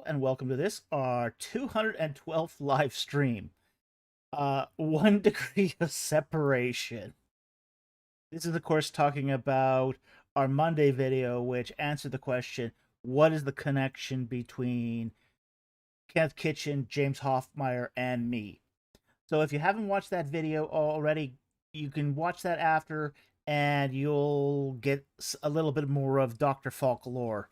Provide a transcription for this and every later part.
and welcome to this, our 212th live stream. 1 degree of separation. This is, of course, talking about our Monday video, which answered the question, what is the connection between Kenneth Kitchen, James Hoffmeyer, and me? So if you haven't watched that video already, you can watch that after, and you'll get a little bit more of Dr. Falk lore.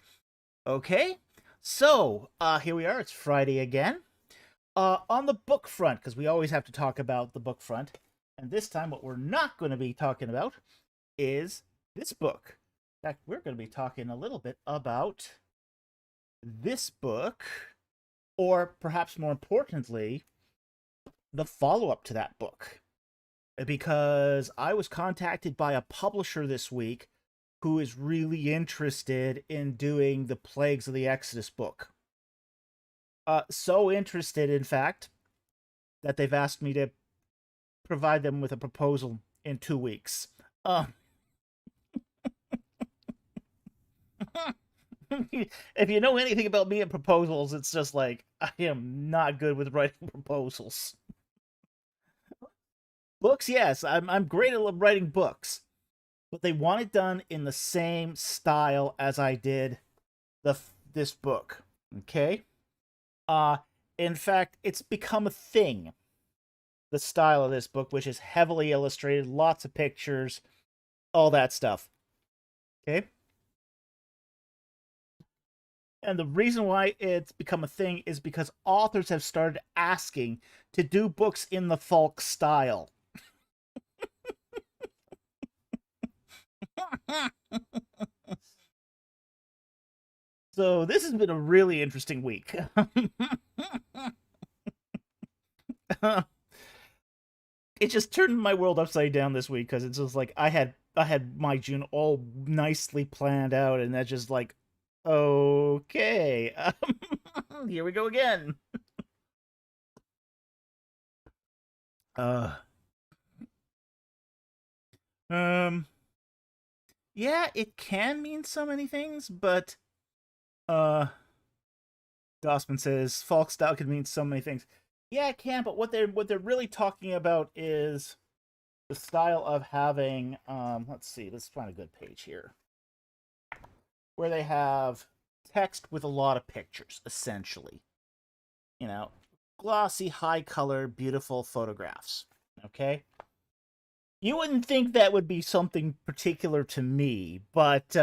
Okay? So, here we are. It's Friday again. On the book front, because we always have to talk about the book front, and this time what we're not going to be talking about is this book. In fact, we're going to be talking a little bit about this book, or perhaps more importantly, the follow-up to that book. Because I was contacted by a publisher this week who is really interested in doing the Plagues of the Exodus book. So interested, in fact, that they've asked me to provide them with a proposal in 2 weeks. If you know anything about me and proposals, it's just like, I am not good with writing proposals. Books, yes, I'm great at writing books. But they want it done in the same style as I did this book. Okay? In fact, it's become a thing. The style of this book, which is heavily illustrated, lots of pictures, all that stuff. Okay? And the reason why it's become a thing is because authors have started asking to do books in the Falk style. So this has been a really interesting week. It just turned my world upside down this week because it's just like I had my June all nicely planned out, and that's just like, okay, here we go again. Yeah, it can mean so many things, but Dossman says Falk style can mean so many things. Yeah, it can, but what they're really talking about is the style of having let's see, let's find a good page here. Where they have text with a lot of pictures, essentially. You know, glossy, high color, beautiful photographs. Okay? You wouldn't think that would be something particular to me, but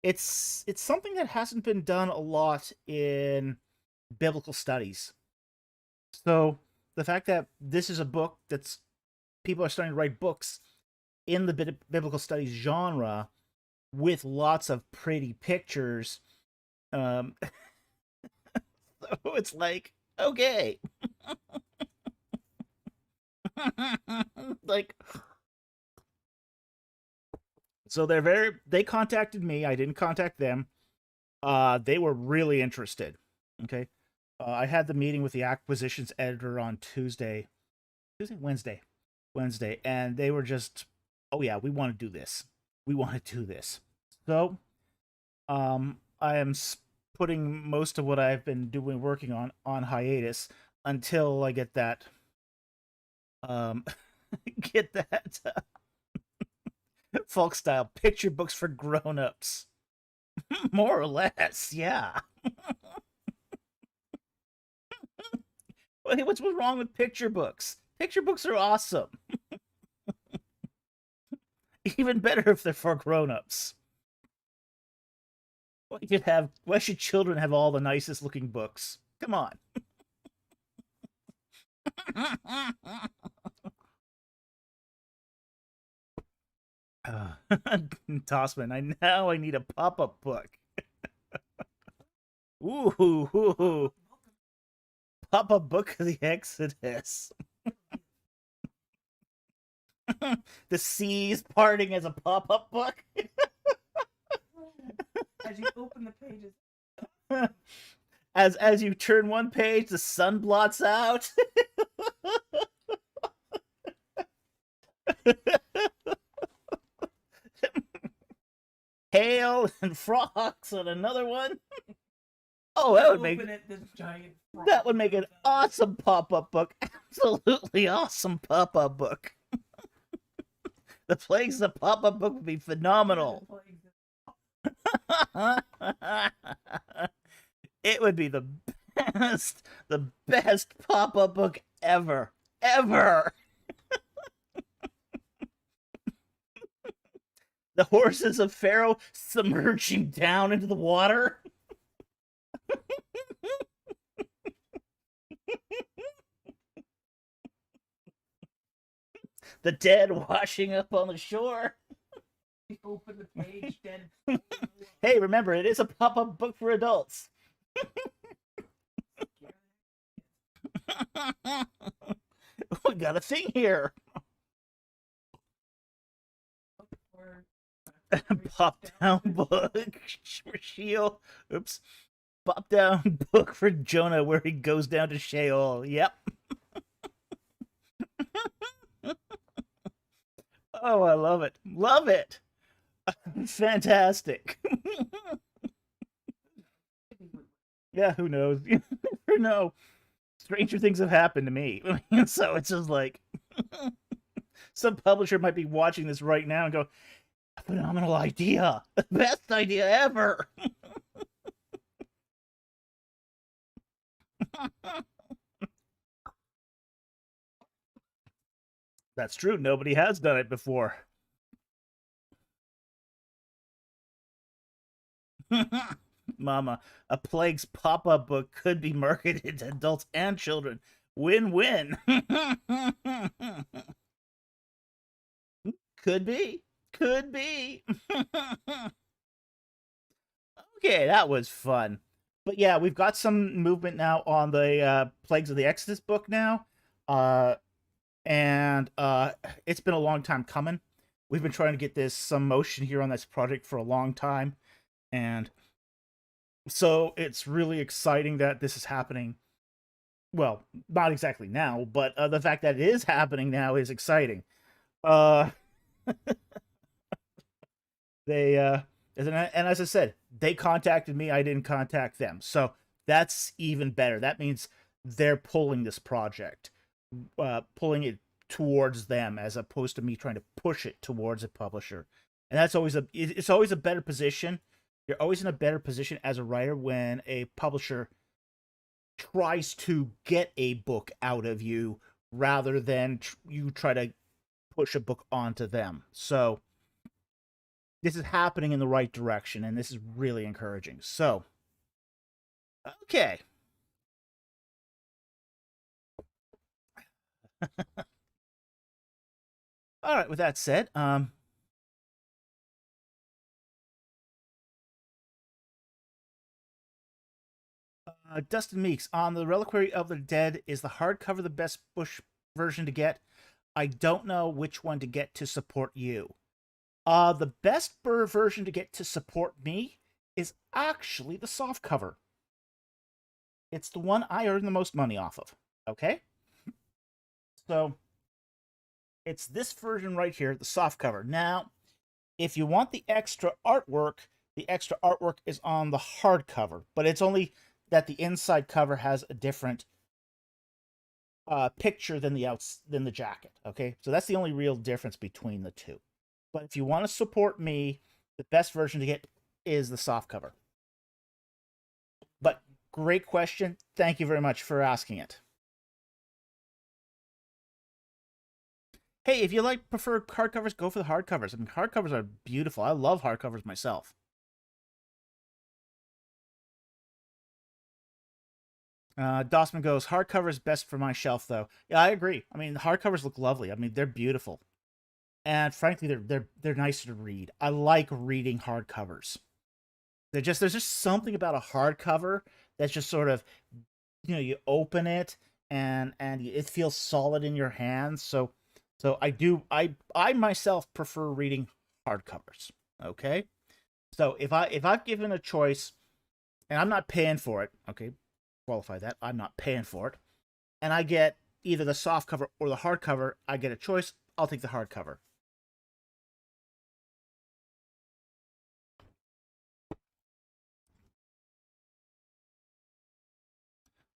it's something that hasn't been done a lot in biblical studies. So the fact that this is a book that's people are starting to write books in the biblical studies genre with lots of pretty pictures, so it's like, okay. Like, so they contacted me, I didn't contact them. They were really interested. Okay. I had the meeting with the acquisitions editor on Wednesday, and they were just, oh yeah, we want to do this. So, I am putting most of what I've been working on hiatus until I get that, get that folk style picture books for grown-ups. More or less, yeah. What's wrong with picture books? Picture books are awesome. Even better if they're for grown-ups. Why should children have all the nicest looking books? Come on. Tossman, I need a pop-up book. Ooh. Pop-up book of the Exodus. The seas parting as a pop-up book. As you open the pages. As you turn one page, the sun blots out. Hail and frogs on another one. Oh, that would Open make it, this giant frog that would make an comes out. awesome pop-up book. Absolutely awesome pop-up book. The Plagues, the pop-up book would be phenomenal. It would be the best pop-up book ever. Ever. The horses of Pharaoh submerging down into the water. The dead washing up on the shore. Open the page, dead. Hey, remember, it is a pop-up book for adults. We got a thing here. Pop down book for Sheol. Oops. Pop down book for Jonah where he goes down to Sheol. Yep. Oh, I love it. Love it. Fantastic. Yeah, who knows? You never know. Stranger things have happened to me. So it's just like some publisher might be watching this right now and go, phenomenal idea. Best idea ever. That's true. Nobody has done it before. Mama, a Plagues pop-up book could be marketed to adults and children. Win-win. Could be. Could be. Okay, that was fun. But yeah, we've got some movement now on the Plagues of the Exodus book now. And it's been a long time coming. We've been trying to get this some motion here on this project for a long time. And so it's really exciting that this is happening. Well, not exactly now, but the fact that it is happening now is exciting. They and as I said, they contacted me. I didn't contact them, so that's even better. That means they're pulling this project, pulling it towards them as opposed to me trying to push it towards a publisher. And that's always it's always a better position. You're always in a better position as a writer when a publisher tries to get a book out of you rather than you try to push a book onto them. So this is happening in the right direction, and this is really encouraging. So, okay. All right, with that said, Dustin Meeks, on the Reliquary of the Dead, is the hardcover the best Bush version to get? I don't know which one to get to support you. The best version to get to support me is actually the soft cover. It's the one I earn the most money off of. Okay? So, it's this version right here, the soft cover. Now, if you want the extra artwork is on the hardcover, but it's only that the inside cover has a different picture than the jacket. Okay, so that's the only real difference between the two. But if you want to support me, the best version to get is the soft cover. But great question. Thank you very much for asking it. Hey, if you prefer hardcovers, go for the hardcovers. I mean, hardcovers are beautiful. I love hardcovers myself. Dossman goes, hardcover is best for my shelf, though. Yeah, I agree. I mean, the hardcovers look lovely. I mean, they're beautiful, and frankly, they're nicer to read. I like reading hardcovers. There's just something about a hardcover that's just sort of, you open it and it feels solid in your hands. So I myself prefer reading hardcovers. Okay, so if I've given a choice, and I'm not paying for it, okay, qualify that, I'm not paying for it, and I get either the soft cover or the hardcover, I get a choice, I'll take the hardcover.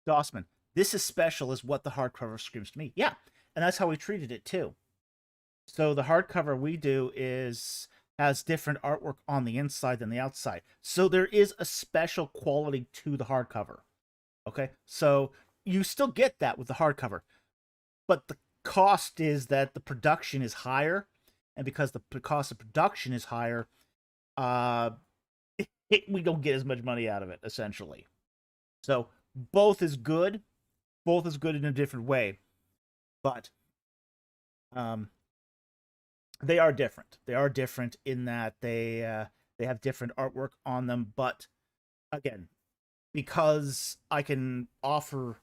Dossman, this is special is what the hardcover screams to me. Yeah, and that's how we treated it too. So the hardcover we do has different artwork on the inside than the outside. So there is a special quality to the hardcover. Okay, so you still get that with the hardcover, but the cost is that the production is higher, and because the cost of production is higher, uh, we don't get as much money out of it essentially. So both is good, both is good in a different way, but um, they are different. They are different in that they have different artwork on them, but again, because I can offer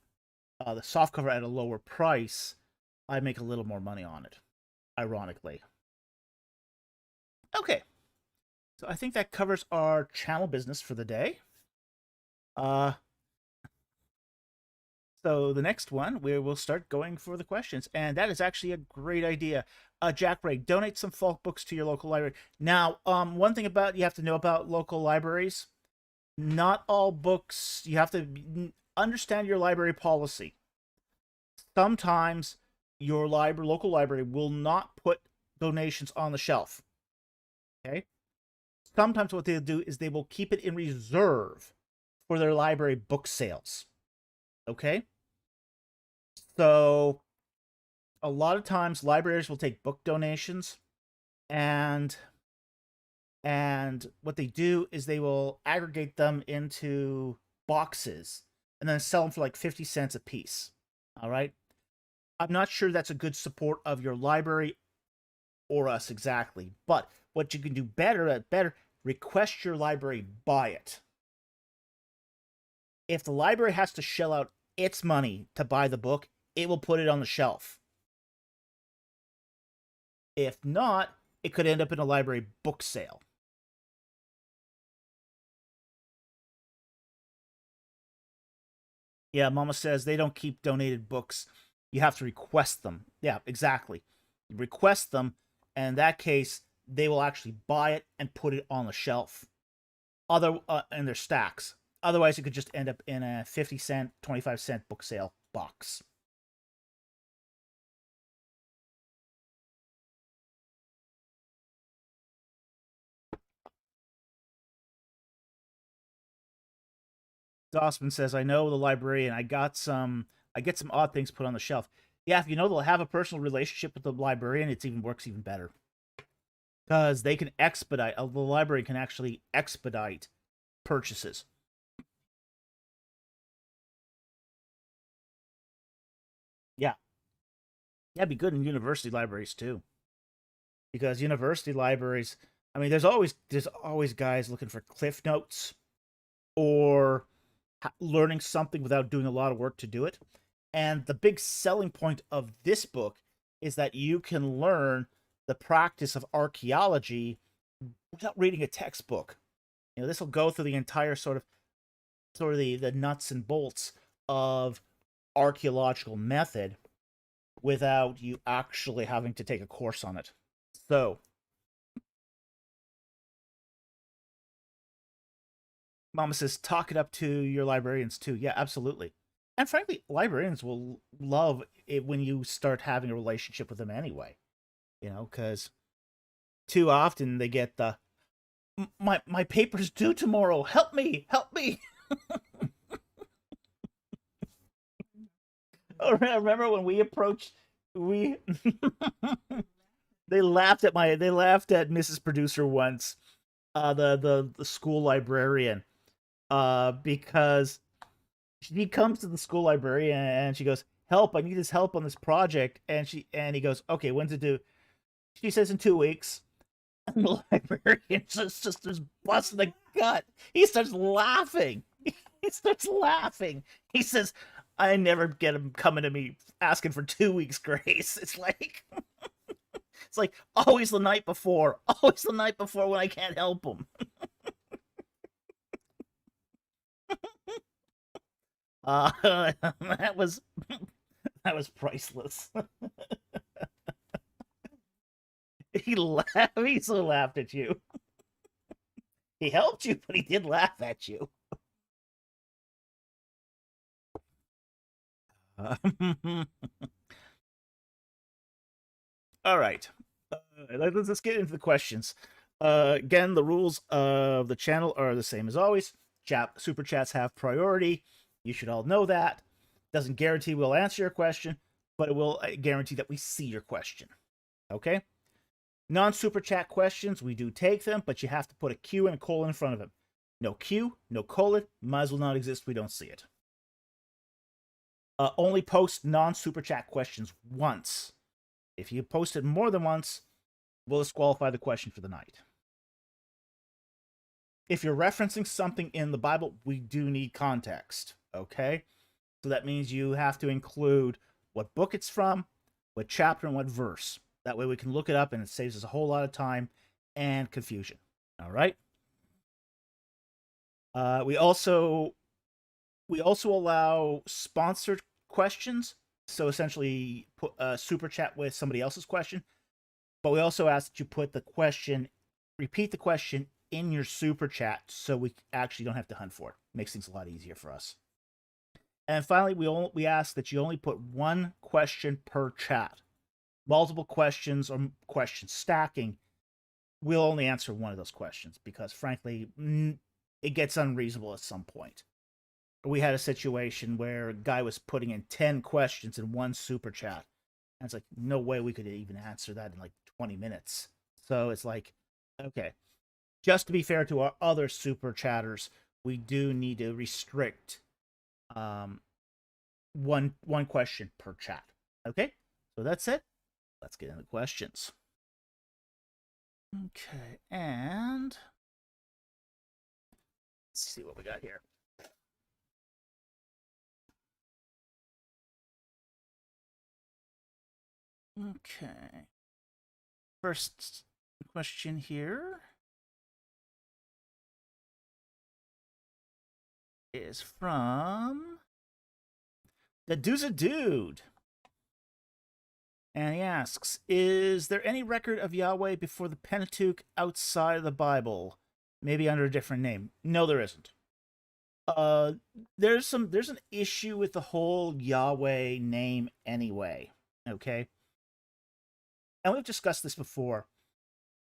the softcover at a lower price, I make a little more money on it, ironically. Okay, so I think that covers our channel business for the day. So the next one, we will start going for the questions, and that is actually a great idea. Jack Ray, donate some folk books to your local library. Now, one thing about you have to know about local libraries, not all books, you have to understand your library policy. Sometimes your local library will not put donations on the shelf. Okay? Sometimes what they'll do is they will keep it in reserve for their library book sales. Okay? So a lot of times libraries will take book donations, and what they do is they will aggregate them into boxes and then sell them for like 50 cents a piece. All right? I'm not sure that's a good support of your library or us exactly, but what you can do better, request your library buy it. If the library has to shell out its money to buy the book, it will put it on the shelf. If not, it could end up in a library book sale. Yeah, Mama says they don't keep donated books. You have to request them. Yeah, exactly. You request them, and in that case, they will actually buy it and put it on the shelf. In their stacks. Otherwise, it could just end up in a 50-cent, 25-cent book sale box. Dossman says, I know the librarian. I get some odd things put on the shelf. Yeah, if you know they'll have a personal relationship with the librarian, it works even better. Because they can expedite, the library can actually expedite purchases. Yeah. Yeah, it'd be good in university libraries too. Because university libraries, I mean, there's always guys looking for cliff notes or learning something without doing a lot of work to do it. And the big selling point of this book is that you can learn the practice of archaeology without reading a textbook. You know, this will go through the entire sort of the nuts and bolts of archaeological method without you actually having to take a course on it. So, Mama says, talk it up to your librarians too. Yeah, absolutely. And frankly, librarians will love it when you start having a relationship with them anyway. You know, because too often they get the my paper's due tomorrow. Help me, help me. Oh, remember when we approached we they laughed at Mrs. Producer once, the school librarian, because she comes to the school librarian and she goes, help, I need his help on this project, and he goes, okay, when's it due? She says in 2 weeks. And the librarian just starts busting a gut. He starts laughing. He starts laughing. He says, I never get him coming to me asking for 2 weeks grace. It's like always the night before. Always the night before when I can't help him. That was priceless. He laughed. He so laughed at you. He helped you, but he did laugh at you. All right. Let's get into the questions. Again, the rules of the channel are the same as always. Super chats have priority. You should all know that. Doesn't guarantee we'll answer your question, but it will guarantee that we see your question. Okay? Non-super chat questions, we do take them, but you have to put a Q and a colon in front of them. No Q, no colon, might as well not exist. We don't see it. Only post non-super chat questions once. If you post it more than once, we'll disqualify the question for the night. If you're referencing something in the Bible, we do need context, okay? So that means you have to include what book it's from, what chapter, and what verse. That way we can look it up, and it saves us a whole lot of time and confusion. All right? We also allow sponsored questions. So essentially, put a super chat with somebody else's question. But we also ask that you put the question, repeat the question in your super chat, so we actually don't have to hunt for it. Makes things a lot easier for us. And finally, we ask that you only put one question per chat. Multiple questions or question stacking, we'll only answer one of those questions because, frankly, it gets unreasonable at some point. We had a situation where a guy was putting in 10 questions in one super chat. And it's like, no way we could even answer that in like 20 minutes. So it's like, okay. Just to be fair to our other super chatters, we do need to restrict one question per chat. Okay? So that's it. Let's get into questions. Okay, and let's see what we got here. Okay. First question here is from the Dude's a Dude. And he asks, is there any record of Yahweh before the Pentateuch outside of the Bible? Maybe under a different name. No, there isn't. There's an issue with the whole Yahweh name anyway. Okay? And we've discussed this before,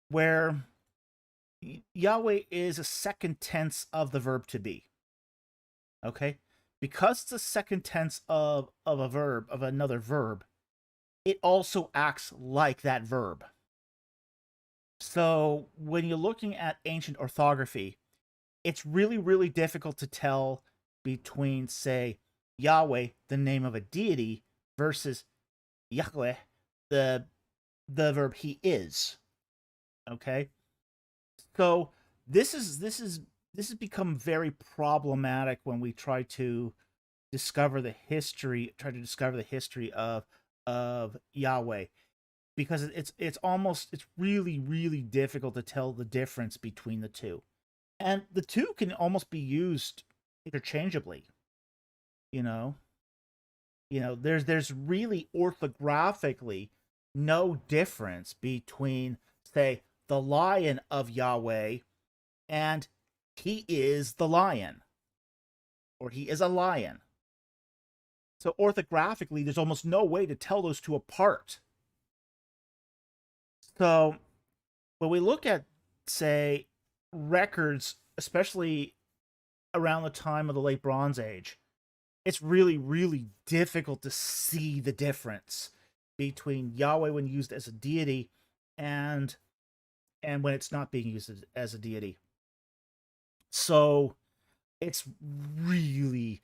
where Yahweh is a second tense of the verb to be. Okay? Because it's a second tense of a verb, of another verb, it also acts like that verb. So when you're looking at ancient orthography, it's really, really difficult to tell between, say, Yahweh, the name of a deity, versus Yahweh, the verb he is. Okay? So this has become very problematic when we try to discover the history of Yahweh, because it's really, really difficult to tell the difference between the two, and the two can almost be used interchangeably. There's really orthographically no difference between, say, the lion of Yahweh and he is the lion, or he is a lion. So orthographically, there's almost no way to tell those two apart. So when we look at, say, records, especially around the time of the Late Bronze Age, it's really, really difficult to see the difference between Yahweh when used as a deity and when it's not being used as a deity. So it's really...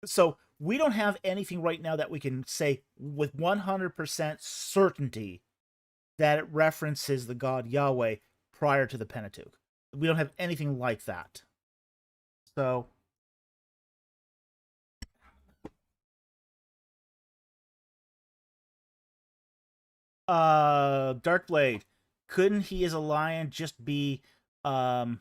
So we don't have anything right now that we can say with 100% certainty that it references the god Yahweh prior to the Pentateuch. We don't have anything like that. So Darkblade, couldn't he as a lion just be Arya?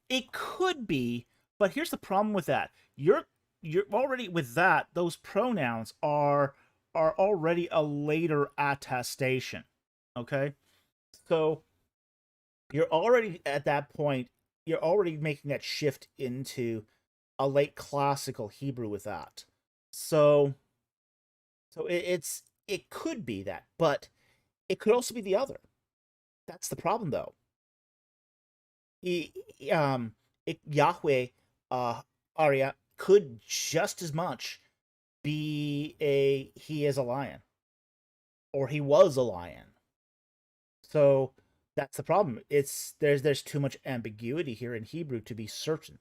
It could be, but here's the problem with that. You're already with that, those pronouns are already a later attestation. Okay? So you're already at that point, you're already making that shift into a late classical Hebrew with that. So it could be that, but it could also be the other. That's the problem, though. He, Yahweh, Arya could just as much be he is a lion, or he was a lion. So that's the problem. There's too much ambiguity here in Hebrew to be certain.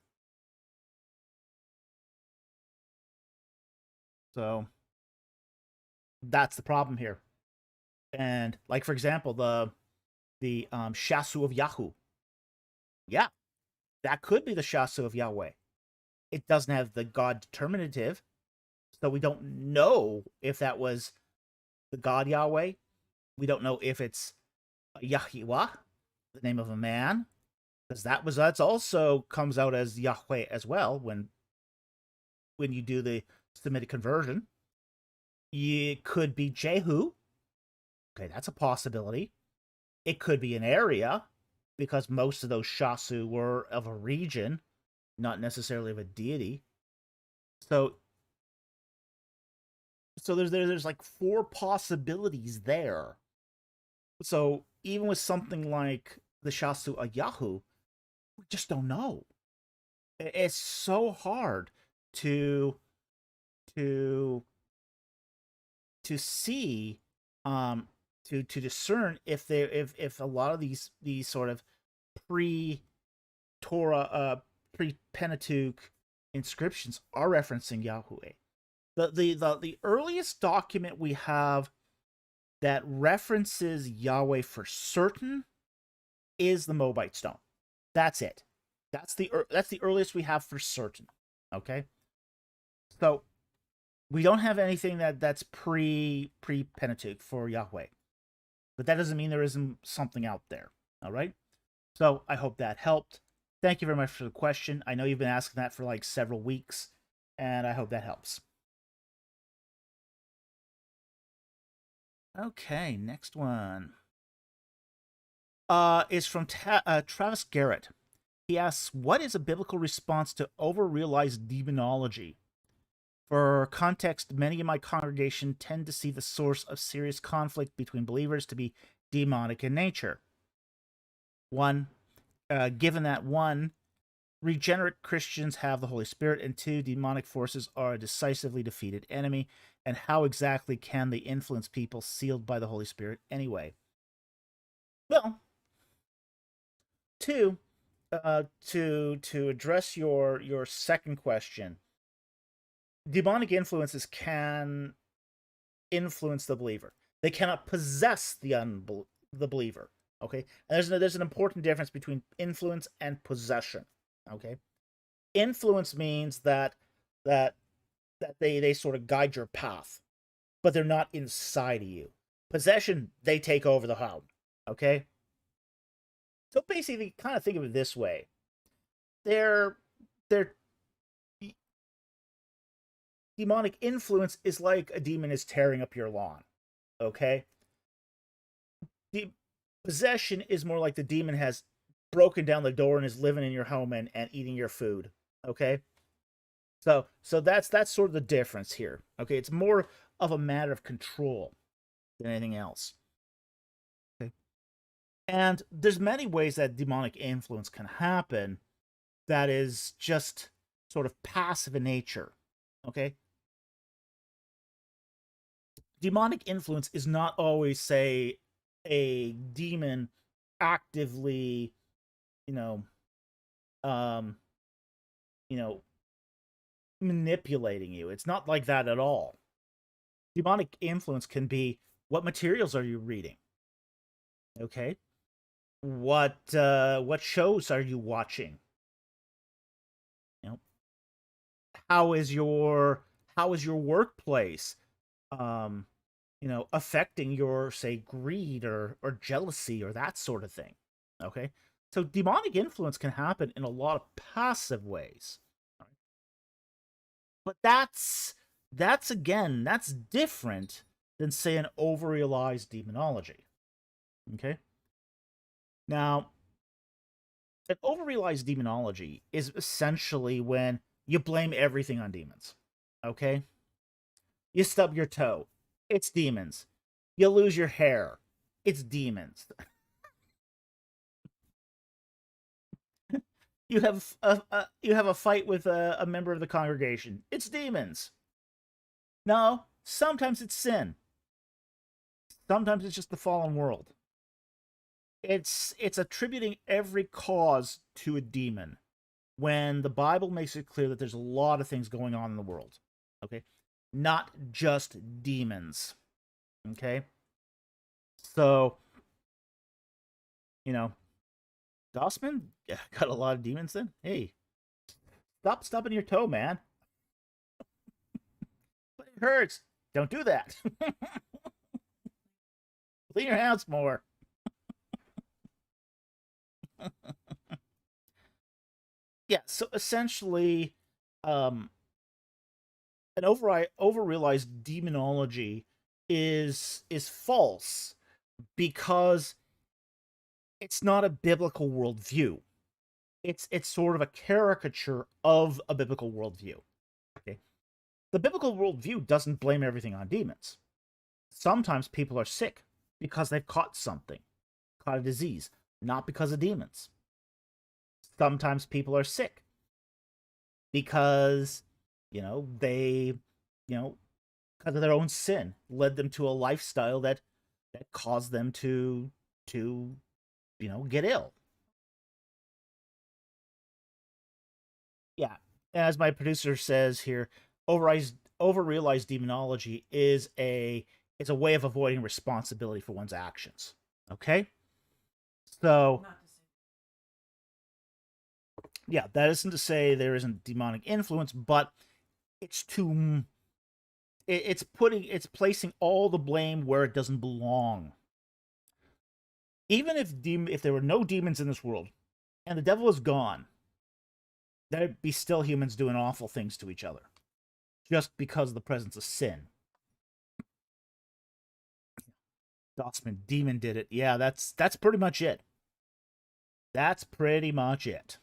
So that's the problem here. And like, for example, the Shasu of Yahoo. Yeah, that could be the Shasu of Yahweh. It doesn't have the God determinative, so we don't know if that was the God Yahweh. We don't know if it's Yahiwah, the name of a man, because that's also comes out as Yahweh as well when you do the Semitic conversion. It could be Jehu. Okay, that's a possibility. It could be an area, because most of those Shasu were of a region, not necessarily of a deity. So there's like 4 possibilities there. So even with something like the Shasu Ayahu, we just don't know. It's so hard to to see, to discern if a lot of these sort of pre Torah, pre Pentateuch inscriptions are referencing Yahweh. The earliest document we have that references Yahweh for certain is the Moabite stone. That's it. That's the earliest we have for certain. Okay, so we don't have anything that's pre Pentateuch for Yahweh, but that doesn't mean there isn't something out there. All right. So I hope that helped. Thank you very much for the question. I know you've been asking that for like several weeks, and I hope that helps. Okay, next one. Is from Travis Garrett. He asks, "What is a biblical response to over-realized demonology? For context, many in my congregation tend to see the source of serious conflict between believers to be demonic in nature. Given that 1, regenerate Christians have the Holy Spirit, and 2, demonic forces are a decisively defeated enemy, and how exactly can they influence people sealed by the Holy Spirit anyway?" Well, 2, to address your second question, demonic influences can influence the believer. They cannot possess the believer. Okay, and there's an important difference between influence and possession. Okay, influence means that they sort of guide your path, but they're not inside of you. Possession, they take over the home. Okay, so basically, kind of think of it this way: their demonic influence is like a demon is tearing up your lawn. Okay, the possession is more like the demon has broken down the door and is living in your home and eating your food. Okay, so that's sort of the difference here. Okay, it's more of a matter of control than anything else. Okay, and there's many ways that demonic influence can happen that is just sort of passive in nature. Okay, demonic influence is not always, say, a demon actively, you know, um, manipulating you. It's not like that at all. Demonic influence can be, what materials are you reading? Okay, what shows are you watching? You know, how is your workplace, affecting your, say, greed or jealousy or that sort of thing? Okay, so demonic influence can happen in a lot of passive ways. But that's different than, say, an overrealized demonology. Okay? Now, an overrealized demonology is essentially when you blame everything on demons. Okay? You stub your toe. It's demons. You lose your hair. It's demons. You have a fight with a member of the congregation. It's demons. No, sometimes it's sin. Sometimes it's just the fallen world. It's attributing every cause to a demon when the Bible makes it clear that there's a lot of things going on in the world. Okay? Not just demons. Okay? So, you know, Dossman got a lot of demons then. Hey, stop stubbing your toe, man. But it hurts. Don't do that. Clean your house more. Yeah, so essentially, an overrealized demonology is false because it's not a biblical worldview. It's sort of a caricature of a biblical worldview. Okay, the biblical worldview doesn't blame everything on demons. Sometimes people are sick because they've caught something, caught a disease, not because of demons. Sometimes people are sick because, they, because of their own sin, led them to a lifestyle that caused them to get ill. Yeah, as my producer says here, overrealized demonology is a way of avoiding responsibility for one's actions. Okay, so yeah, that isn't to say there isn't demonic influence, but it's too it's placing all the blame where it doesn't belong. Even if there were no demons in this world and the devil is gone, there'd be still humans doing awful things to each other just because of the presence of sin. Dotsman, demon did it. Yeah, that's pretty much it. That's pretty much it.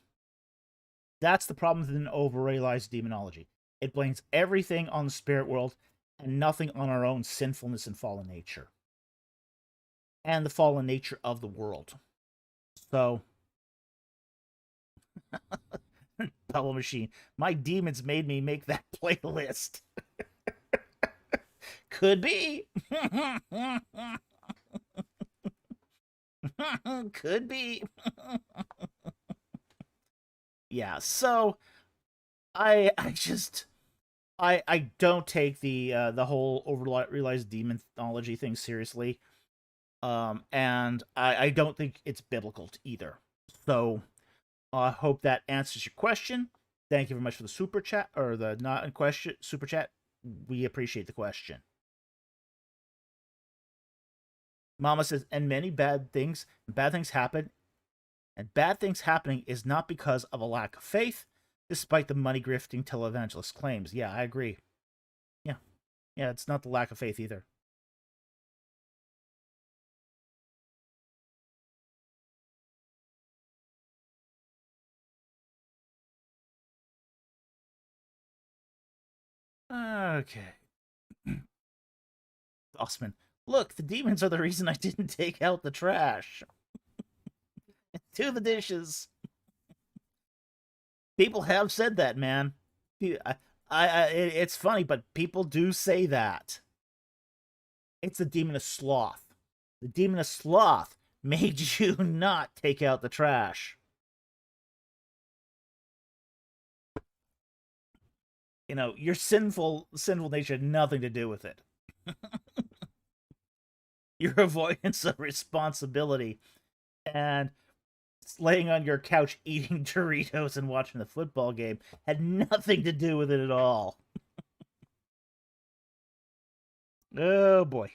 That's the problem with an overrealized demonology. It blames everything on the spirit world and nothing on our own sinfulness and fallen nature. And the fallen nature of the world. So, Bubble Machine, my demons made me make that playlist. Could be. Could be. Yeah, so I don't take the whole overrealized demonology thing seriously. And I don't think it's biblical either. So I hope that answers your question. Thank you very much for the super chat, or the not in question super chat. We appreciate the question. Mama says, and many bad things happen, and bad things happening is not because of a lack of faith, despite the money grifting televangelist claims. Yeah, I agree. Yeah. Yeah, it's not the lack of faith either. Okay. Osman, look, the demons are the reason I didn't take out the trash. To the dishes. People have said that, man. It's funny, but people do say that. It's the demon of sloth. The demon of sloth made you not take out the trash. Your sinful nature had nothing to do with it. Your avoidance of responsibility and laying on your couch eating Doritos and watching the football game had nothing to do with it at all. Oh boy.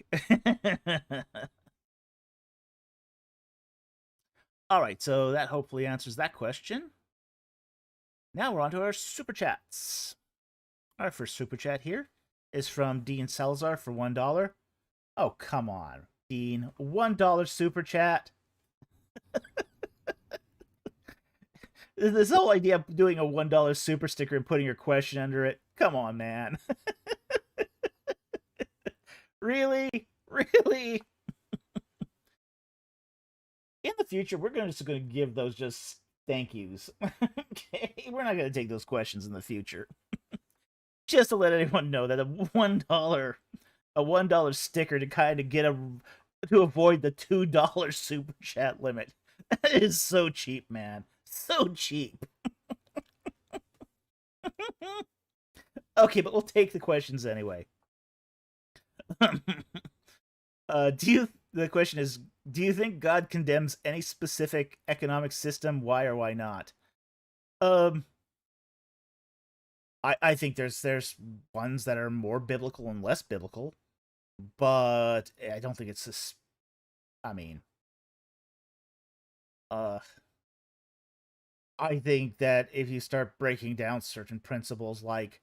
All right, so that hopefully answers that question. Now we're on to our super chats. Our first super chat here is from Dean Salazar for $1. Oh, come on, Dean. $1 super chat. This whole idea of doing a $1 super sticker and putting your question under it. Come on, man. Really? Really? In the future, we're just going to give those just thank yous. Okay? We're not going to take those questions in the future. Just to let anyone know that a $1 sticker to kind of to avoid the $2 super chat limit. That is so cheap, man. So cheap. Okay, but we'll take the questions anyway. The question is, do you think God condemns any specific economic system? Why or why not? I think there's ones that are more biblical and less biblical, but I don't think it's this. I mean, I think that if you start breaking down certain principles, like,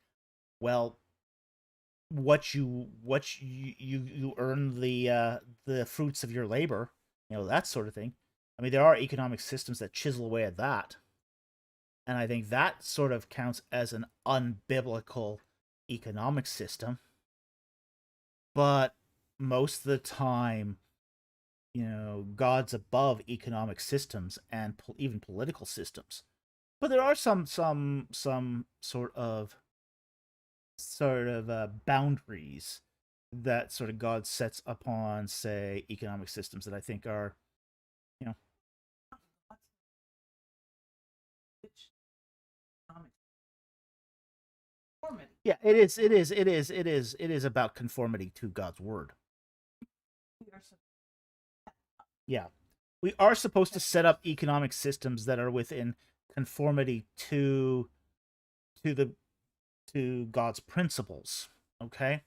well, you earn the fruits of your labor, that sort of thing. I mean, there are economic systems that chisel away at that, and I think that sort of counts as an unbiblical economic system. But most of the time, God's above economic systems and even political systems. But there are some sort of boundaries that sort of God sets upon, say, economic systems that I think are, yeah, it is about conformity to God's word. Yeah, we are supposed to set up economic systems that are within conformity to God's principles. Okay,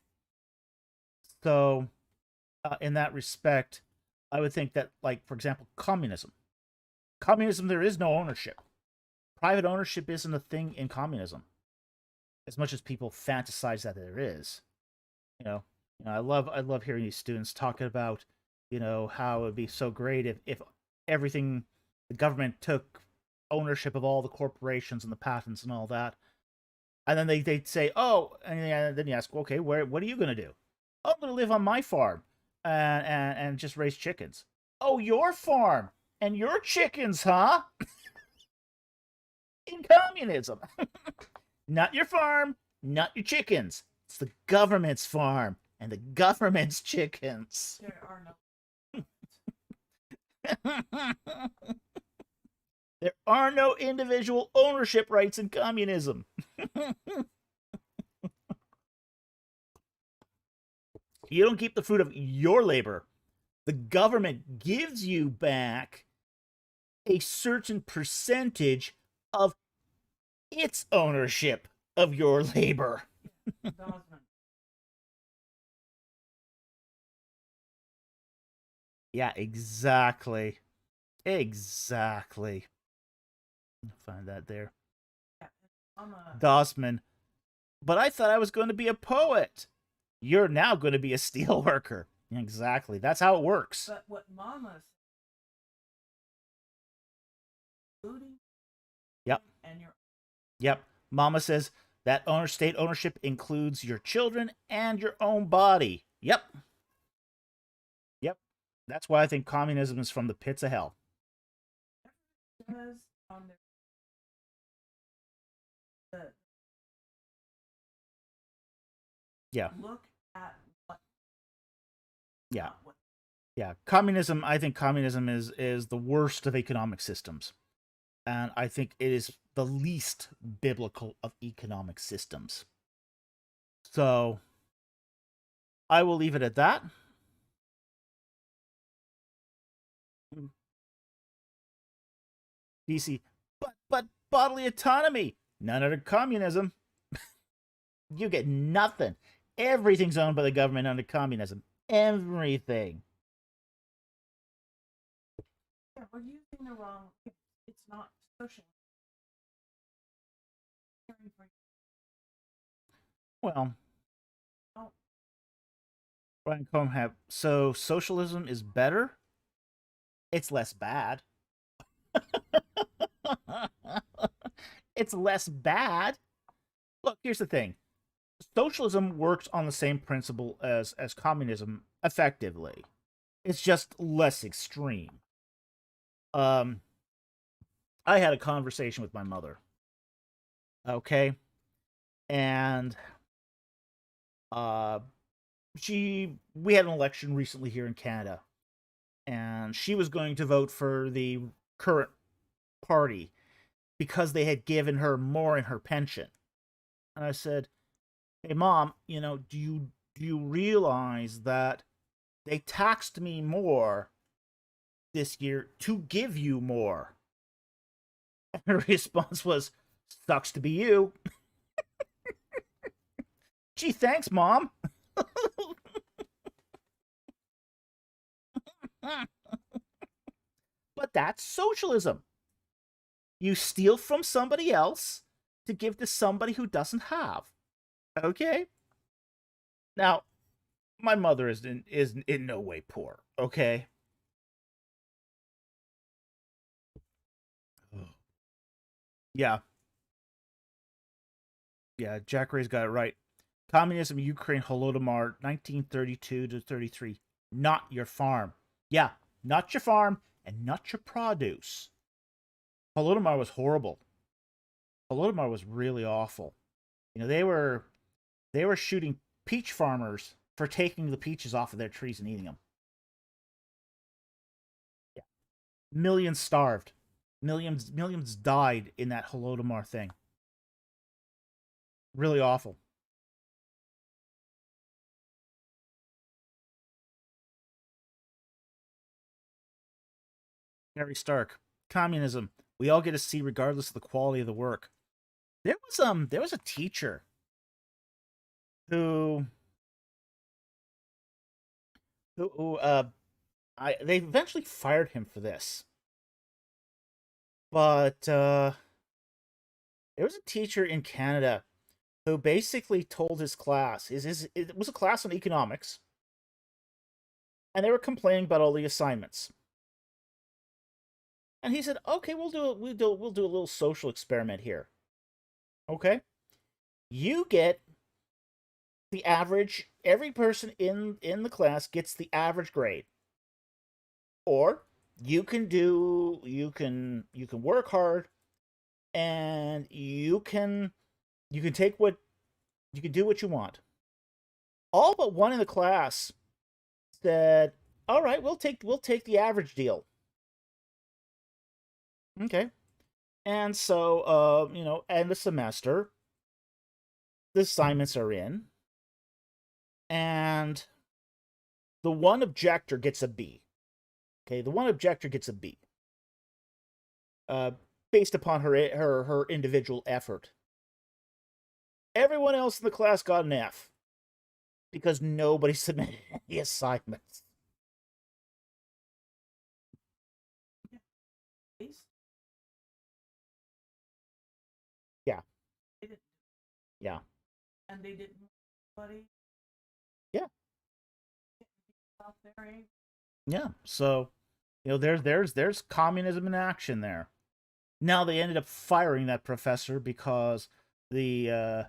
so in that respect, I would think that, like, for example, communism, there is no ownership. Private ownership isn't a thing in communism, as much as people fantasize that there is. I love hearing these students talking about, how it would be so great if everything, the government took ownership of all the corporations and the patents and all that. And then they'd say, oh, and then you ask, okay, what are you going to do? Oh, I'm going to live on my farm and just raise chickens. Oh, your farm and your chickens, huh? In communism. Not your farm, not your chickens. It's the government's farm and the government's chickens. There are no. There are no individual ownership rights in communism. You don't keep the fruit of your labor. The government gives you back a certain percentage of its ownership of your labor. Yeah, exactly. Exactly. Find that there. Dossman. But I thought I was going to be a poet. You're now going to be a steel worker. Exactly. That's how it works. But what Mama said. Yep. And your. Yep. Mama says that state ownership includes your children and your own body. Yep. Yep. That's why I think communism is from the pits of hell. Yeah. Look at what. Yeah. Yeah. Communism, I think communism is the worst of economic systems. And I think it is the least biblical of economic systems. So I will leave it at that. DC, but bodily autonomy, none under communism. You get nothing. Everything's owned by the government under communism. Everything. Yeah, we're using the wrong. It's not social. Well, Brian Combe so socialism is better. It's less bad. It's less bad. Look, here's the thing. Socialism works on the same principle as communism effectively. It's just less extreme. Um, I had a conversation with my mother. Okay, and uh, we had an election recently here in Canada, and she was going to vote for the current party because they had given her more in her pension. And I said, "Hey, Mom, do you realize that they taxed me more this year to give you more?" And her response was, "Sucks to be you." Gee, thanks, Mom. But that's socialism. You steal from somebody else to give to somebody who doesn't have. Okay? Now, my mother is in no way poor, okay? Yeah. Yeah, Jack Ray's got it right. Communism, Ukraine, Holodomor, 1932 to 33. Not your farm. Yeah, not your farm and not your produce. Holodomor was horrible. Holodomor was really awful. They were shooting peach farmers for taking the peaches off of their trees and eating them. Yeah. Millions starved. Millions died in that Holodomor thing. Really awful. Harry Stark. Communism. We all get a C regardless of the quality of the work. There was a teacher who they eventually fired him for this. But there was a teacher in Canada who basically told his class, it was a class on economics, and they were complaining about all the assignments. And he said, "Okay, we'll do a little social experiment here. Okay, you get the average. Every person in the class gets the average grade, or you can work hard, and you can take what you can do what you want." All but one in the class said, "All right, we'll take the average deal." Okay. And so, end of semester, the assignments are in, and the one objector gets a B. Okay, the one objector gets a B, uh, based upon her individual effort. Everyone else in the class got an F because nobody submitted any assignments. Please. Yeah, They didn't, yeah, and they didn't. Buddy, yeah, out there, eh? yeah. So, there's communism in action there. Now they ended up firing that professor because the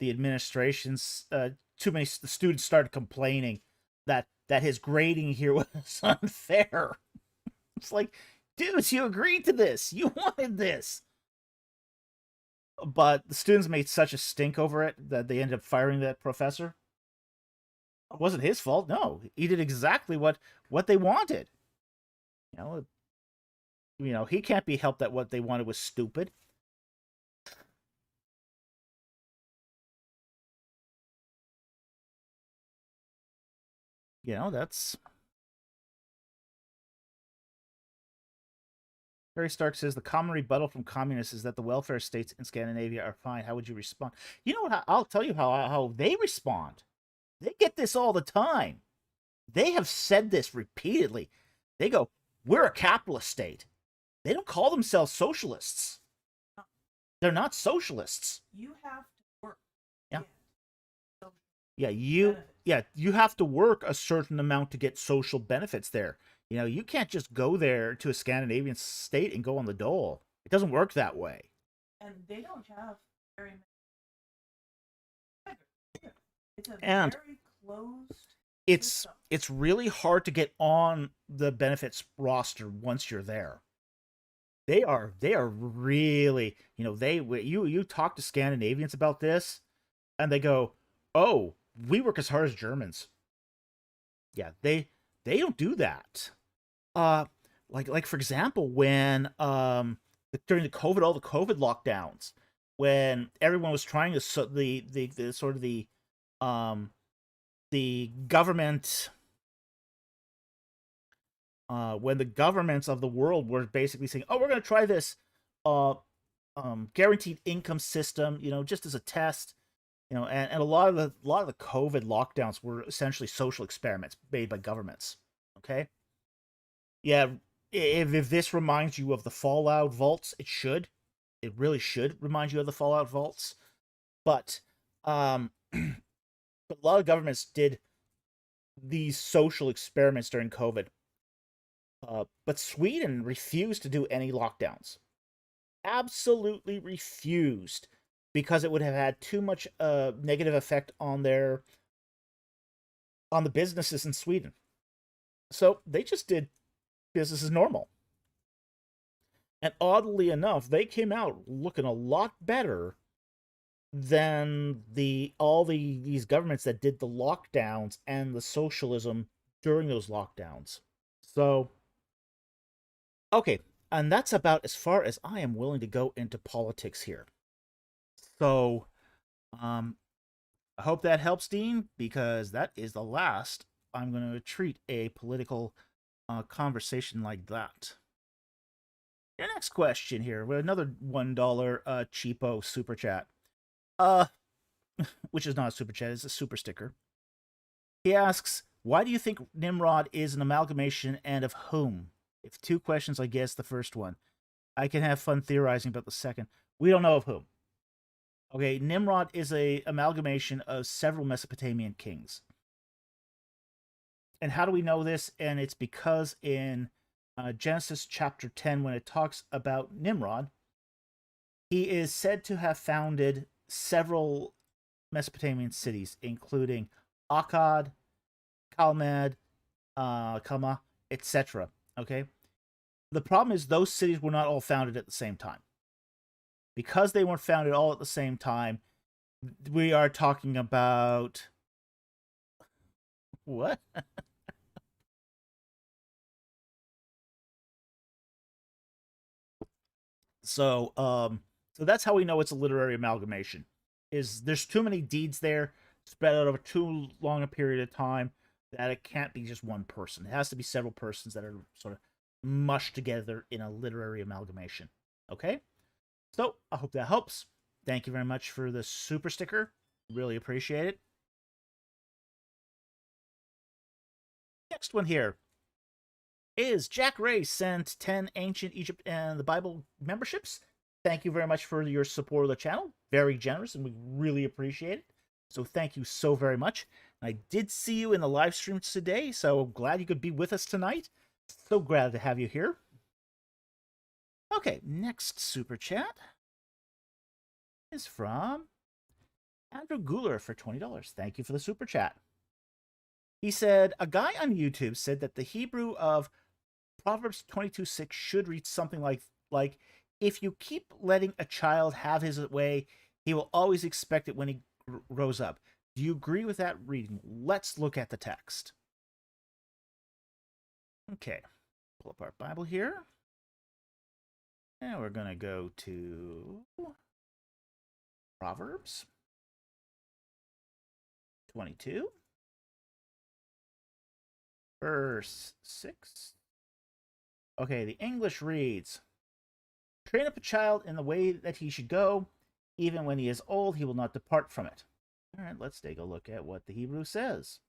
administration's too many students started complaining that his grading here was unfair. It's like, dudes, you agreed to this. You wanted this. But the students made such a stink over it that they ended up firing that professor. It wasn't his fault. No, he did exactly what they wanted. You know, he can't be helped that what they wanted was stupid. That's Harry Stark says the common rebuttal from communists is that the welfare states in Scandinavia are fine. How would you respond? You know what? I'll tell you how they respond. They get this all the time. They have said this repeatedly. They go, "We're a capitalist state." They don't call themselves socialists. They're not socialists. You have to work. Yeah. So Yeah, you have to work a certain amount to get social benefits there. You can't just go there to a Scandinavian state and go on the dole. It doesn't work that way. and they don't have very many. It's a And very closed it's system. it's really hard to get on the benefits roster once you're there. They are really, you talk to Scandinavians about this, and they go, "Oh, we work as hard as Germans." Yeah, they don't do that. Uh, like for example, when during the COVID, all the COVID lockdowns, when everyone was trying to the sort of um the government when the governments of the world were basically saying, "Oh, we're going to try this uh guaranteed income system, just as a test." And a lot of the COVID lockdowns were essentially social experiments made by governments. Okay, yeah. If this reminds you of the Fallout vaults, it should. It really should remind you of the Fallout vaults. But but a lot of governments did these social experiments during COVID. But Sweden refused to do any lockdowns. Absolutely refused, because it would have had too much negative effect on the businesses in Sweden. So they just did business as normal. And oddly enough, they came out looking a lot better than these governments that did the lockdowns and the socialism during those lockdowns. So, okay, and that's about as far as I am willing to go into politics here. So, um, I hope that helps, Dean, because that is the last I'm going to treat a political conversation like that. Your next question here, with another $1 cheapo super chat. Uh, which is not a super chat, it's a super sticker. He asks, "Why do you think Nimrod is an amalgamation, and of whom?" If two questions, I guess the first one. I can have fun theorizing about the second. We don't know of whom. Okay, Nimrod is a amalgamation of several Mesopotamian kings. And how do we know this? And it's because in Genesis chapter 10, when it talks about Nimrod, he is said to have founded several Mesopotamian cities, including Akkad, Kalmad, Kalma, etc. Okay? The problem is those cities were not all founded at the same time. Because they weren't founded all at the same time, we are talking about what? So, so that's how we know it's a literary amalgamation. Is there's too many deeds there spread out over too long a period of time that it can't be just one person. It has to be several persons that are sort of mushed together in a literary amalgamation. Okay? So, I hope that helps. Thank you very much for the super sticker. Really appreciate it. Next one here is Jack Ray sent 10 Ancient Egypt and the Bible memberships. Thank you very much for your support of the channel. Very generous, and we really appreciate it. So thank you so very much. I did see you in the live stream today, so I'm glad you could be with us tonight. So glad to have you here. Okay, next super chat is from Andrew Guler for $20. Thank you for the super chat. He said, "A guy on YouTube said that the Hebrew of Proverbs 22:6 should read something like if you keep letting a child have his way, he will always expect it when he grows up." Do you agree with that reading? Let's look at the text. Okay, pull up our Bible here. And we're going to go to Proverbs 22, verse 6. Okay, the English reads, "Train up a child in the way that he should go. Even when he is old, he will not depart from it." All right, let's take a look at what the Hebrew says.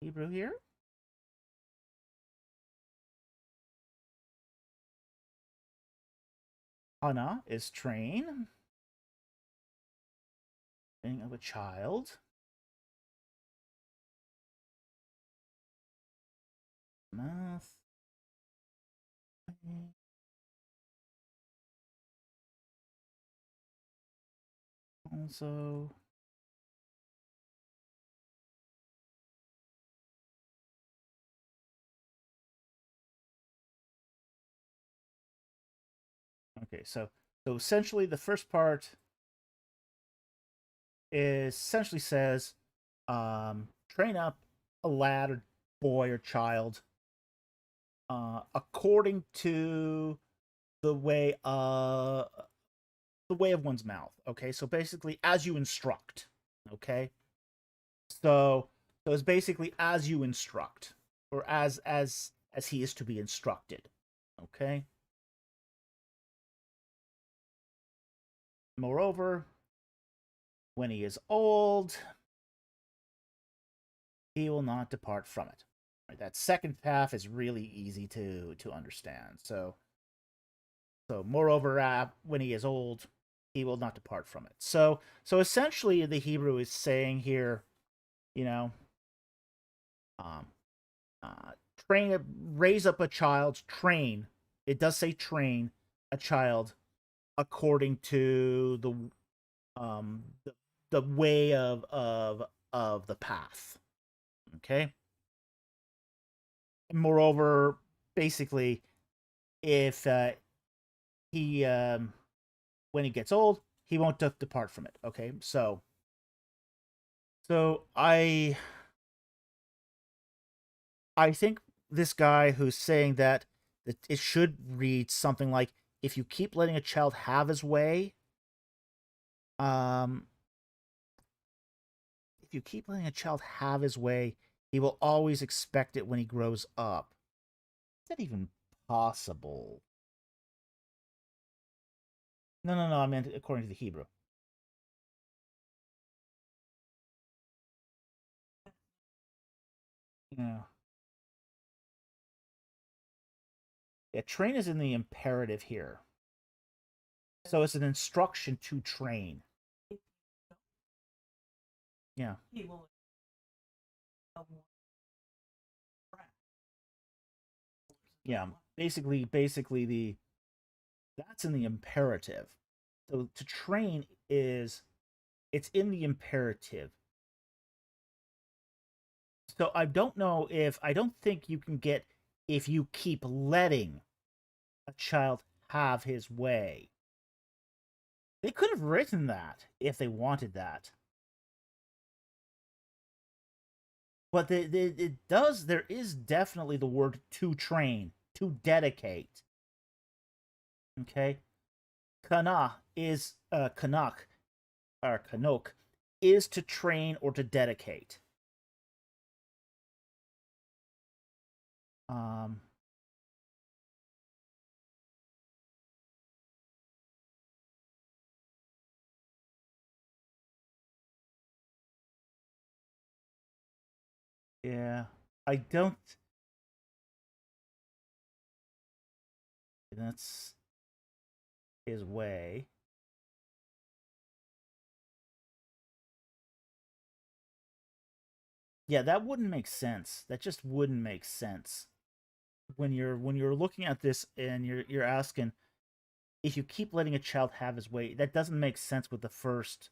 Hebrew here. Hana is train. Training of a child. Mouth. So okay, so essentially the first part is essentially says, train up a lad or boy or child according to the way of one's mouth. Okay, so basically as you instruct. Okay, so it's basically as you instruct, or as he is to be instructed. Okay. Moreover, when he is old, he will not depart from it. Right, that second half is really easy to understand. So moreover, when he is old, he will not depart from it. So essentially, the Hebrew is saying here, you know, um, raise up a child, train. It does say train a child according to the way of the path. Okay. And moreover, basically, if he when he gets old, he won't depart from it. Okay, so I think this guy who's saying that it should read something like, if you keep letting a child have his way, um, if you keep letting a child have his way, he will always expect it when he grows up. Is that even possible? No, I meant according to the Hebrew. Yeah. Yeah, train is in the imperative here. So it's an instruction to train. If Yeah. he will Yeah. Basically the that's in the imperative. So to train it's in the imperative. So I don't think you can get, if you keep letting a child have his way. They could have written that if they wanted that. But there is definitely the word to train, to dedicate. Okay? Kana is Kanak or Kanok is to train or to dedicate. Um yeah. I don't That's his way. Yeah, that wouldn't make sense. That just wouldn't make sense. When you're looking at this and you're asking, if you keep letting a child have his way, that doesn't make sense with the first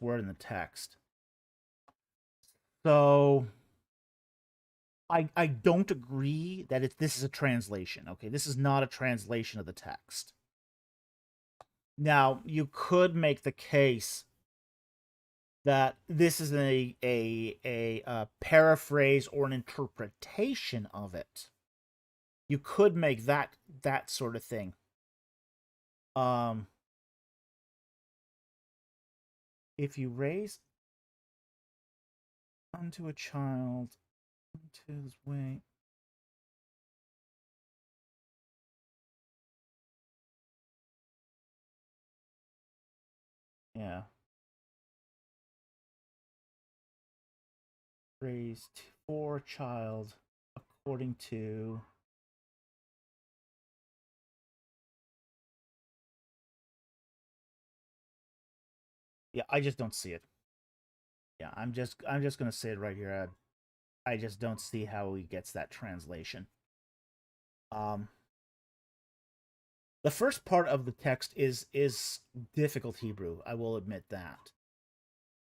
word in the text. So I don't agree that this is a translation. Okay, this is not a translation of the text. Now, you could make the case that this is a paraphrase or an interpretation of it. You could make that sort of thing. Um, if you raise unto a child unto his way. Yeah. Raised for a child according to. Yeah, I just don't see it. Yeah, I'm just gonna say it right here. I just don't see how he gets that translation. Um The first part of the text is difficult Hebrew. I will admit that.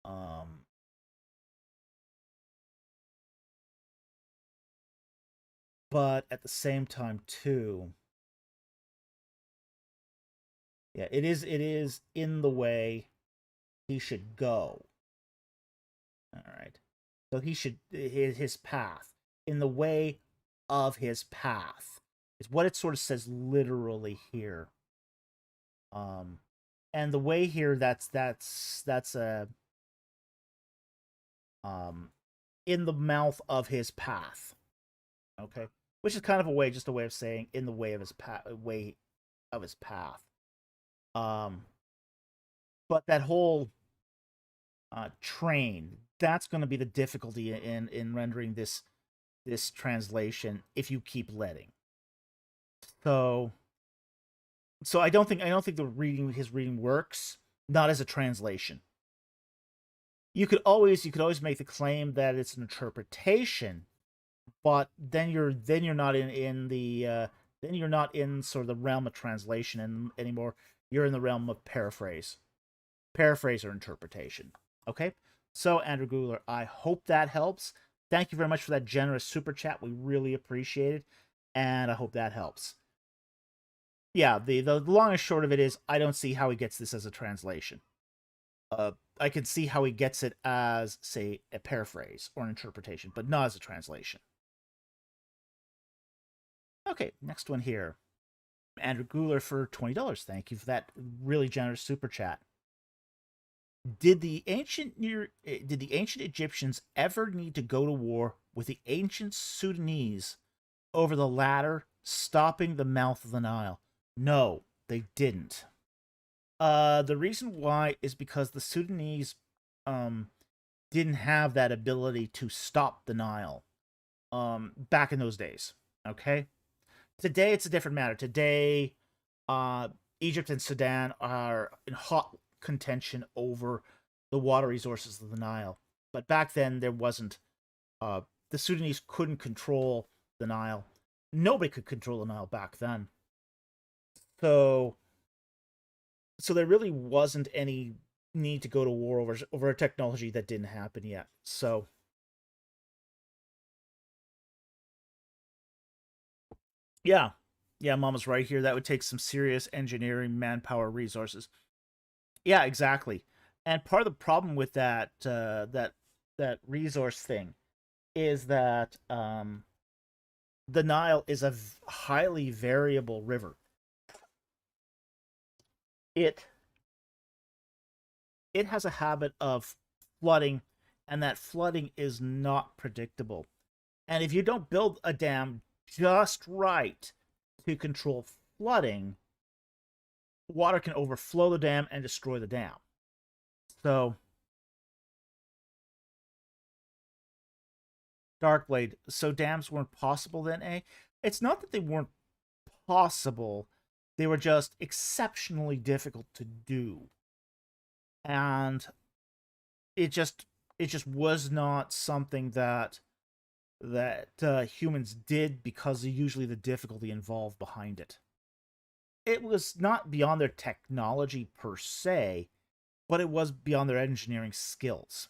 Um, but at the same time, too, yeah, it is in the way he should go. All right, so he should his path in the way of his path is what it sort of says literally here. Um, and the way here that's a um in the mouth of his path. Okay, which is kind of a way, just a way of saying in the way of his path, way of his path. Um, but that whole train, that's going to be the difficulty in rendering this translation if you keep letting. So I don't think the reading his reading works, not as a translation. You could always make the claim that it's an interpretation, but then you're not in the then you're not in sort of the realm of translation anymore. You're in the realm of paraphrase or interpretation. Okay, so Andrew Guler, I hope that helps. Thank you very much for that generous super chat. We really appreciate it, and I hope that helps. Yeah, the long and short of it is, I don't see how he gets this as a translation. I can see how he gets it as, say, a paraphrase or an interpretation, but not as a translation. Okay, next one here. Andrew Guler for $20. Thank you for that really generous super chat. Did the ancient Egyptians ever need to go to war with the ancient Sudanese over the latter stopping the mouth of the Nile? No, they didn't. The reason why is because the Sudanese um didn't have that ability to stop the Nile back in those days. Okay? Today it's a different matter. Today uh Egypt and Sudan are in hot contention over the water resources of the Nile. But back then there wasn't the Sudanese couldn't control the Nile. Nobody could control the Nile back then. So there really wasn't any need to go to war over a technology that didn't happen yet. So yeah, yeah, Mama's right here. That would take some serious engineering, manpower, resources. Yeah, exactly. And part of the problem with that resource thing is that the Nile is a highly variable river. It it has a habit of flooding, and that flooding is not predictable. And if you don't build a dam just right to control flooding, water can overflow the dam and destroy the dam. So, Darkblade, so dams weren't possible then, eh? It's not that they weren't possible, they were just exceptionally difficult to do. And it just was not something that humans did because of usually the difficulty involved behind it. It was not beyond their technology per se, but it was beyond their engineering skills.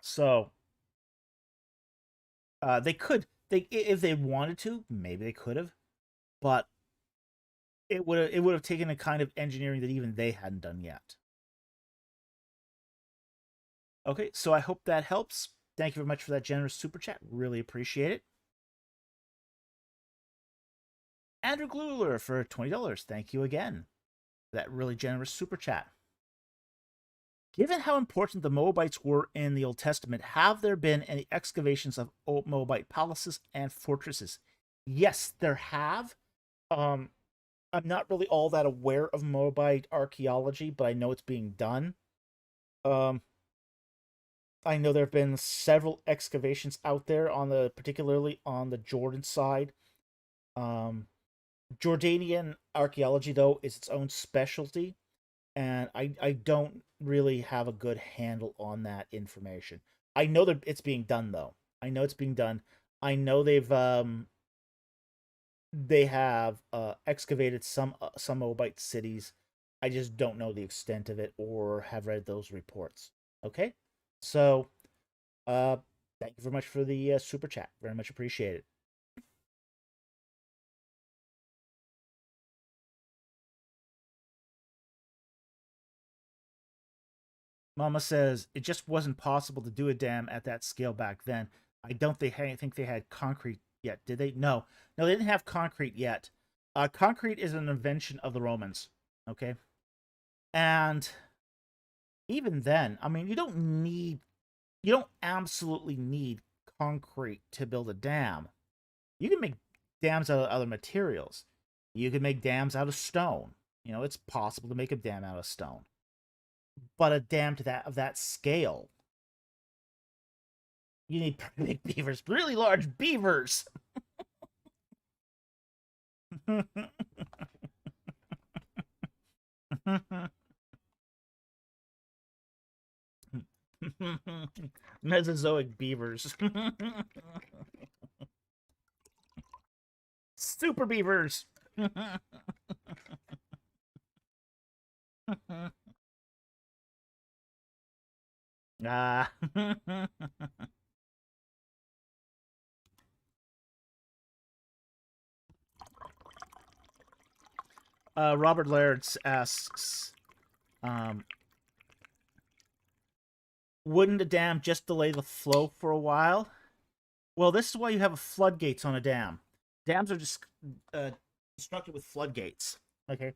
So they if they wanted to, maybe they could have, but it would have taken a kind of engineering that even they hadn't done yet. Okay, so I hope that helps. Thank you very much for that generous super chat. Really appreciate it. Andrew Gluler for $20. Thank you again for that really generous super chat. Given how important the Moabites were in the Old Testament, have there been any excavations of Moabite palaces and fortresses? Yes, there have. Um, I'm not really all that aware of Moabite archaeology, but I know it's being done. Um, I know there have been several excavations out there particularly on the Jordan side. Um, Jordanian archaeology, though, is its own specialty, and I don't really have a good handle on that information. I know that it's being done, though. I know it's being done. I know they have excavated some Moabite cities. I just don't know the extent of it or have read those reports. Okay, so uh, thank you very much for the super chat. Very much appreciated. Mama says it just wasn't possible to do a dam at that scale back then. I don't think they had concrete yet, did they? No, no, they didn't have concrete yet. Concrete is an invention of the Romans. Okay, and even then, I mean, you don't absolutely need concrete to build a dam. You can make dams out of other materials. You can make dams out of stone. You know, it's possible to make a dam out of stone. But a dam to that of that scale, you need big beavers, really large beavers. Mesozoic beavers. Super beavers. Ah. Robert Laird asks, um, wouldn't a dam just delay the flow for a while? Well, this is why you have floodgates on a dam. Dams are just constructed with floodgates. Okay,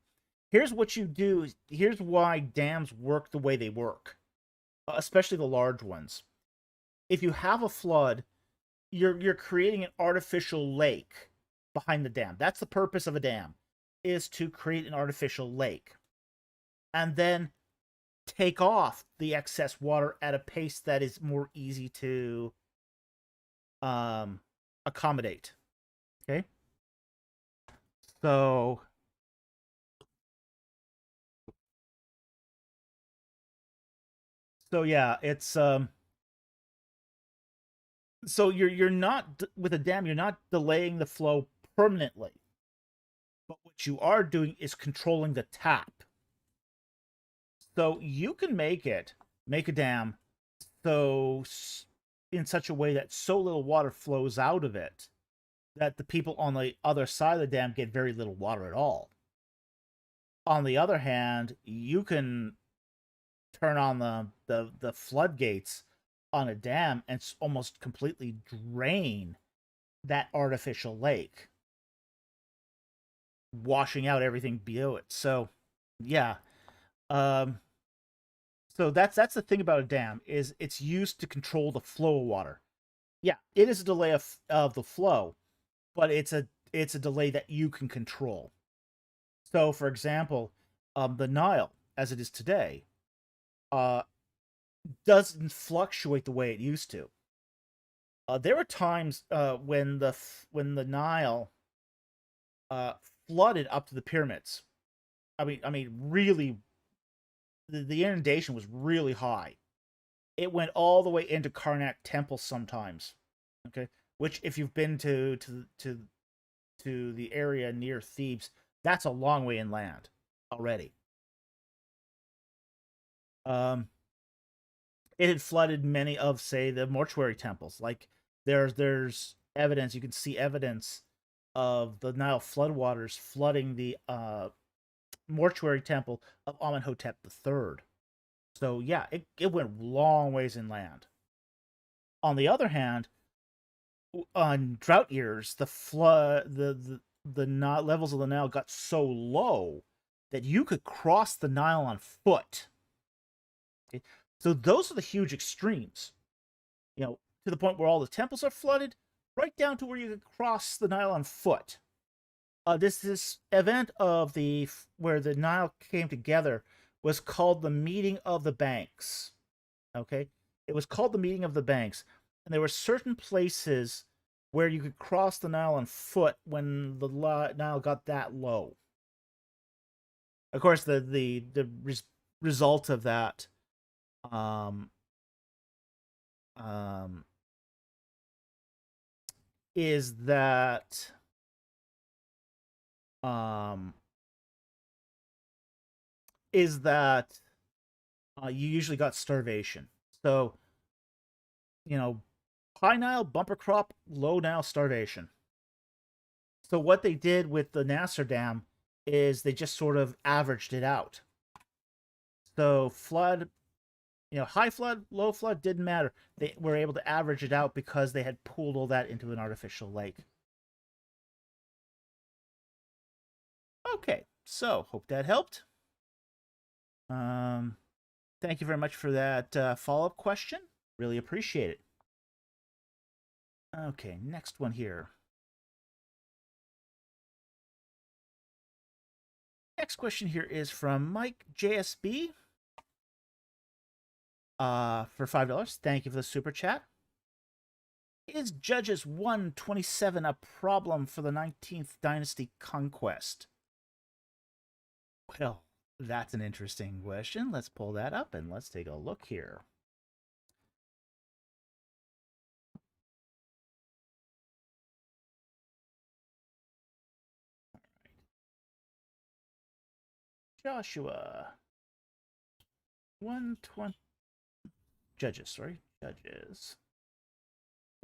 here's what you do. Here's why dams work the way they work, especially the large ones. If you have a flood, you're creating an artificial lake behind the dam. That's the purpose of a dam, is to create an artificial lake, and then take off the excess water at a pace that is more easy to um, accommodate. Okay, so yeah, it's so you're not with a dam, you're not delaying the flow permanently, but what you are doing is controlling the tap. So you can make a dam so in such a way that so little water flows out of it that the people on the other side of the dam get very little water at all. On the other hand, you can turn on the floodgates on a dam and almost completely drain that artificial lake, washing out everything below it. So, yeah. Um, so that's the thing about a dam, is it's used to control the flow of water. Yeah, it is a delay of the flow, but it's a delay that you can control. So, for example, the Nile, as it is today, uh, doesn't fluctuate the way it used to. There were times when the Nile uh, flooded up to the pyramids. Really, the inundation was really high. It went all the way into Karnak Temple sometimes. Okay, which if you've been to the area near Thebes, that's a long way inland already. Um, it had flooded many of, say, the mortuary temples. Like there's evidence, you can see evidence of the Nile floodwaters flooding the mortuary temple of Amenhotep III. So yeah, it went long ways inland. On the other hand, on drought years, the flood the levels of the Nile got so low that you could cross the Nile on foot. Okay? So those are the huge extremes. You know, to the point where all the temples are flooded, right down to where you could cross the Nile on foot. This event of the where the Nile came together was called the Meeting of the Banks. Okay, it was called the Meeting of the Banks, and there were certain places where you could cross the Nile on foot when the Nile got that low. Of course, the result of that um, um, is that um is that you usually got starvation. So, you know, high Nile bumper crop, low Nile starvation. So what they did with the Nasser Dam is they just sort of averaged it out. So flood, high flood, low flood didn't matter. They were able to average it out because they had pooled all that into an artificial lake. Okay, so hope that helped. Thank you very much for that follow-up question. Really appreciate it. Okay, next one here. Next question here is from Mike JSB. For $5. Thank you for the super chat. Is Judges 1:27 a problem for the 19th dynasty conquest? Well, that's an interesting question. Let's pull that up and let's take a look here. Joshua 120 Judges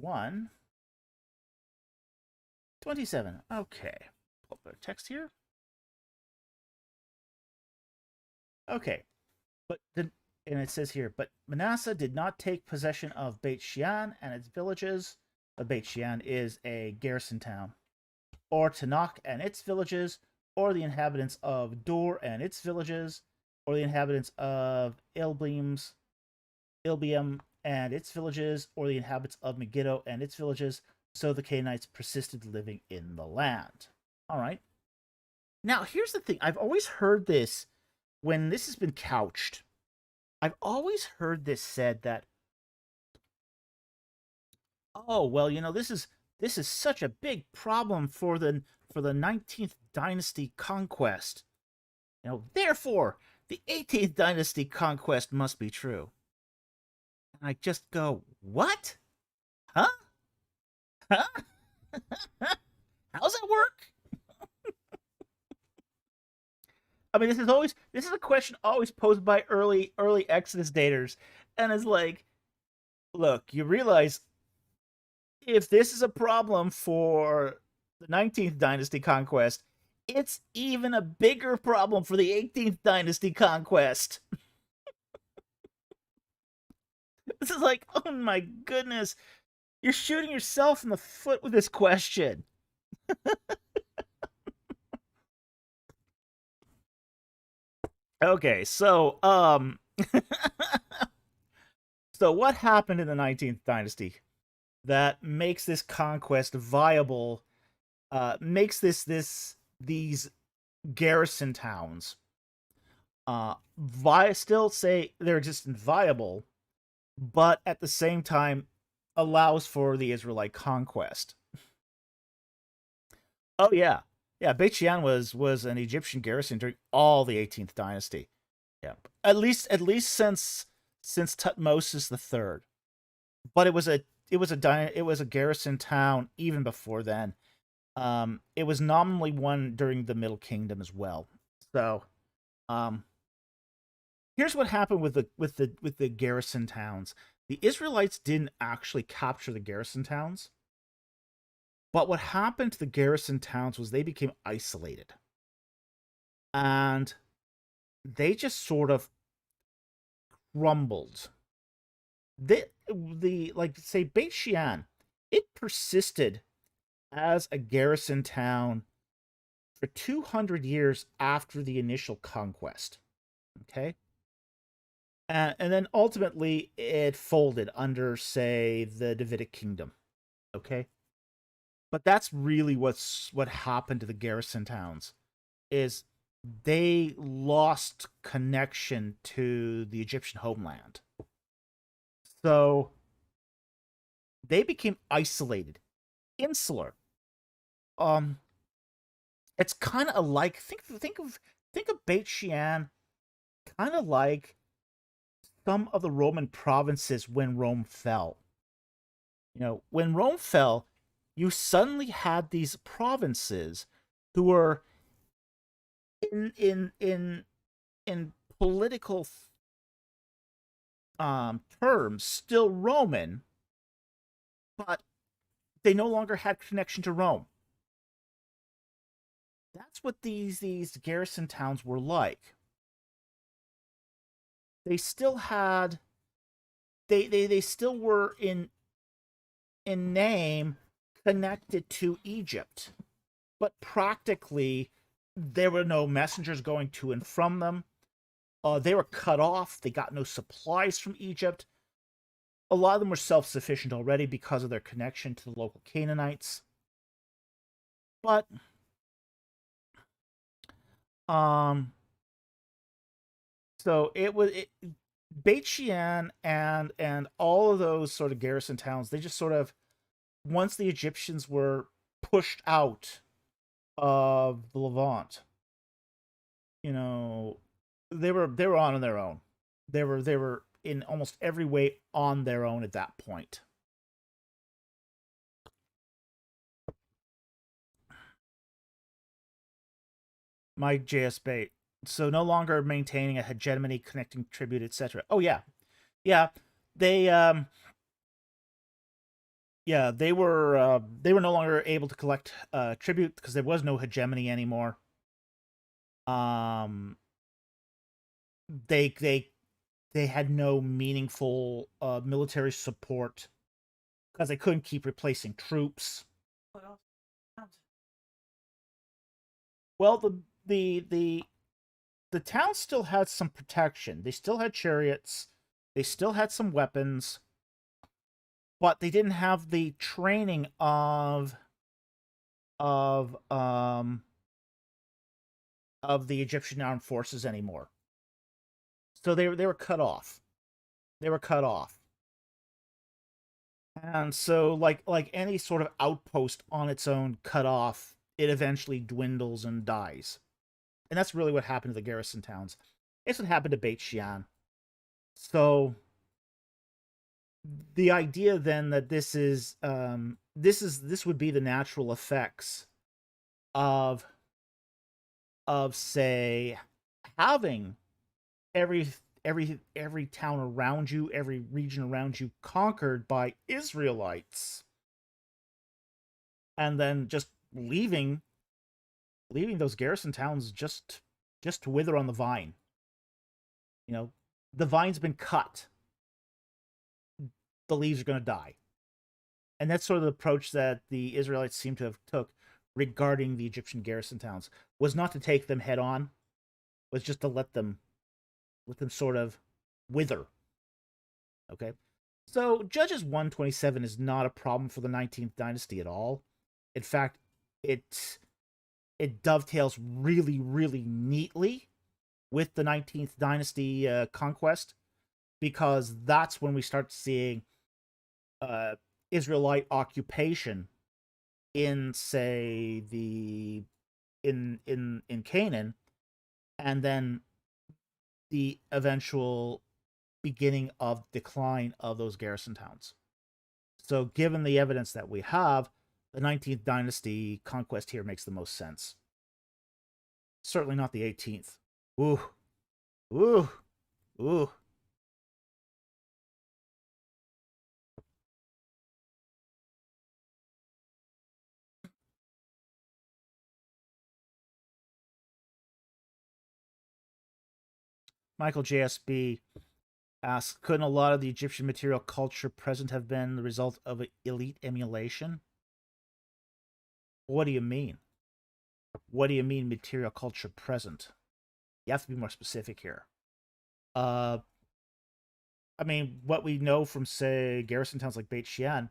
1:27. Okay. Pull up our text here. Okay. And it says here, but Manasseh did not take possession of Beit Shean and its villages. Beit Shean is a garrison town. Or Tanakh and its villages, or the inhabitants of Dor and its villages, or the inhabitants of Ilbium and its villages, or the inhabitants of Megiddo and its villages. So the Canaanites persisted living in the land. All right. Now, here's the thing. I've always heard this when this has been couched. I've always heard this said that, oh, well, this is such a big problem for the 19th dynasty conquest. Therefore, the 18th dynasty conquest must be true. And I just go, what? Huh? Huh? How's that work? I mean, this is a question always posed by early Exodus daters, and it's like, look, you realize if this is a problem for the 19th dynasty conquest, it's even a bigger problem for the 18th dynasty conquest. This is like, oh my goodness, you're shooting yourself in the foot with this question. Okay, so so what happened in the 19th dynasty that makes this conquest viable, makes these garrison towns still say their existence viable, but at the same time allows for the Israelite conquest? Oh yeah. Yeah, Beit Shean was an Egyptian garrison during all the 18th dynasty. Yeah. At least since Tutmosis the Third. But it was a garrison town even before then. It was nominally one during the Middle Kingdom as well. So, here's what happened with the garrison towns. The Israelites didn't actually capture the garrison towns. But what happened to the garrison towns was they became isolated. And they just sort of crumbled. Say Beit Shean, it persisted as a garrison town for 200 years after the initial conquest. Okay? And then ultimately it folded under, say, the Davidic kingdom. Okay? But that's really what happened to the garrison towns, is they lost connection to the Egyptian homeland. So they became isolated, insular. It's kind of like think of Beit Shean, kind of like some of the Roman provinces when Rome fell. When Rome fell, you suddenly had these provinces who were in political terms still Roman, but they no longer had connection to Rome. That's what these garrison towns were like. They still had they still were in name connected to Egypt, but practically there were no messengers going to and from them. They were cut off. They got no supplies from Egypt. A lot of them were self-sufficient already because of their connection to the local Canaanites. But um, so Beit Shean and all of those sort of garrison towns. They just sort of, once the Egyptians were pushed out of the Levant, you know, they were on their own. They were in almost every way on their own at that point. Mike JS Bait. So no longer maintaining a hegemony, connecting tribute, etc. Oh yeah, yeah. They they were no longer able to collect tribute because there was no hegemony anymore. Um, they had no meaningful military support because they couldn't keep replacing troops. What else? Well, the town still had some protection. They still had chariots. They still had some weapons, but they didn't have the training of um of the Egyptian armed forces anymore. So they were cut off. They were cut off. And so like any sort of outpost on its own cut off, it eventually dwindles and dies. And that's really what happened to the garrison towns. It's what happened to Beit Shean. So the idea then that this would be the natural effects of say having every town around you, every region around you conquered by Israelites, and then just leaving those garrison towns just to wither on the vine. You know, the vine's been cut. The leaves are going to die. And that's sort of the approach that the Israelites seem to have took regarding the Egyptian garrison towns, was not to take them head on, was just to let them sort of wither. Okay? So Judges 127 is not a problem for the 19th dynasty at all. In fact, it dovetails really, really neatly with the 19th dynasty conquest, because that's when we start seeing Israelite occupation in, say, in Canaan, and then the eventual beginning of decline of those garrison towns. So given the evidence that we have, the 19th dynasty conquest here makes the most sense. Certainly not the 18th. Ooh. Ooh. Ooh. Michael JSB asks, couldn't a lot of the Egyptian material culture present have been the result of elite emulation? What do you mean? What do you mean material culture present? You have to be more specific here. I mean, what we know from, say, garrison towns like Beit Shean,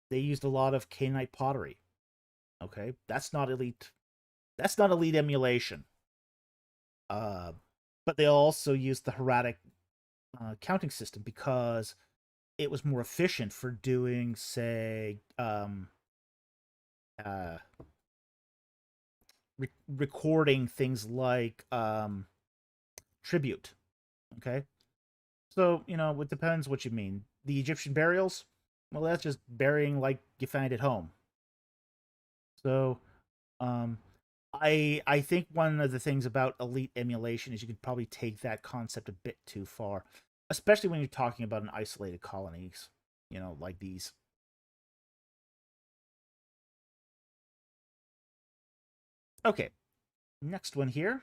they used a lot of Canaanite pottery. Okay, that's not elite. That's not elite emulation. But they also used the hieratic counting system because it was more efficient for doing, say, recording things like tribute. Okay, so it depends what you mean. The Egyptian burials, well, that's just burying like you find at home. So, um, I think one of the things about elite emulation is you could probably take that concept a bit too far, especially when you're talking about an isolated colonies, like these. Okay, next one here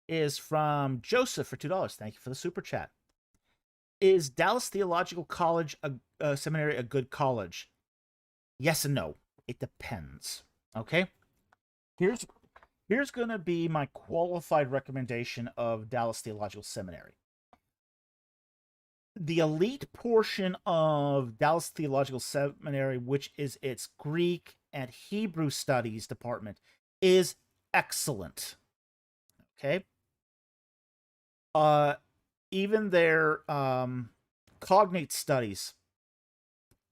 is from Joseph for $2. Thank you for the super chat. Is Dallas Theological College a seminary a good college? Yes and no. It depends. Okay. Here's gonna be my qualified recommendation of Dallas Theological Seminary. The elite portion of Dallas Theological Seminary, which is its Greek and Hebrew studies department, is excellent. Okay. Even their cognate studies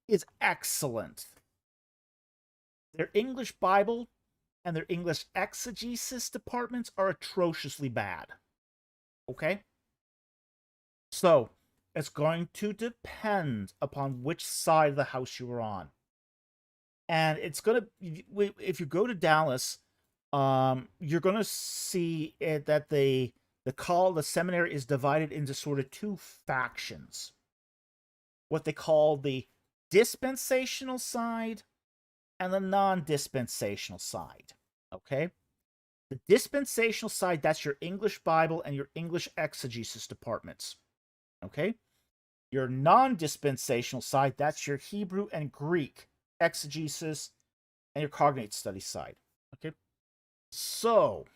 is excellent. Their English Bible and their English exegesis departments are atrociously bad. Okay? So, it's going to depend upon which side of the house you are on. And it's going to, if you go to Dallas, you're going to see it that the seminary is divided into sort of two factions. What they call the dispensational side and the non-dispensational side. Okay? The dispensational side, that's your English Bible and your English exegesis departments. Okay? Your non-dispensational side, that's your Hebrew and Greek exegesis and your cognate study side. Okay? So,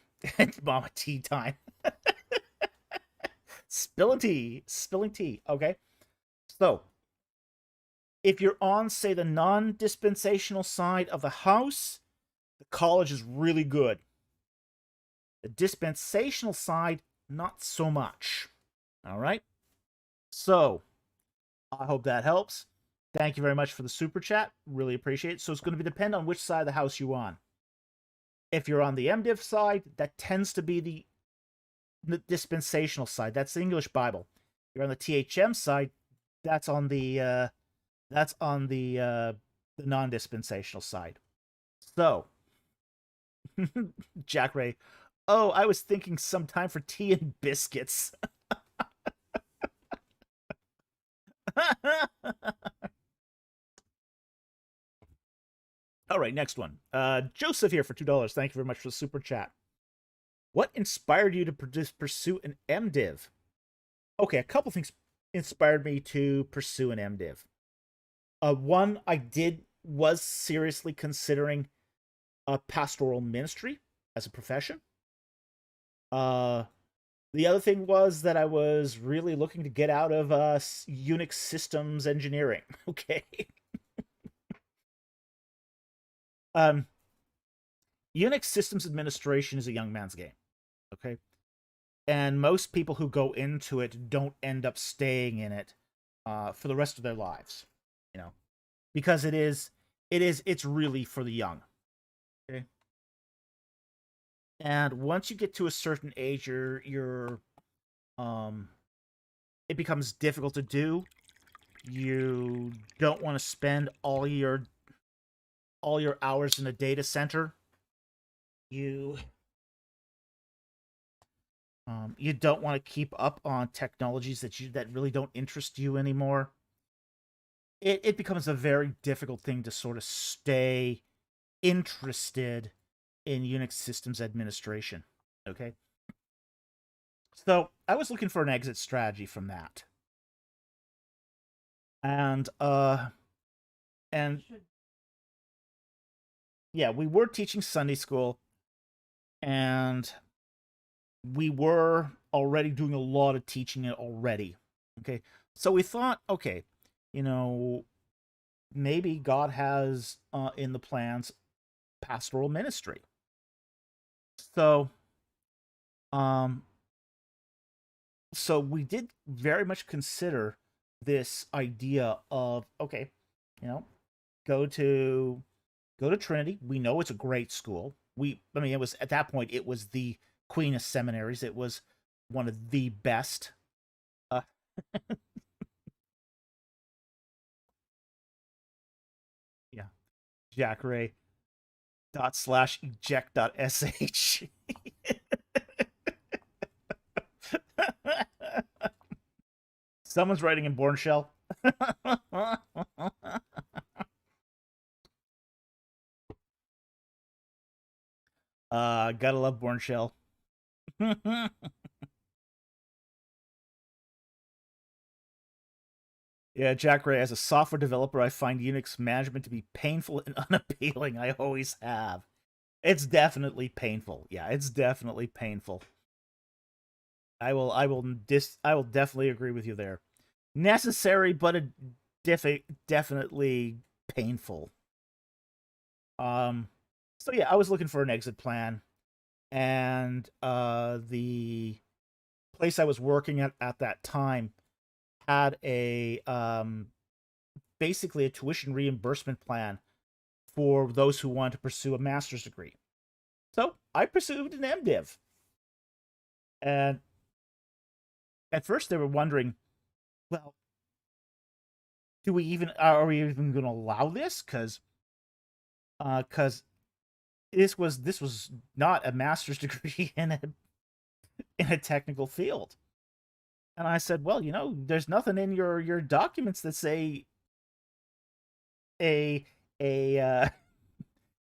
mama tea time. Spilling tea. Okay? So, if you're on, say, the non-dispensational side of the house, the college is really good. The dispensational side, not so much. All right? So, I hope that helps. Thank you very much for the super chat. Really appreciate it. So, it's going to depend on which side of the house you're on. If you're on the MDiv side, that tends to be the dispensational side. That's the English Bible. If you're on the THM side, that's on the non-dispensational side. So, Jack Ray, oh, I was thinking some time for tea and biscuits. All right, next one. Joseph here for $2. Thank you very much for the super chat. What inspired you to pursue an MDiv? Okay, a couple things inspired me to pursue an MDiv. One, was seriously considering a pastoral ministry as a profession. The other thing was that I was really looking to get out of Unix systems engineering. Okay. Unix systems administration is a young man's game. Okay. And most people who go into it don't end up staying in it for the rest of their lives, because it's really for the young. Okay. And once you get to a certain age, it becomes difficult to do. You don't want to spend all your hours in a data center. You don't want to keep up on technologies that really don't interest you anymore. It becomes a very difficult thing to sort of stay interested in Unix systems administration. Okay. So I was looking for an exit strategy from that. And yeah, we were teaching Sunday school, and we were already doing a lot of teaching it already. Okay. So we thought, okay, maybe God has in the plans pastoral ministry. So so we did very much consider this idea of, okay, go to Trinity. We know it's a great school. It was, at that point, it was the queen of seminaries. It was one of the best. Uh, Jack Ray /eject.sh. Someone's writing in Born Shell. Gotta love Born Shell. Yeah, Jack Ray, as a software developer, I find Unix management to be painful and unappealing. I always have. It's definitely painful. Yeah, it's definitely painful. I will definitely agree with you there. Necessary, but definitely painful. Um, so yeah, I was looking for an exit plan, and the place I was working at that time had a basically a tuition reimbursement plan for those who want to pursue a master's degree. So I pursued an MDiv, and at first they were wondering, well, are we even going to allow this? Because this was not a master's degree in a technical field. And I said, well, there's nothing in your documents that say a a uh,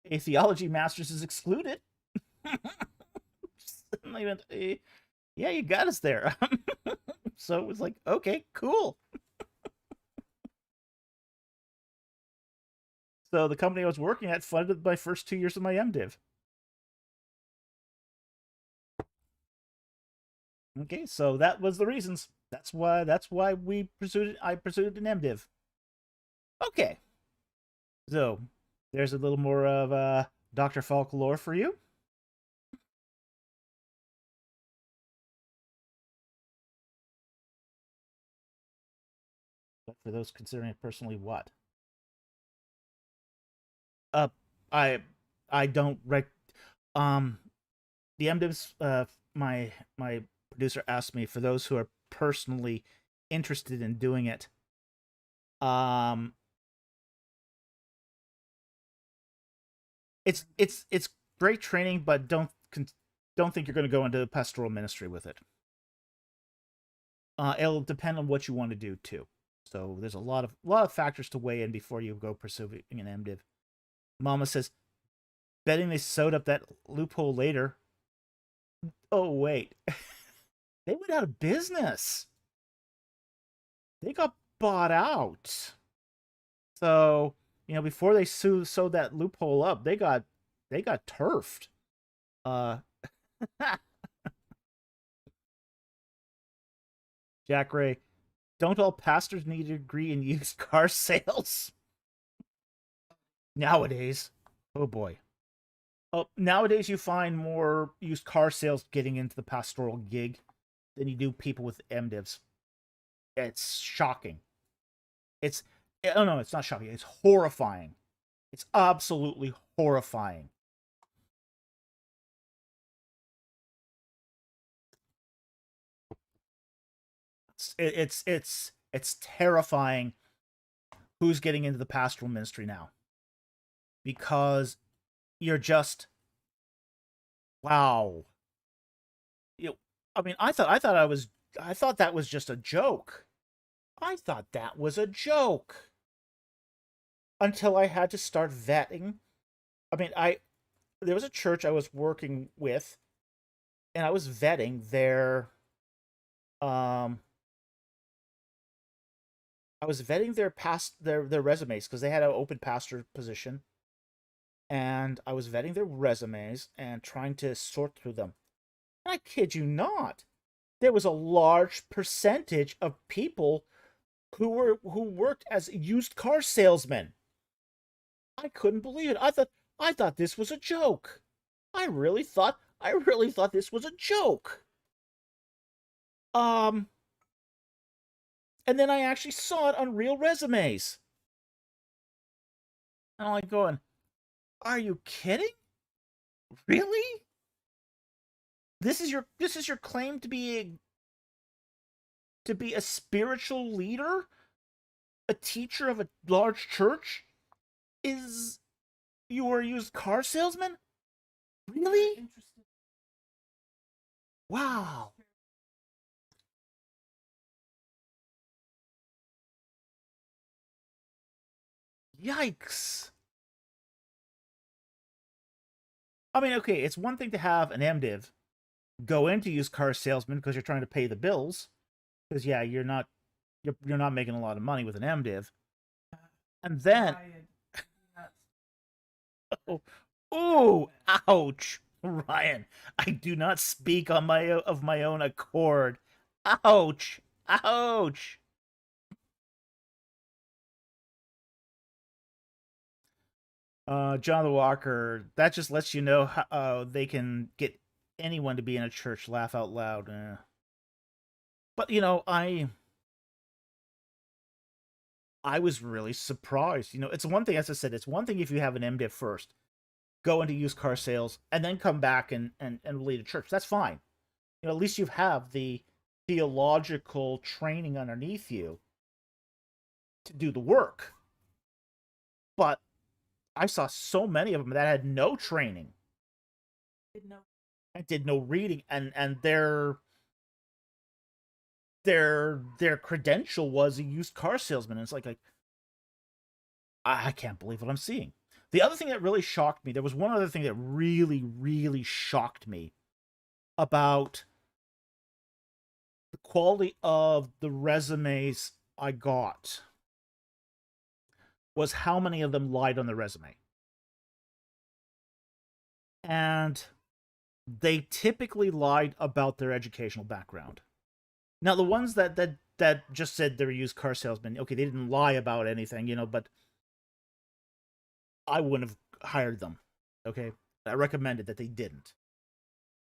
a theology master's is excluded. And I went, yeah, you got us there. So it was like, okay, cool. So the company I was working at funded my first 2 years of my MDiv. Okay, so that was the reasons. That's why I pursued an MDiv. Okay. So there's a little more of Dr. Folklore for you. But for those considering it personally, what? Uh I I don't rec the MDivs my producer asked me for those who are personally interested in doing it. Um it's great training, but don't think you're going to go into pastoral ministry with it. It'll depend on what you want to do too. So there's a lot of factors to weigh in before you go pursuing an MDiv. Mama says, betting they sewed up that loophole later. Oh wait, they went out of business. They got bought out. So before they sewed that loophole up, they got turfed. Uh, Jack Ray, don't all pastors need a degree in used car sales nowadays? Oh boy. Oh, nowadays you find more used car sales getting into the pastoral gig than you do people with MDivs. It's shocking. It's oh no, it's not shocking. It's horrifying. It's absolutely horrifying. It's terrifying who's getting into the pastoral ministry now, because you're just wow. I mean, I thought that was just a joke. I thought that was a joke until I had to start vetting. I mean, there was a church I was working with, and I was vetting um their resumes because they had an open pastor position, and I was vetting their resumes and trying to sort through them. And I kid you not, there was a large percentage of people who worked as used car salesmen. I couldn't believe it. I thought this was a joke. I really thought this was a joke. Um and then I actually saw it on real resumes. And I'm like going, are you kidding? Really? This is your claim to be a spiritual leader, a teacher of a large church? Is You were a used car salesman? Very Really? interested. Wow. Yikes. I mean, okay, it's one thing to have an MDiv go into used car salesman because you're trying to pay the bills. Because yeah, you're not making a lot of money with an MDiv. And then Ryan, that's oh, oh, ouch. Ryan, I do not speak on my own accord. Ouch. Ouch. Jonathan Walker, that just lets you know how they can get anyone to be in a church laugh out loud. But I was really surprised. It's one thing, as I said, it's one thing if you have an MDiv first, go into used car sales, and then come back and lead a church. That's fine. At least you have the theological training underneath you to do the work. But I saw so many of them that had no training did know. and did no reading, and their credential was a used car salesman. And it's like I can't believe what I'm seeing. The other thing that really shocked me, there was one other thing that really, really shocked me about the quality of the resumes I got, was how many of them lied on the resume. And they typically lied about their educational background. Now, the ones that just said they were used car salesmen, okay, they didn't lie about anything, but I wouldn't have hired them. Okay, I recommended that they didn't.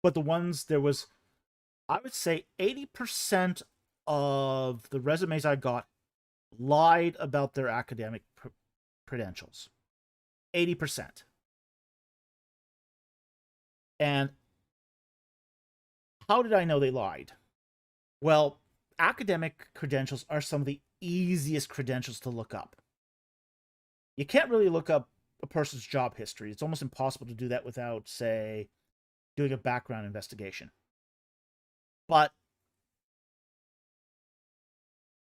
But the ones I would say 80% of the resumes I got lied about their academic credentials. 80%. And how did I know they lied? Well, academic credentials are some of the easiest credentials to look up. You can't really look up a person's job history. It's almost impossible to do that without, say, doing a background investigation. But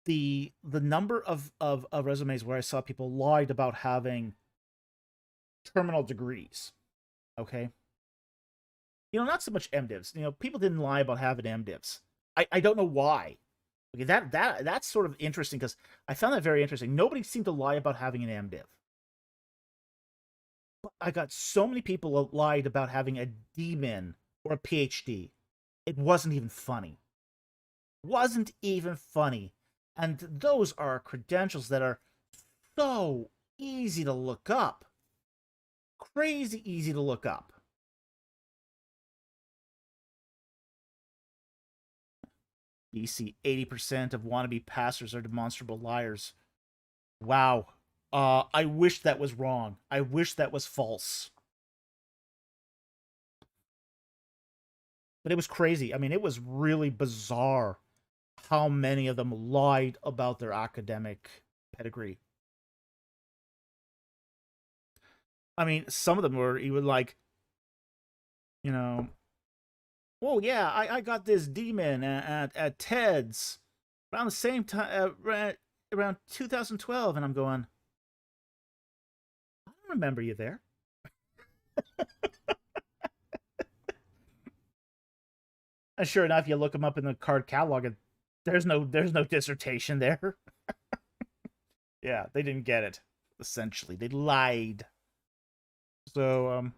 the number of resumes where I saw people lied about having terminal degrees, okay? Not so much MDivs. People didn't lie about having MDivs. I don't know why. Okay, that's sort of interesting because I found that very interesting. Nobody seemed to lie about having an MDiv. But I got so many people that lied about having a DMin or a PhD. It wasn't even funny. Wasn't even funny. And those are credentials that are so easy to look up. Crazy easy to look up. BC, 80% of wannabe pastors are demonstrable liars. Wow. I wish that was wrong. I wish that was false. But it was crazy. I mean, it was really bizarre how many of them lied about their academic pedigree. I mean, some of them were even like, oh yeah, I got this demon at Ted's around the same time, around 2012, and I'm going, I don't remember you there. And sure enough, you look them up in the card catalog, and there's no dissertation there. Yeah, they didn't get it. Essentially, they lied. So,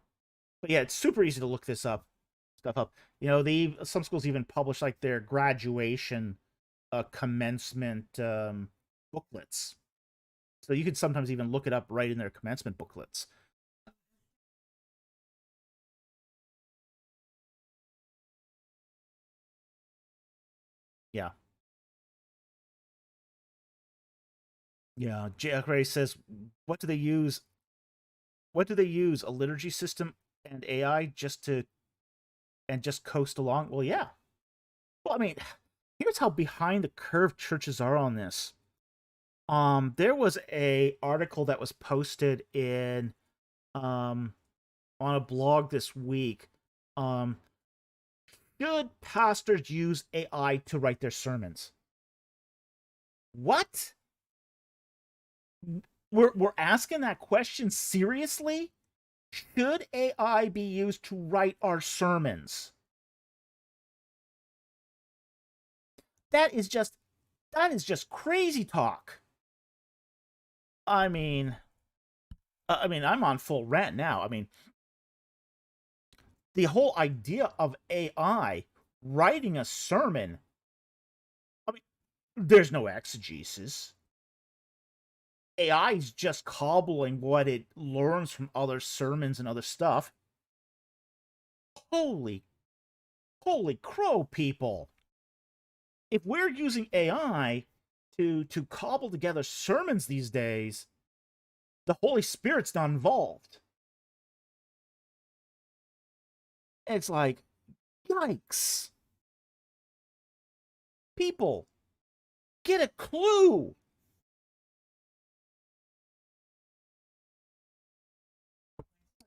but yeah, it's super easy to look this stuff up. Some schools even publish like their graduation, commencement booklets. So you can sometimes even look it up right in their commencement booklets. Yeah. Yeah. Jack Ray says, what do they use? What do they use? A liturgy system and AI just coast along? Well, yeah. Well, I mean, here's how behind the curve churches are on this. There was a article that was posted in on a blog this week. Um, should pastors use AI to write their sermons? What? We're asking that question seriously? Should AI be used to write our sermons? That is just crazy talk. I mean, I'm on full rant now. I mean, the whole idea of AI writing a sermon, I mean, there's no exegesis. AI is just cobbling what it learns from other sermons and other stuff. Holy, holy crow, people. If we're using AI to cobble together sermons these days, the Holy Spirit's not involved. It's like, yikes. People, get a clue.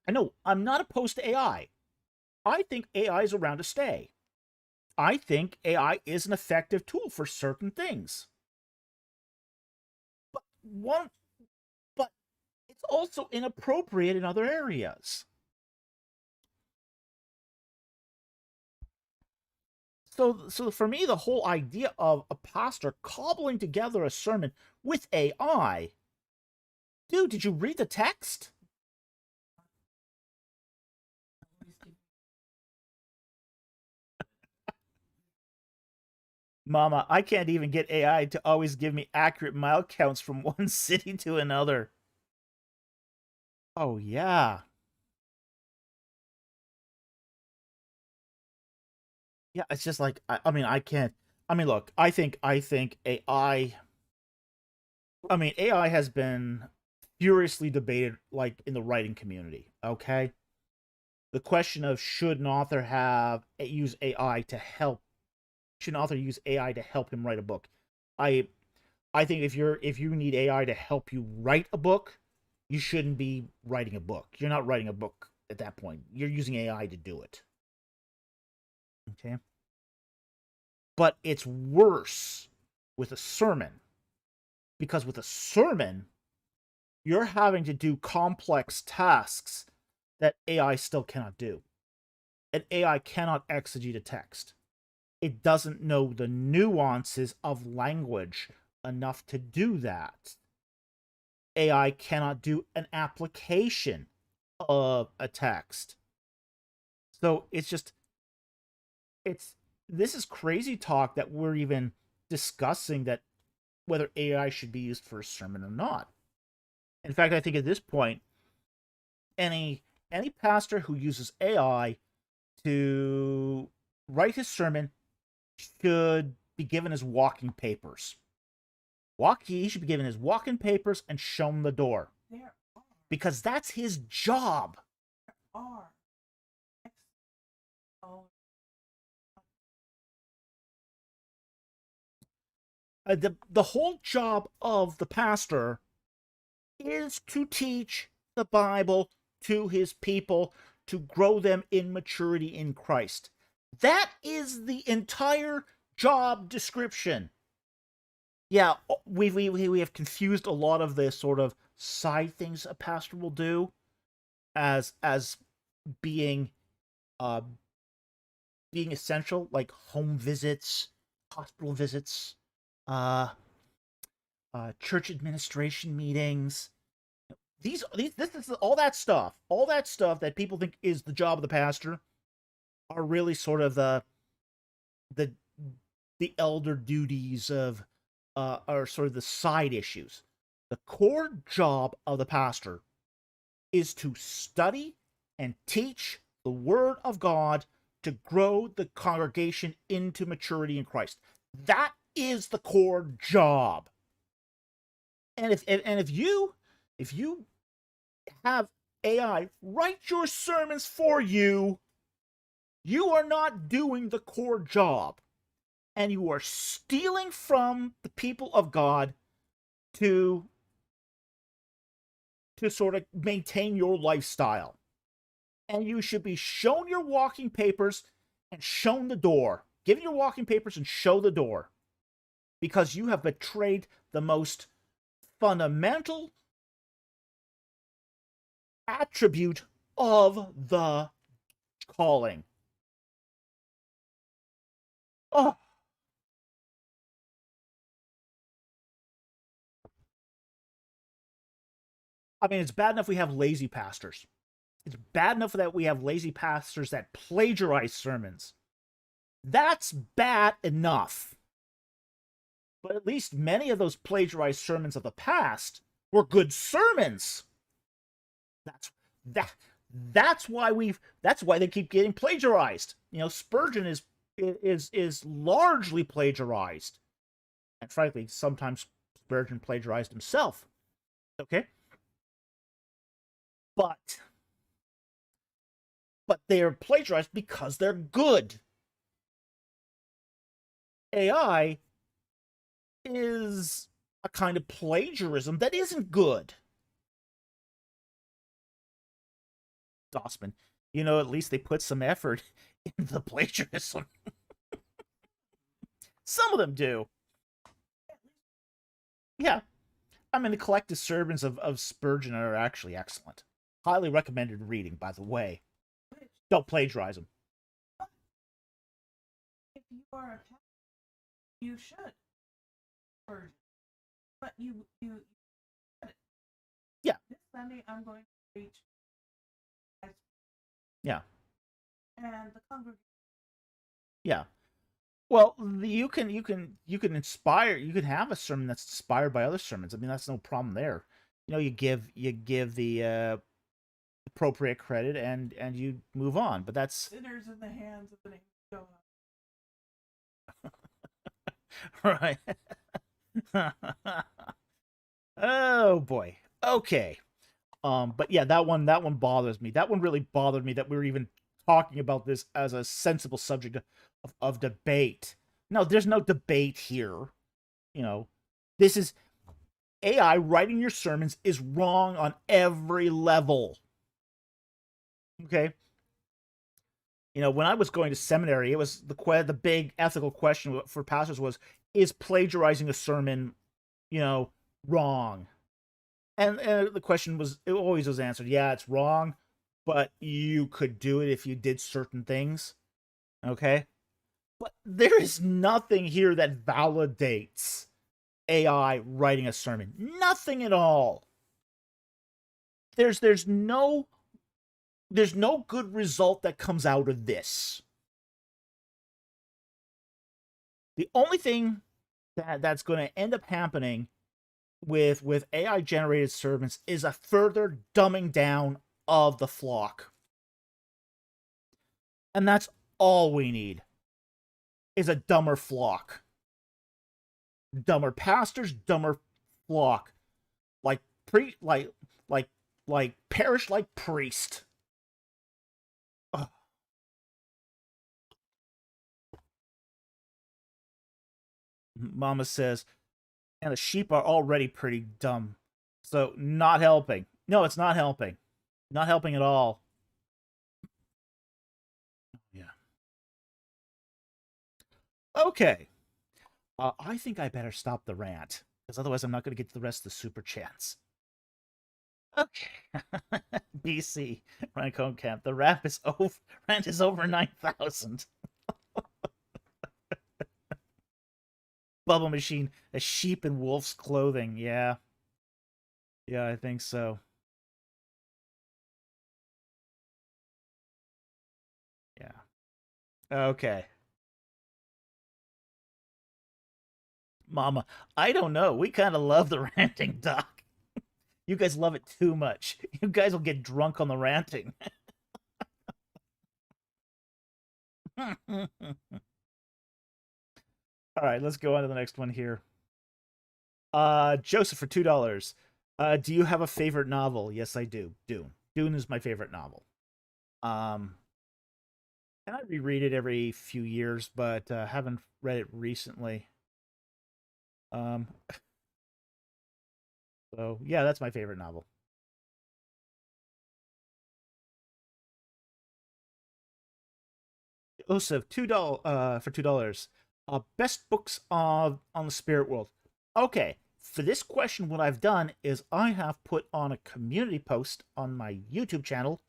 I know, I'm not opposed to AI. I think AI is around to stay. I think AI is an effective tool for certain things. But one but it's also inappropriate in other areas. So for me, the whole idea of a pastor cobbling together a sermon with AI, dude, did you read the text? Mama, I can't even get AI to always give me accurate mile counts from one city to another. Oh yeah. Yeah, it's just like I mean I can't I mean look, I think AI I mean AI has been furiously debated like in the writing community, okay? The question of should an author have use AI to help should an author use AI to help him write a book? I I think if you need AI to help you write a book, you shouldn't be writing a book. You're not writing a book at that point. You're using AI to do it. Okay? But it's worse with a sermon because with a sermon, you're having to do complex tasks that AI still cannot do. And AI cannot exegete a text. It doesn't know the nuances of language enough to do that. AI cannot do an application of a text. So it's this is crazy talk that we're even discussing that whether AI should be used for a sermon or not. In fact, I think at this point, any any pastor who uses AI to write his sermon should be given his walking papers. He should be given his walking papers and shown the door There are, because that's his job. there are. Oh, The whole job of the pastor is to teach the Bible to his people to grow them in maturity in Christ. That is the entire job description. Yeah, we have confused a lot of the sort of side things a pastor will do as being uh being essential, like home visits, hospital visits, uh church administration meetings. This is all that stuff that people think is the job of the pastor are really sort of the the elder duties of are sort of the side issues. The core job of the pastor is to study and teach the word of God to grow the congregation into maturity in Christ. That is the core job. And if you have AI write your sermons for you, you are not doing the core job. And you are stealing from the people of God to to sort of maintain your lifestyle. And you should be shown your walking papers and shown the door. Give your walking papers and show the door. Because you have betrayed the most fundamental attribute of the calling. Oh. I mean, it's bad enough we have lazy pastors. It's bad enough that we have lazy pastors that plagiarize sermons. That's bad enough. But at least many of those plagiarized sermons of the past were good sermons. That's why they keep getting plagiarized. You know, Spurgeon is largely plagiarized. And frankly, sometimes Spurgeon plagiarized himself. Okay? But they are plagiarized because they're good. AI is a kind of plagiarism that isn't good. Dossman, you know, at least they put some effort into the plagiarism. Some of them do. Yeah. I mean, the collected sermons of Spurgeon are actually excellent. Highly recommended reading, by the way. Don't plagiarize them. If you are a pastor, you should. But you yeah. This Sunday I'm going to preach. Yeah. And the congregation. Yeah. Well, you can inspire. You can have a sermon that's inspired by other sermons. I mean, that's no problem there. You know, you give the appropriate credit and you move on. But that's sinners in the hands of the name of God. Right. Oh boy. Okay. But yeah, that one bothers me. That one really bothered me that we were even talking about this as a sensible subject of debate. No, there's no debate here. You know, this is AI writing your sermons is wrong on every level. Okay. You know, when I was going to seminary, it was the big ethical question for pastors was, is plagiarizing a sermon, you know, wrong? And the question was, it always was answered, yeah, it's wrong, but you could do it if you did certain things. Okay? But there is nothing here that validates AI writing a sermon. Nothing at all. There's no good result that comes out of this. The only thing that's going to end up happening with AI generated sermons is a further dumbing down of the flock. And that's all we need is a dumber flock. Dumber pastors, dumber flock. Like parish like priest. Ugh. Mama says, and the sheep are already pretty dumb. So not helping. No, it's not helping. Not helping at all. Yeah. Okay. I think I better stop the rant, because otherwise I'm not going to get to the rest of the super chats. Okay. BC, Rancone Camp. The rant is over 9,000. Bubble Machine, a sheep in wolf's clothing. Yeah. Yeah, I think so. Yeah. Okay. Mama, I don't know. We kind of love the ranting, Doc. You guys love it too much. You guys will get drunk on the ranting. All right, let's go on to the next one here. Joseph for $2. Do you have a favorite novel? Yes, I do. Dune. Dune is my favorite novel. And I reread it every few years, but haven't read it recently. So yeah, that's my favorite novel. Joseph, $2 for $2. Best books on the spirit world. Okay, for this question, what I've done is I have put on a community post on my YouTube channel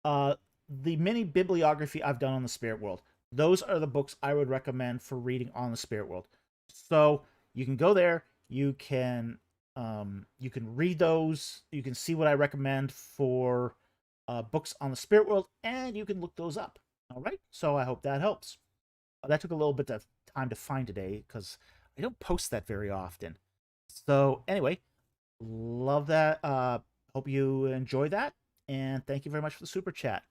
the mini bibliography I've done on the spirit world. Those are the books I would recommend for reading on the spirit world. So you can go there, you can read those, you can see what I recommend for books on the spirit world, and you can look those up. All right, so I hope that helps. That took a little bit of time to find today because I don't post that very often. So anyway, love that. Hope you enjoy that, and thank you very much for the super chat.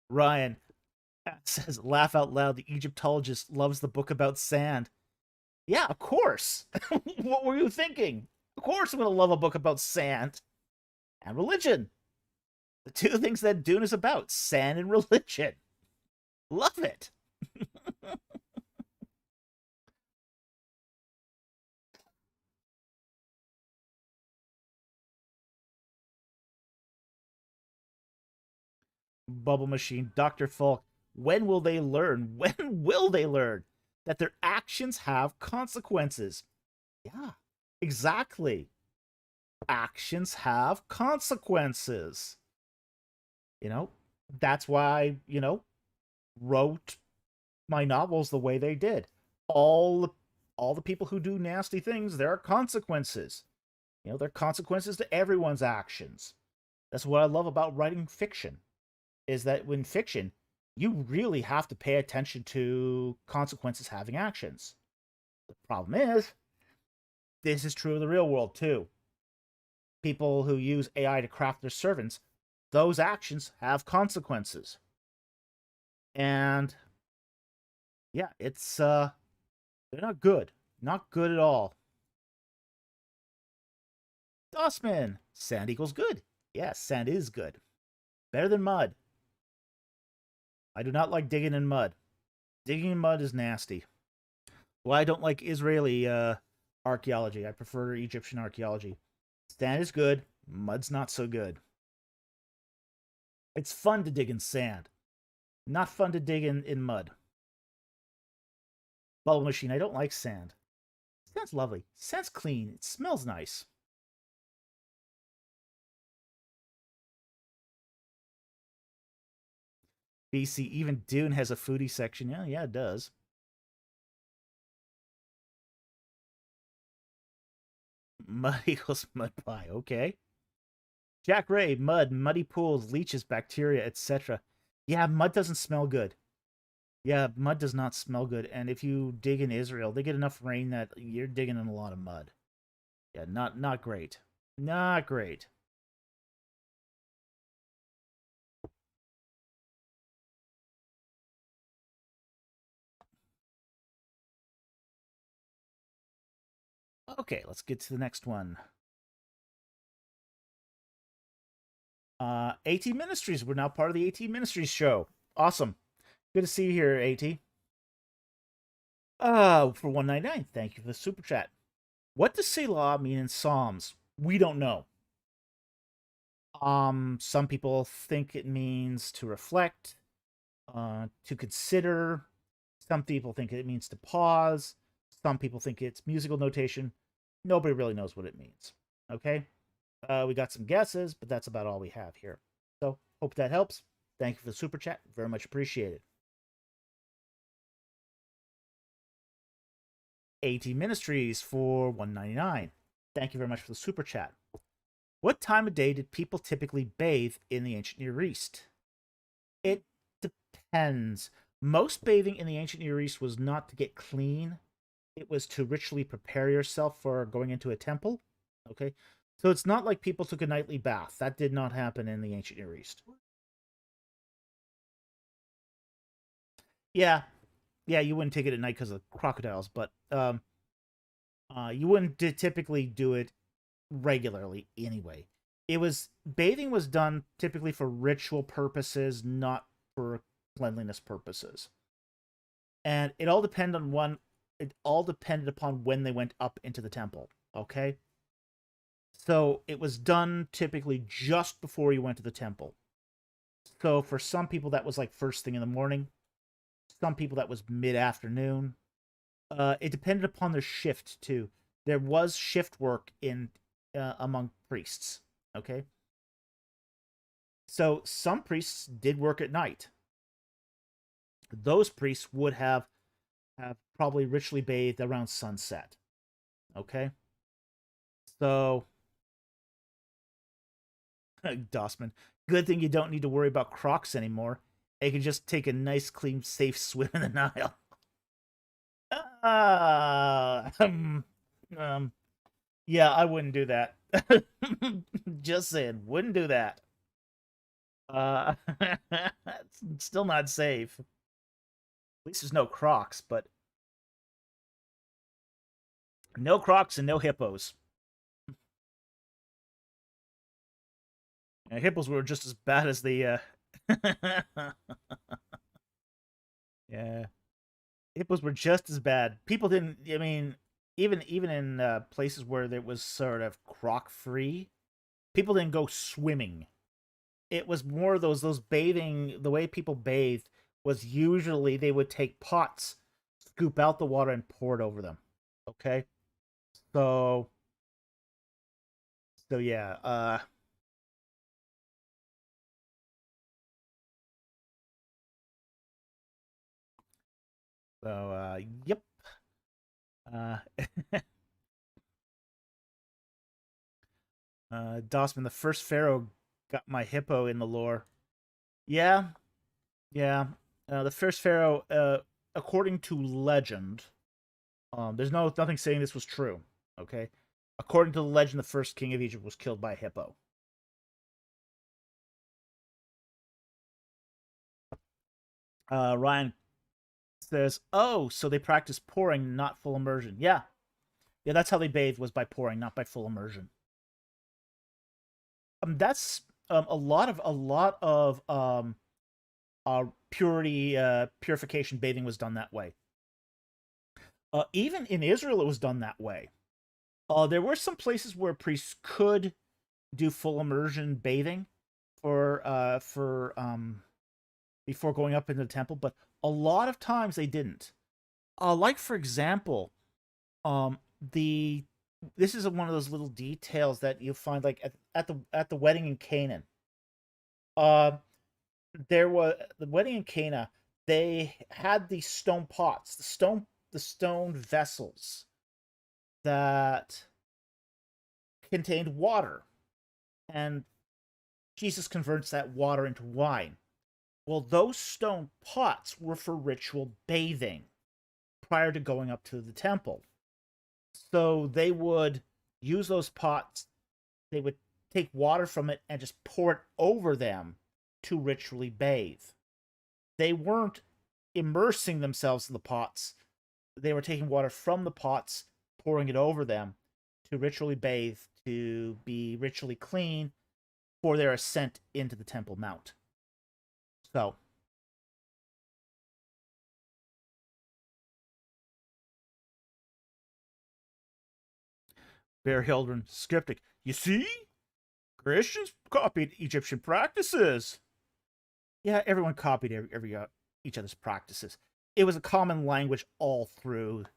Ryan says, "Laugh out loud. The Egyptologist loves the book about sand." Yeah, of course. What were you thinking? Of course, I'm gonna love a book about sand and religion. The two things that Dune is about: sand and religion. Love it. Bubble Machine, Dr. Falk. When will they learn? When will they learn that their actions have consequences? Yeah, exactly. Actions have consequences. You know, that's why, wrote my novels the way they did. All the people who do nasty things, there are consequences. There are consequences to everyone's actions. That's what I love about writing fiction, is that in fiction, you really have to pay attention to consequences having actions. The problem is, this is true of the real world too. People who use AI to craft their servants, those actions have consequences. And yeah, they're not good. Not good at all. Dossman, sand equals good. Yes, sand is good. Better than mud. I do not like digging in mud. Digging in mud is nasty. Well, I don't like Israeli archaeology. I prefer Egyptian archaeology. Sand is good. Mud's not so good. It's fun to dig in sand. Not fun to dig in mud. Bubble Machine, I don't like sand. Sand's lovely. Sand's clean. It smells nice. BC, even Dune has a foodie section. Yeah, it does. Mud equals mud pie. Okay. Jack Ray, mud, muddy pools, leeches, bacteria, etc. Yeah, mud doesn't smell good. Yeah, mud does not smell good. And if you dig in Israel, they get enough rain that you're digging in a lot of mud. Yeah, not great. Not great. Okay, let's get to the next one. AT Ministries. We're now part of the AT Ministries show. Awesome. Good to see you here, AT. For 199, thank you for the super chat. What does Selah mean in Psalms? We don't know. Some people think it means to reflect, to consider. Some people think it means to pause. Some people think it's musical notation. Nobody really knows what it means. Okay? We got some guesses, but that's about all we have here. So, hope that helps. Thank you for the super chat. Very much appreciated. AT Ministries for 199. Thank you very much for the super chat. What time of day did people typically bathe in the ancient Near East? It depends. Most bathing in the ancient Near East was not to get clean. It was to ritually prepare yourself for going into a temple. Okay? So it's not like people took a nightly bath. That did not happen in the ancient Near East. Yeah. Yeah, you wouldn't take it at night because of crocodiles, but you wouldn't typically do it regularly anyway. Bathing was done typically for ritual purposes, not for cleanliness purposes. And it all depended upon when they went up into the temple, okay? So it was done typically just before you went to the temple. So for some people that was like first thing in the morning. Some people that was mid-afternoon. It depended upon their shift too. There was shift work in among priests. Okay, so some priests did work at night. Those priests would have probably ritually bathed around sunset. Okay, so Dossman, good thing you don't need to worry about Crocs anymore. You can just take a nice, clean, safe swim in the Nile. Uh, um, um, yeah, I wouldn't do that. Just saying, wouldn't do that. It's still not safe. At least there's no Crocs, but no Crocs and no hippos. Hippos were just as bad as the. Yeah, hippos were just as bad. People didn't. I mean, even in places where there was sort of croc free, people didn't go swimming. It was more those bathing. The way people bathed was usually they would take pots, scoop out the water, and pour it over them. Okay, so yeah. Yep. Uh, Dossman, the first pharaoh got my hippo in the lore. Yeah, yeah. The first pharaoh, according to legend, there's nothing saying this was true. Okay, according to the legend, the first king of Egypt was killed by a hippo. Ryan says, "Oh, so they practice pouring, not full immersion." Yeah, yeah. That's how they bathed, was by pouring, not by full immersion. That's a lot of purification bathing was done that way. Even in Israel, it was done that way. There were some places where priests could do full immersion bathing for before going up into the temple, but a lot of times they didn't. Like for example, the this is one of those little details that you find like at the wedding in Canaan. Uh, there was the wedding in Cana. They had these stone pots, the stone vessels that contained water, and Jesus converts that water into wine. Well, those stone pots were for ritual bathing prior to going up to the temple. So they would use those pots, they would take water from it and just pour it over them to ritually bathe. They weren't immersing themselves in the pots. They were taking water from the pots, pouring it over them to ritually bathe, to be ritually clean for their ascent into the Temple Mount. So, Bear Hildren, skeptic. You see? Christians copied Egyptian practices. Yeah, everyone copied each other's practices. It was a common language all through.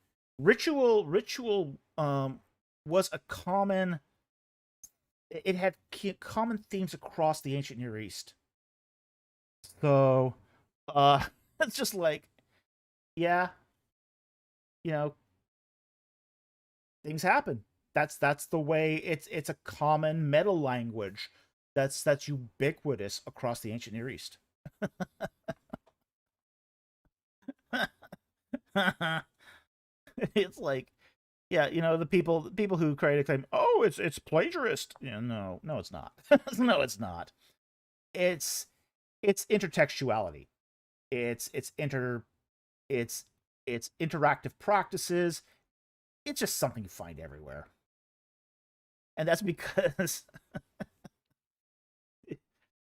Ritual was a common. It had common themes across the ancient Near East. So, it's just like, yeah, you know, things happen. That's the way. It's a common meta language. That's ubiquitous across the ancient Near East. It's like, yeah, the people who create a claim, oh, it's plagiarist. Yeah, no, it's not. No, it's not. It's it's intertextuality. It's it's it's interactive practices. It's just something you find everywhere, and that's because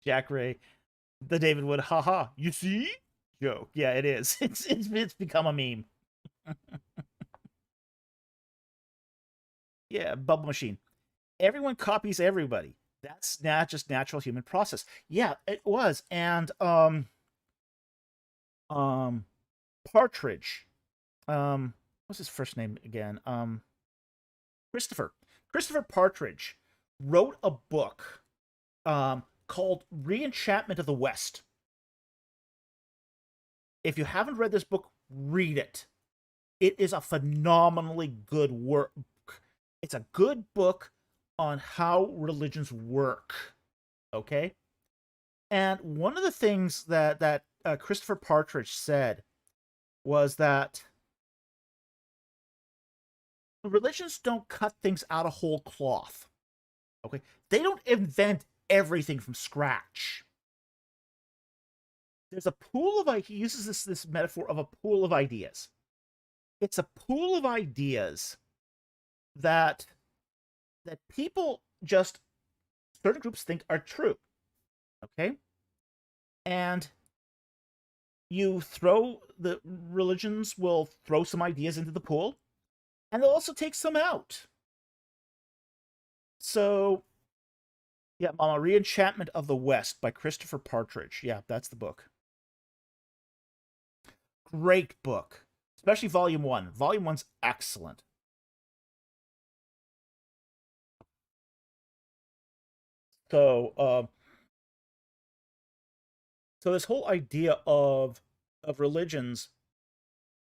Jack Ray, the David Wood, haha, you see, joke. Yeah, it is. It's become a meme. Yeah, bubble machine. Everyone copies everybody. That's not just natural human process. Yeah, it was. And um Partridge. What's his first name again? Christopher. Christopher Partridge wrote a book called Reenchantment of the West. If you haven't read this book, read it. It is a phenomenally good work. It's a good book on how religions work. Okay? And one of the things that Christopher Partridge said was that religions don't cut things out of whole cloth. Okay? They don't invent everything from scratch. There's a pool of he uses this metaphor of a pool of ideas. It's a pool of ideas that people just certain groups think are true. Okay? And the religions will throw some ideas into the pool, and they'll also take some out. So, yeah, Mama, Reenchantment of the West by Christopher Partridge. Yeah, that's the book. Great book, especially Volume 1. Volume 1's excellent. So, so this whole idea of religions,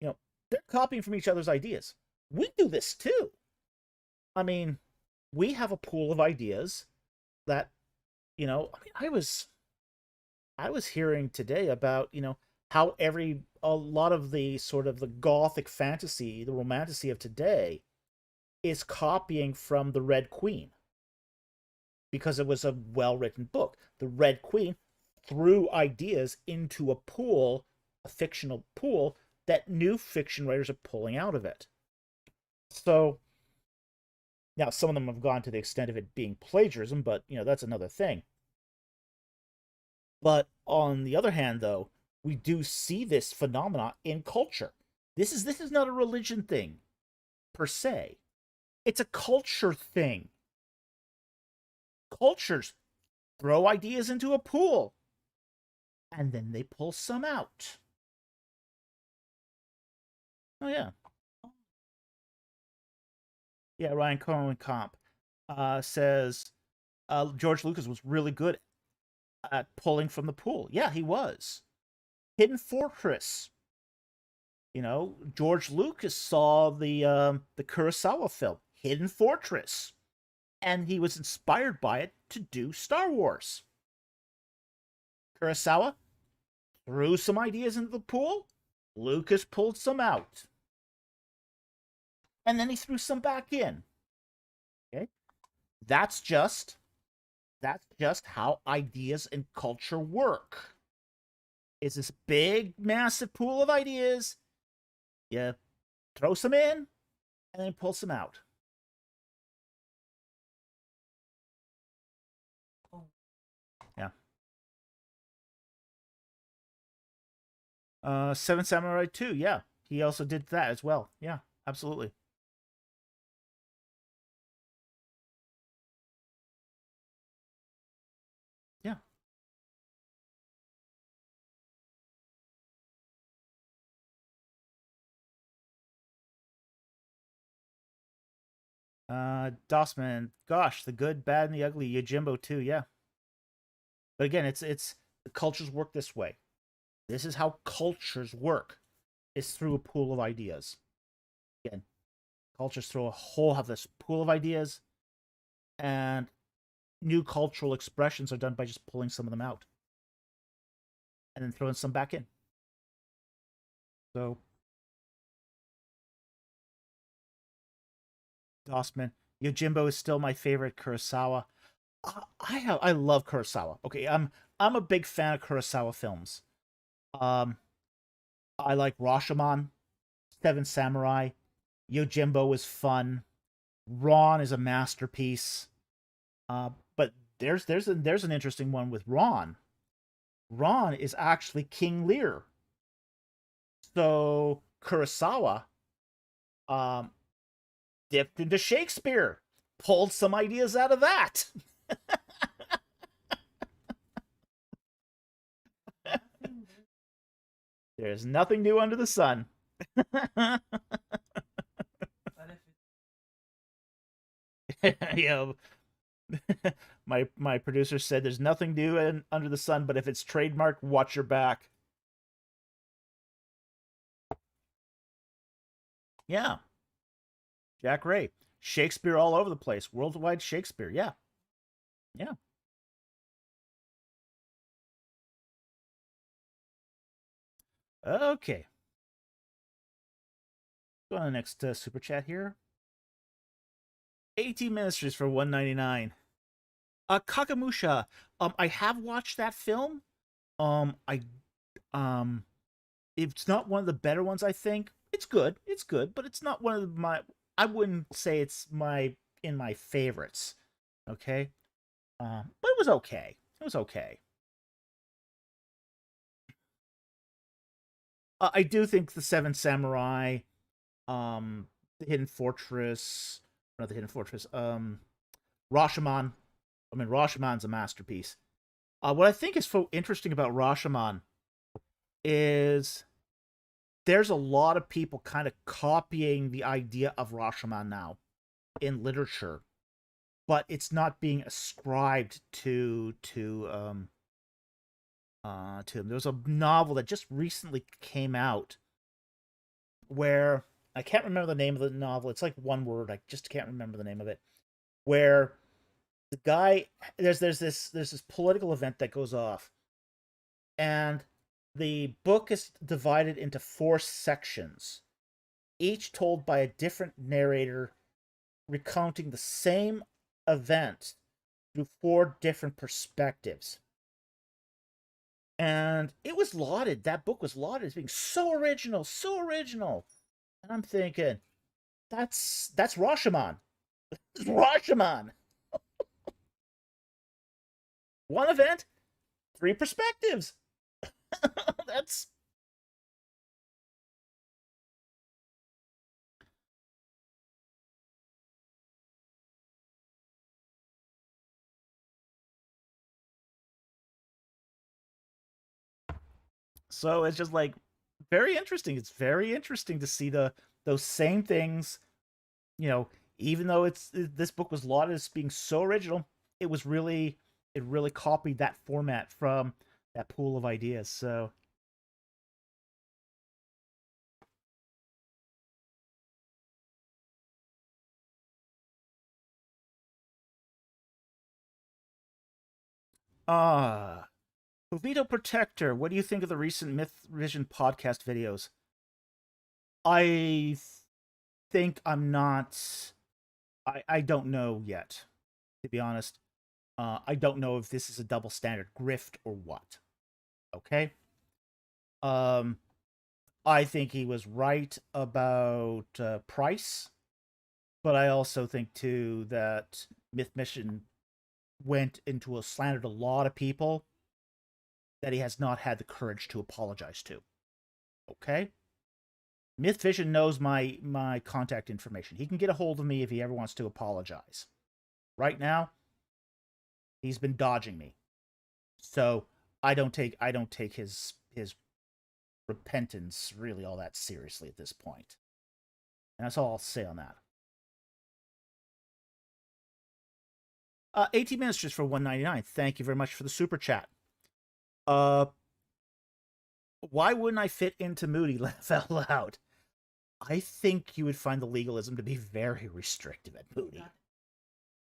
they're copying from each other's ideas. We do this too. I mean, we have a pool of ideas that, I was hearing today about, how a lot of the sort of the gothic fantasy, the romantasy of today is copying from The Red Queen because it was a well-written book. The Red Queen threw ideas into a pool, a fictional pool, that new fiction writers are pulling out of it. So, now some of them have gone to the extent of it being plagiarism, but, that's another thing. But on the other hand, though, we do see this phenomena in culture. This is not a religion thing, per se. It's a culture thing. Cultures throw ideas into a pool, and then they pull some out. Oh, yeah. Yeah, Ryan Cohen Comp says George Lucas was really good at pulling from the pool. Yeah, he was. Hidden Fortress. George Lucas saw the Kurosawa film Hidden Fortress, and he was inspired by it to do Star Wars. Kurosawa threw some ideas into the pool. Lucas pulled some out, and then he threw some back in. Okay, that's just how ideas and culture work. It's this big, massive pool of ideas. You throw some in, and then pull some out. Yeah. Seven Samurai 2, yeah. He also did that as well. Yeah, absolutely. Yeah. Dossman, gosh, the good, bad, and the ugly. Yojimbo too, yeah. But again, it's the cultures work this way. This is how cultures work. It's through a pool of ideas. Again, cultures have this pool of ideas, and new cultural expressions are done by just pulling some of them out and then throwing some back in. So, Dossman, Yojimbo is still my favorite Kurosawa. I love Kurosawa. Okay, I'm a big fan of Kurosawa films. Um, I like Rashomon, Seven Samurai, Yojimbo is fun. Ron is a masterpiece. But there's an interesting one with Ron. Ron is actually King Lear. So Kurosawa um dipped into Shakespeare, pulled some ideas out of that. There's nothing new under the sun. But if You know, my producer said there's nothing new under the sun, but if it's trademarked, watch your back. Yeah, Jack Ray, Shakespeare all over the place, worldwide Shakespeare. Yeah, yeah. Okay. Go on to the next super chat here. 18 Ministries for 199. Kakamusha. I have watched that film. I um it's not one of the better ones, I think. It's good. It's good, but it's not one of my I wouldn't say it's my favorites. Okay? But it was okay. It was okay. I do think the Seven Samurai, the Hidden Fortress, not the Hidden Fortress, Rashomon. I mean, Rashomon's a masterpiece. What I think is so interesting about Rashomon is there's a lot of people kind of copying the idea of Rashomon now in literature, but it's not being ascribed to him. There was a novel that just recently came out where I can't remember the name of the novel. It's like one word. I just can't remember the name of it. Where the guy there's this political event that goes off, and the book is divided into 4 sections, each told by a different narrator, recounting the same event through 4 different perspectives. And it was lauded. That book was lauded as being so original, so original. And I'm thinking, that's Rashomon. Rashomon. One event, 3 perspectives. That's so it's just like very interesting. It's very interesting to see those same things, you know, even though this book was lauded as being so original, it really copied that format from that pool of ideas. So ah, Vito Protector, what do you think of the recent Myth Vision podcast videos? I think I'm not. I don't know yet, to be honest. I don't know if this is a double standard grift or what. Okay. Um, I think he was right about price, but I also think too that Myth Mission went into a slandered a lot of people that he has not had the courage to apologize to. Okay. Myth Vision knows my contact information. He can get a hold of me if he ever wants to apologize. Right now, he's been dodging me. So I don't take his repentance really all that seriously at this point. And that's all I'll say on that. 18 minutes just for 199. Thank you very much for the super chat. Uh why wouldn't I fit into Moody? Laugh out loud. I think you would find the legalism to be very restrictive at Moody.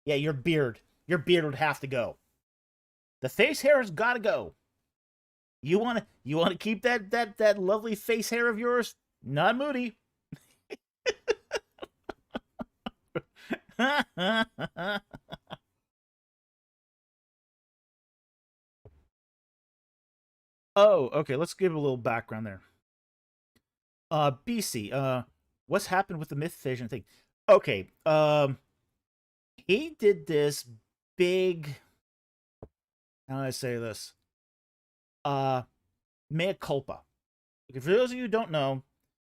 Yeah, your beard would have to go. The face hair has got to go. You want to keep that lovely face hair of yours? Not Moody. Oh, okay. Let's give a little background there. BC. What's happened with the Myth Vision thing? Okay. He did this big. How do I say this? Mea culpa. Okay, for those of you who don't know,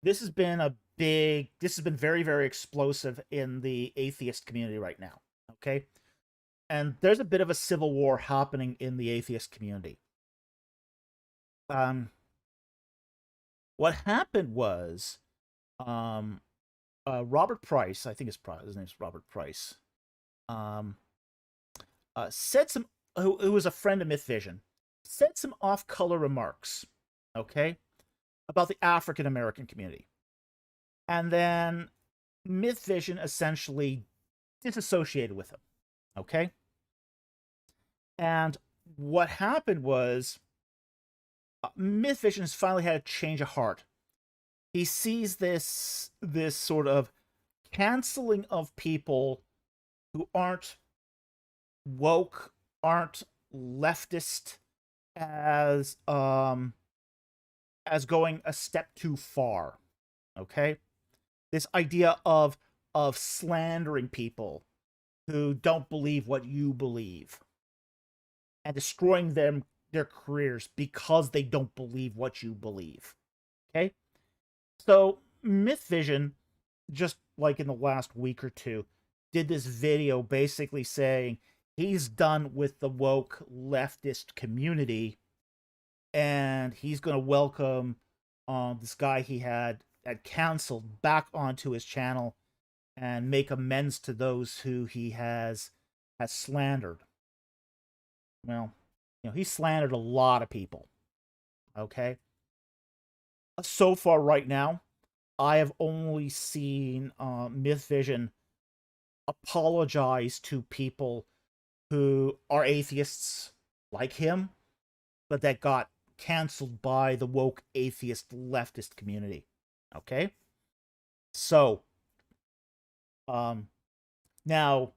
this has been a big. This has been very, very explosive in the atheist community right now. Okay, and there's a bit of a civil war happening in the atheist community. Um, What happened was, Robert Price, I think his name's Robert Price, um, said some, who was a friend of Myth Vision, said some off-color remarks, okay, about the African American community. And then Myth Vision essentially disassociated with him, okay? And what happened was, Myth Vision has finally had a change of heart. He sees this sort of canceling of people who aren't woke, aren't leftist, as going a step too far. Okay? This idea of slandering people who don't believe what you believe and destroying their careers because they don't believe what you believe. Okay? So Myth Vision, just like in the last week or two, did this video basically saying he's done with the woke leftist community, and he's going to welcome this guy he had canceled back onto his channel and make amends to those who he has slandered. Well, he slandered a lot of people. Okay? So far right now, I have only seen Myth Vision apologize to people who are atheists like him, but that got canceled by the woke atheist leftist community. Okay? So, now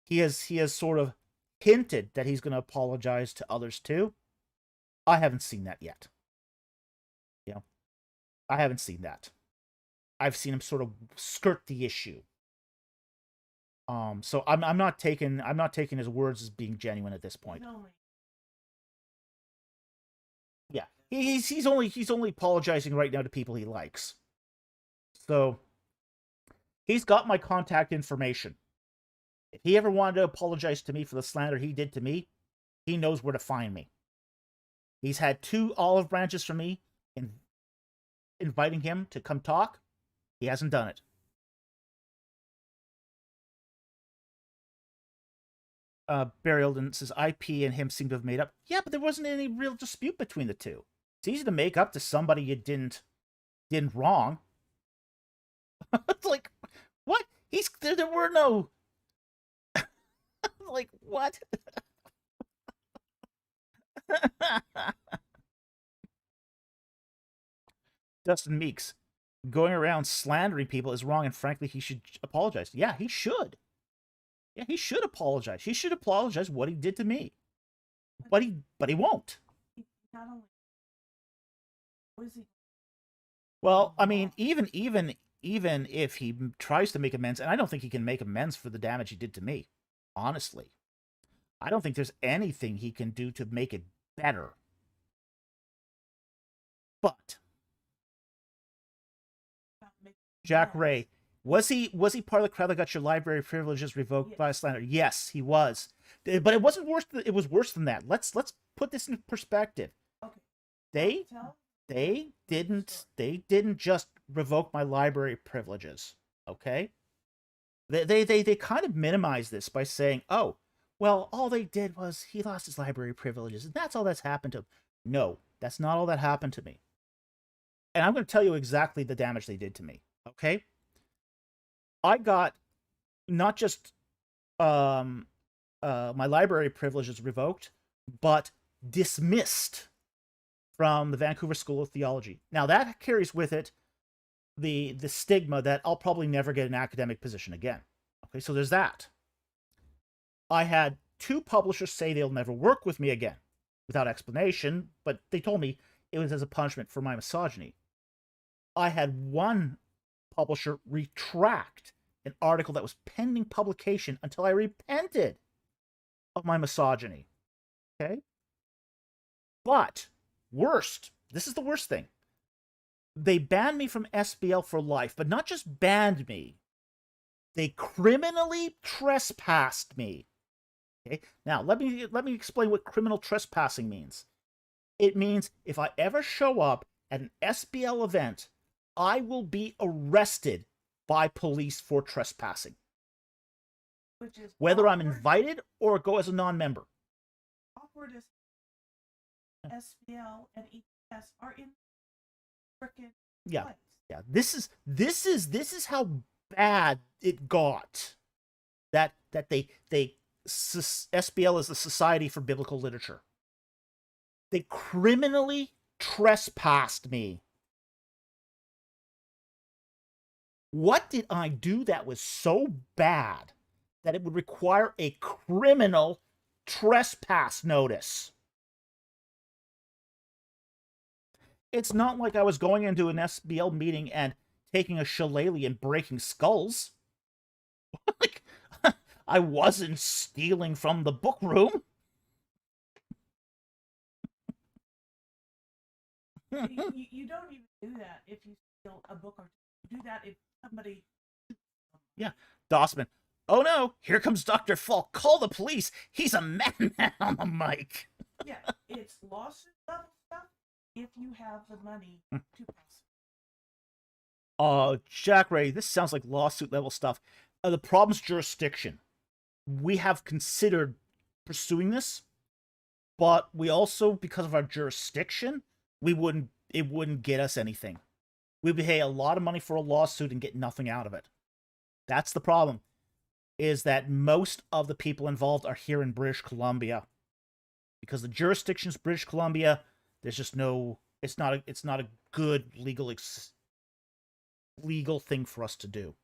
he has sort of hinted that he's going to apologize to others too. I haven't seen that yet. I haven't seen that. I've seen him sort of skirt the issue. So I'm not taking his words as being genuine at this point. No. Yeah, he's only apologizing right now to people he likes. So he's got my contact information. If he ever wanted to apologize to me for the slander he did to me, he knows where to find me. He's had 2 olive branches from me inviting him to come talk. He hasn't done it. Barry Olden says IP and him seem to have made up. Yeah, but there wasn't any real dispute between the two. It's easy to make up to somebody you didn't wrong. It's like, what? There were no like, what? Dustin Meeks, going around slandering people is wrong, and frankly, he should apologize. Yeah, he should. Yeah, he should apologize. He should apologize what he did to me. But he won't. Not only was he. Well, I mean, even if he tries to make amends, and I don't think he can make amends for the damage he did to me, honestly. I don't think there's anything he can do to make it better. But Jack Ray, was he part of the crowd that got your library privileges revoked by slander? Yes, he was. But it wasn't worse. It was worse than that. Let's put this in perspective. Okay. They didn't just revoke my library privileges. Okay. They kind of minimized this by saying, oh, well, all they did was he lost his library privileges, and that's all that's happened to him. No, that's not all that happened to me. And I'm going to tell you exactly the damage they did to me. Okay? I got not just my library privileges revoked, but dismissed from the Vancouver School of Theology. Now, that carries with it the stigma that I'll probably never get an academic position again. Okay, so there's that. I had 2 publishers say they'll never work with me again, without explanation, but they told me it was as a punishment for my misogyny. I had 1 publisher retract an article that was pending publication until I repented of my misogyny. Okay? But, this is the worst thing. They banned me from SBL for life, but not just banned me. They criminally trespassed me. Okay? Now, let me explain what criminal trespassing means. It means if I ever show up at an SBL event, I will be arrested by police for trespassing. Which is whether I'm awkward. invited or go as a non-member. Awkward as SBL and ETS are in frickin' Yeah. place. Yeah. This is how bad it got. That SBL is the Society for Biblical Literature. They criminally trespassed me. What did I do that was so bad that it would require a criminal trespass notice? It's not like I was going into an SBL meeting and taking a shillelagh and breaking skulls. Like, I wasn't stealing from the book room. You don't even do that if you steal a book or two. You do that if somebody. Yeah, Dossman. Oh no, here comes Dr. Falk. Call the police. He's a madman on the mic. Yeah, it's lawsuit level stuff if you have the money to pass it. Jack Ray, this sounds like lawsuit level stuff. The problem's jurisdiction. We have considered pursuing this, but we also, because of our jurisdiction, it wouldn't get us anything. We'd pay a lot of money for a lawsuit and get nothing out of it. That's the problem, is that most of the people involved are here in British Columbia. Because the jurisdiction's British Columbia, there's just no, it's not a good legal thing for us to do.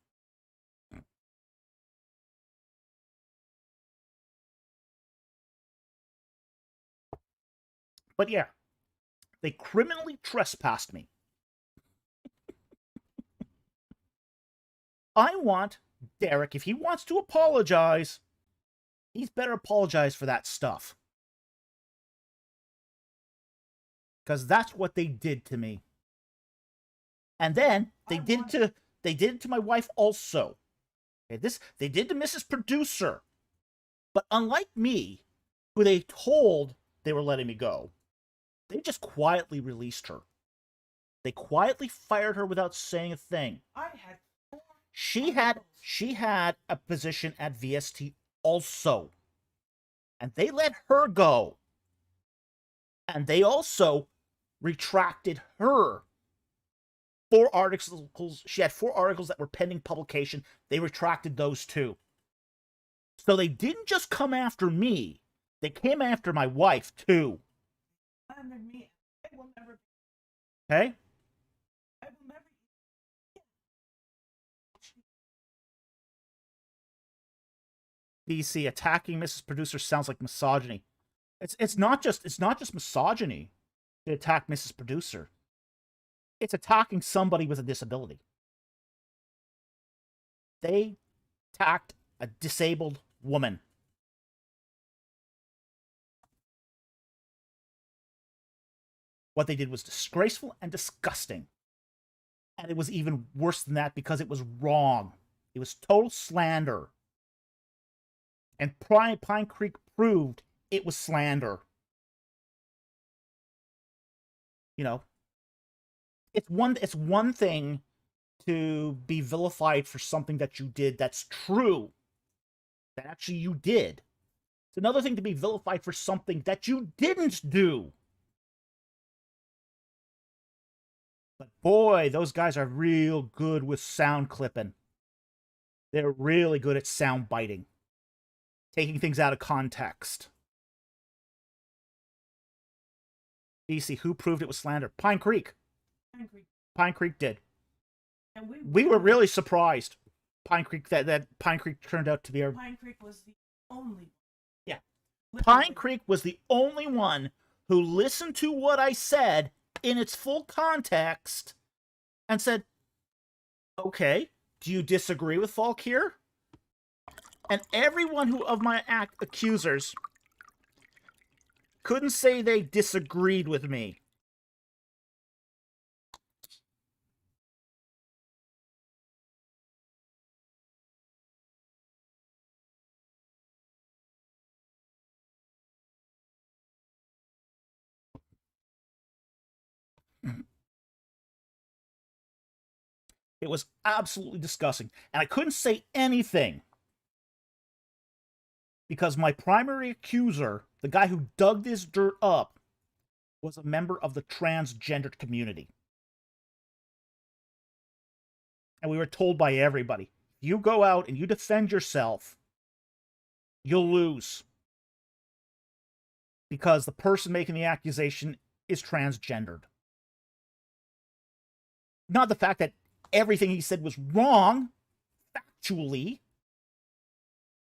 But yeah, they criminally trespassed me. I want Derek, if he wants to apologize, he's better apologize for that stuff. Because that's what they did to me. And then they did it to my wife also. Okay, they did to Mrs. Producer. But unlike me, who they told they were letting me go, they just quietly released her. They quietly fired her without saying a thing. I had four. She had a position at VST also. And they let her go. And they also retracted her 4 articles. She had 4 articles that were pending publication. They retracted those too. So they didn't just come after me. They came after my wife too. Under me, I will never. Okay? I will never. BC, attacking Mrs. Producer sounds like misogyny. It's not just misogyny to attack Mrs. Producer. It's attacking somebody with a disability. They attacked a disabled woman. What they did was disgraceful and disgusting. And it was even worse than that because it was wrong. It was total slander. And Pine Creek proved it was slander. You know, it's one thing to be vilified for something that you did that's true, that actually you did. It's another thing to be vilified for something that you didn't do. But boy, those guys are real good with sound clipping. They're really good at sound biting. Taking things out of context. DC, who proved it was slander? Pine Creek. Pine Creek did. And we were really surprised. Pine Creek that Pine Creek turned out to be our. Pine Creek was the only. Yeah. Literally. Pine Creek was the only one who listened to what I said in its full context and said, "Okay, do you disagree with Falk here?" And everyone who of my accusers couldn't say they disagreed with me. It was absolutely disgusting. And I couldn't say anything because my primary accuser, the guy who dug this dirt up, was a member of the transgendered community. And we were told by everybody, you go out and you defend yourself, you'll lose. Because the person making the accusation is transgendered. Not the fact that everything he said was wrong, factually.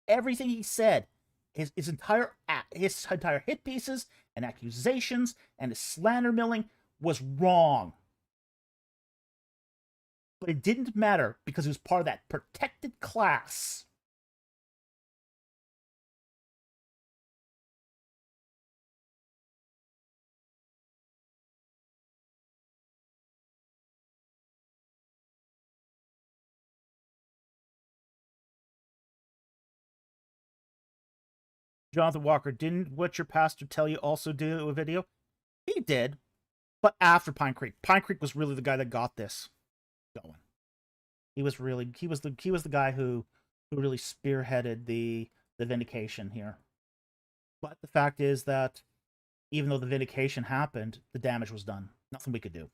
Everything he said, his entire hit pieces and accusations and his slander milling was wrong. But it didn't matter because he was part of that protected class. Jonathan Walker, didn't what your pastor tell you also do a video? He did, but after Pine Creek. Pine Creek was really the guy that got this going. He was the guy who really spearheaded the vindication here. But the fact is that even though the vindication happened, the damage was done. Nothing we could do.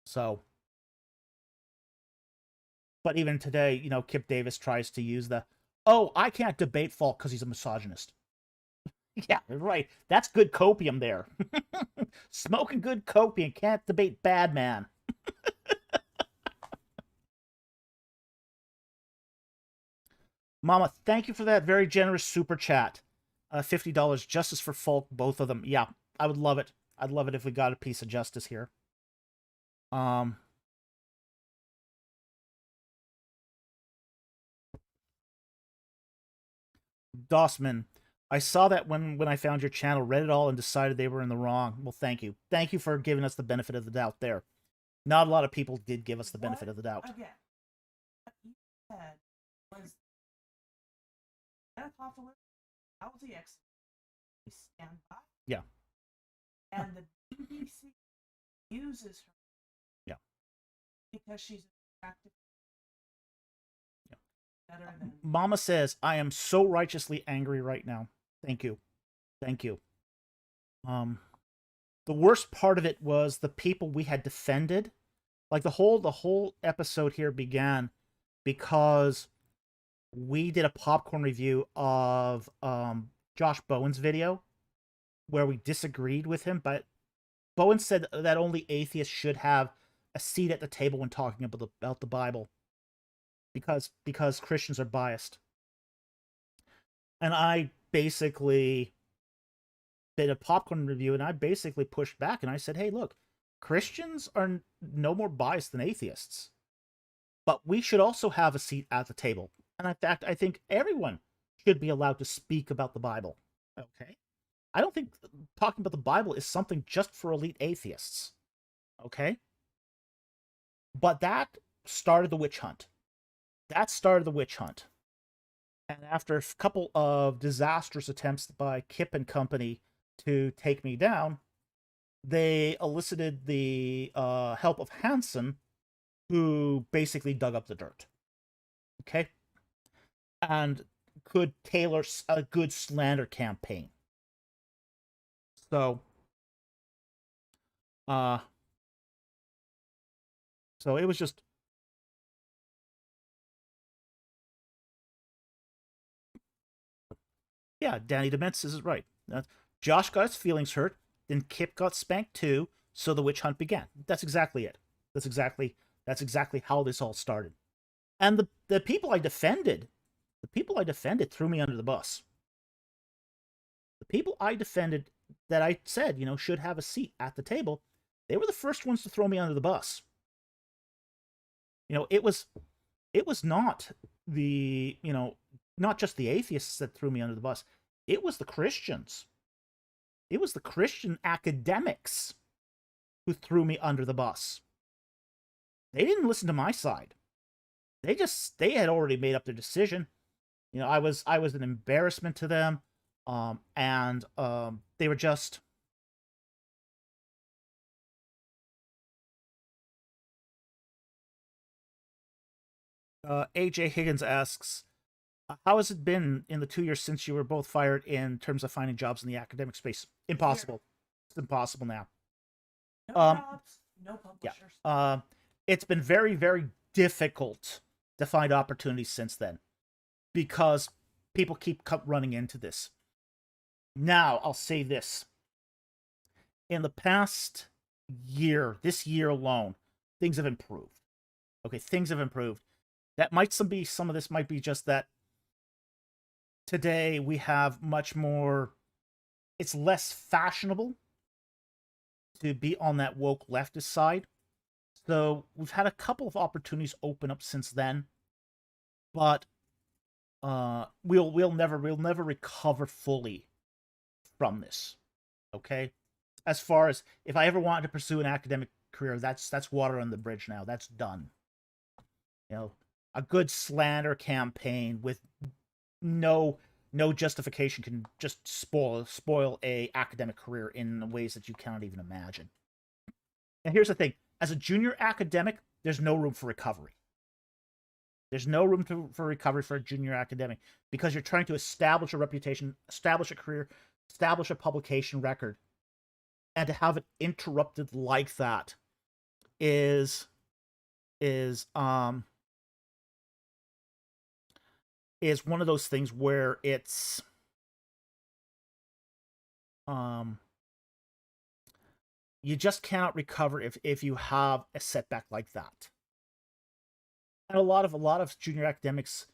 So, but even today, you know, Kip Davis tries to use the, oh, I can't debate Falk because he's a misogynist. Yeah, right. That's good copium there. Smoking good copium, can't debate bad man. Mama, thank you for that very generous super chat. $50 justice for Falk, both of them. Yeah, I would love it. I'd love it if we got a piece of justice here. Dossman, I saw that when I found your channel, read it all, and decided they were in the wrong. Well, thank you. Thank you for giving us the benefit of the doubt there. Not a lot of people did give us the benefit of the doubt. Again, what you said was that was the exit. We stand by. Yeah. And the BBC uses her. Yeah. Because she's attractive. Yeah. Better than Mama says, I am so righteously angry right now. Thank you. Thank you. The worst part of it was the people we had defended. Like the whole episode here began because we did a popcorn review of Josh Bowen's video where we disagreed with him, but Bowen said that only atheists should have a seat at the table when talking about the Bible because Christians are biased. And I basically did a popcorn review and I basically pushed back and I said, hey, look, Christians are no more biased than atheists, but we should also have a seat at the table. And in fact, I think everyone should be allowed to speak about the Bible. Okay? I don't think talking about the Bible is something just for elite atheists. Okay? But that started the witch hunt. That started the witch hunt. And after a couple of disastrous attempts by Kip and company to take me down, they elicited the help of Hansen, who basically dug up the dirt. Okay? And could tailor a good slander campaign. So, so it was just, yeah, Danny Dementis is right. Josh got his feelings hurt, then Kip got spanked too, so the witch hunt began. That's exactly it. That's exactly how this all started. And the people I defended, threw me under the bus. The people I defended that I said, you know, should have a seat at the table, they were the first ones to throw me under the bus. You know, it was not the, you know, not just the atheists that threw me under the bus. It was the Christians. It was the Christian academics who threw me under the bus. They didn't listen to my side. They had already made up their decision. You know, I was an embarrassment to them. And they were just, AJ Higgins asks, how has it been in the 2 years since you were both fired in terms of finding jobs in the academic space? Impossible. It's impossible now. No jobs, no publishers. Yeah. It's been very, very difficult to find opportunities since then because people keep running into this. Now, I'll say this. In the past year, this year alone, things have improved. Okay, things have improved. That might be some of this might be just that today we have much more, it's less fashionable to be on that woke leftist side. So we've had a couple of opportunities open up since then, but we'll never recover fully from this. Okay? As far as if I ever wanted to pursue an academic career, that's water on the bridge now. That's done. You know, a good slander campaign with no justification can just spoil a academic career in ways that you cannot even imagine. And here's the thing: as a junior academic, there's no room for recovery. There's no room for recovery for a junior academic because you're trying to establish a reputation, establish a career, establish a publication record, and to have it interrupted like that is one of those things where it's you just cannot recover if you have a setback like that. And a lot of junior academics,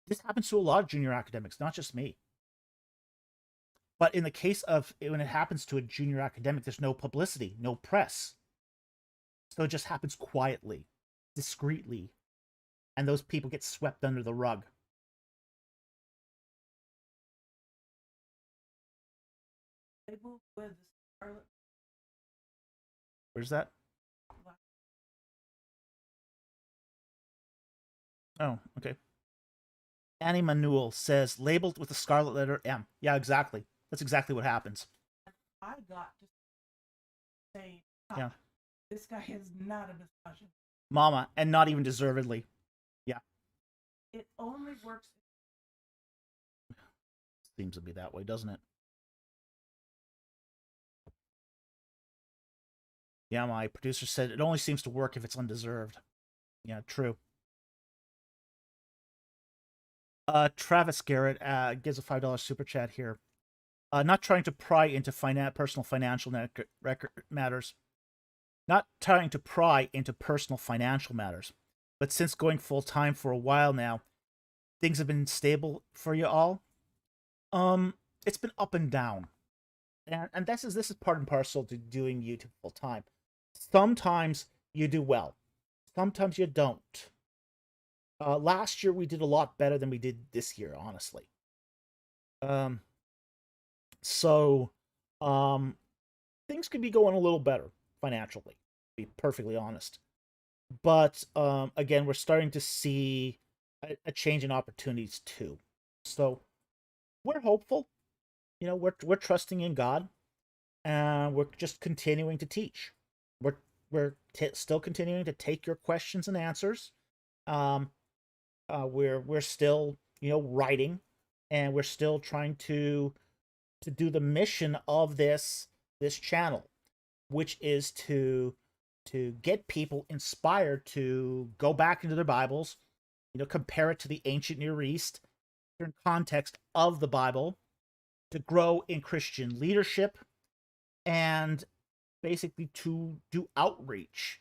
this happens to a lot of junior academics, not just me. But in the case of when it happens to a junior academic, there's no publicity, no press. So it just happens quietly, discreetly, and those people get swept under the rug. Where's that? Oh, okay. Annie Manuel says, labeled with the scarlet letter M. Yeah, exactly. That's exactly what happens. I got to say, yeah, this guy is not a discussion. Mama, and not even deservedly. Yeah. It only works. Seems to be that way, doesn't it? Yeah, my producer said it only seems to work if it's undeserved. Yeah, true. Travis Garrett gives a $5 super chat here. Not trying to pry into personal financial matters. Not trying to pry into personal financial matters. But since going full-time for a while now, things have been stable for you all. It's been up and down. And this is part and parcel to doing YouTube full-time. Sometimes you do well. Sometimes you don't. Last year we did a lot better than we did this year, honestly. So things could be going a little better financially, to be perfectly honest. But again, we're starting to see a change in opportunities too. So we're hopeful. You know, we're trusting in God, and we're just continuing to teach. We're still continuing to take your questions and answers. We're still, you know, writing, and we're still trying to do the mission of this channel, which is to get people inspired to go back into their Bibles, you know, compare it to the ancient Near East, in context of the Bible, to grow in Christian leadership, and basically to do outreach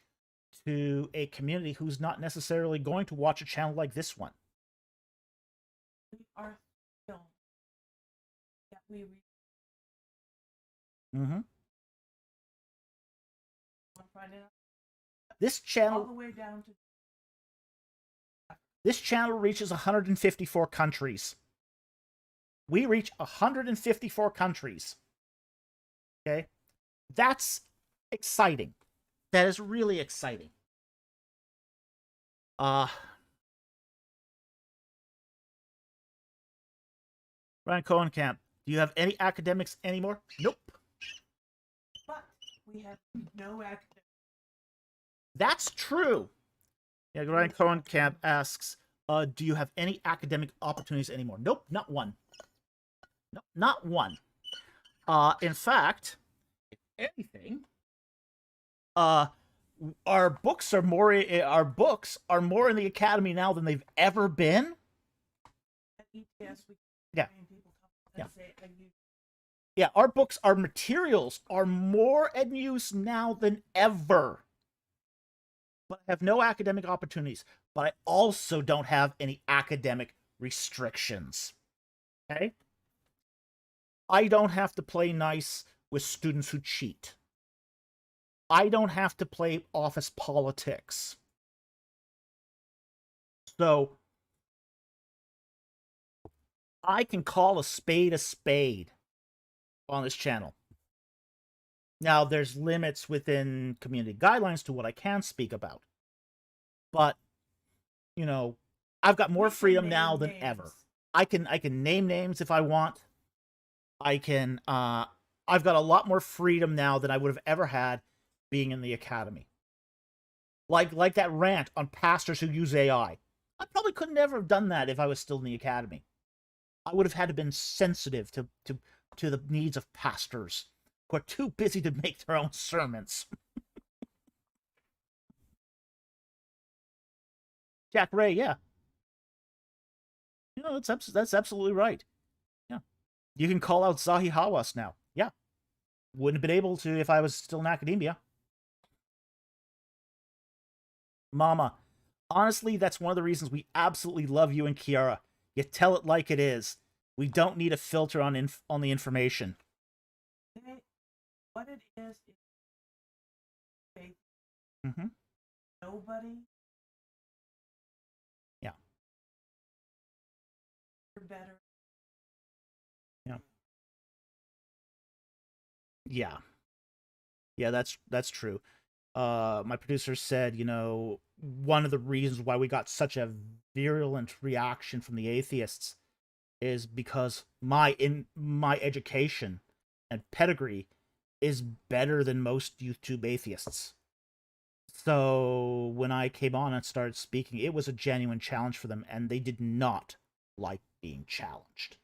to a community who's not necessarily going to watch a channel like this one. We are still that we This channel all the way down to this channel reaches 154 countries. We reach 154 countries. Okay? That's exciting. That is really exciting. Ryan Cohenkamp, do you have any academics anymore? Nope. But we have no academics. That's true. Yeah, Ryan Cohenkamp asks, do you have any academic opportunities anymore? Nope, not one. No, not one. In fact, if anything, uh, our books are more in the academy now than they've ever been. Yeah. Yeah, our materials are more in use now than ever. But I have no academic opportunities. But I also don't have any academic restrictions. Okay? I don't have to play nice with students who cheat. I don't have to play office politics. So I can call a spade on this channel. Now, there's limits within community guidelines to what I can speak about. But, you know, I've got more freedom now than ever. I can name names if I want. I've got a lot more freedom now than I would have ever had being in the academy. Like that rant on pastors who use AI. I probably could never have done that if I was still in the academy. I would have had to been sensitive to the needs of pastors who are too busy to make their own sermons. Jack Ray, yeah. You know, that's absolutely right. Yeah. You can call out Zahi Hawass now. Yeah. Wouldn't have been able to if I was still in academia. Mama, honestly, that's one of the reasons we absolutely love you and Kiara. You tell it like it is. We don't need a filter on the information. What it is faith. Mm-hmm. Nobody. Yeah. You're better. Yeah. Yeah. Yeah, that's true. My producer said, you know, one of the reasons why we got such a virulent reaction from the atheists is because my education and pedigree is better than most YouTube atheists. So when I came on and started speaking, it was a genuine challenge for them, and they did not like being challenged.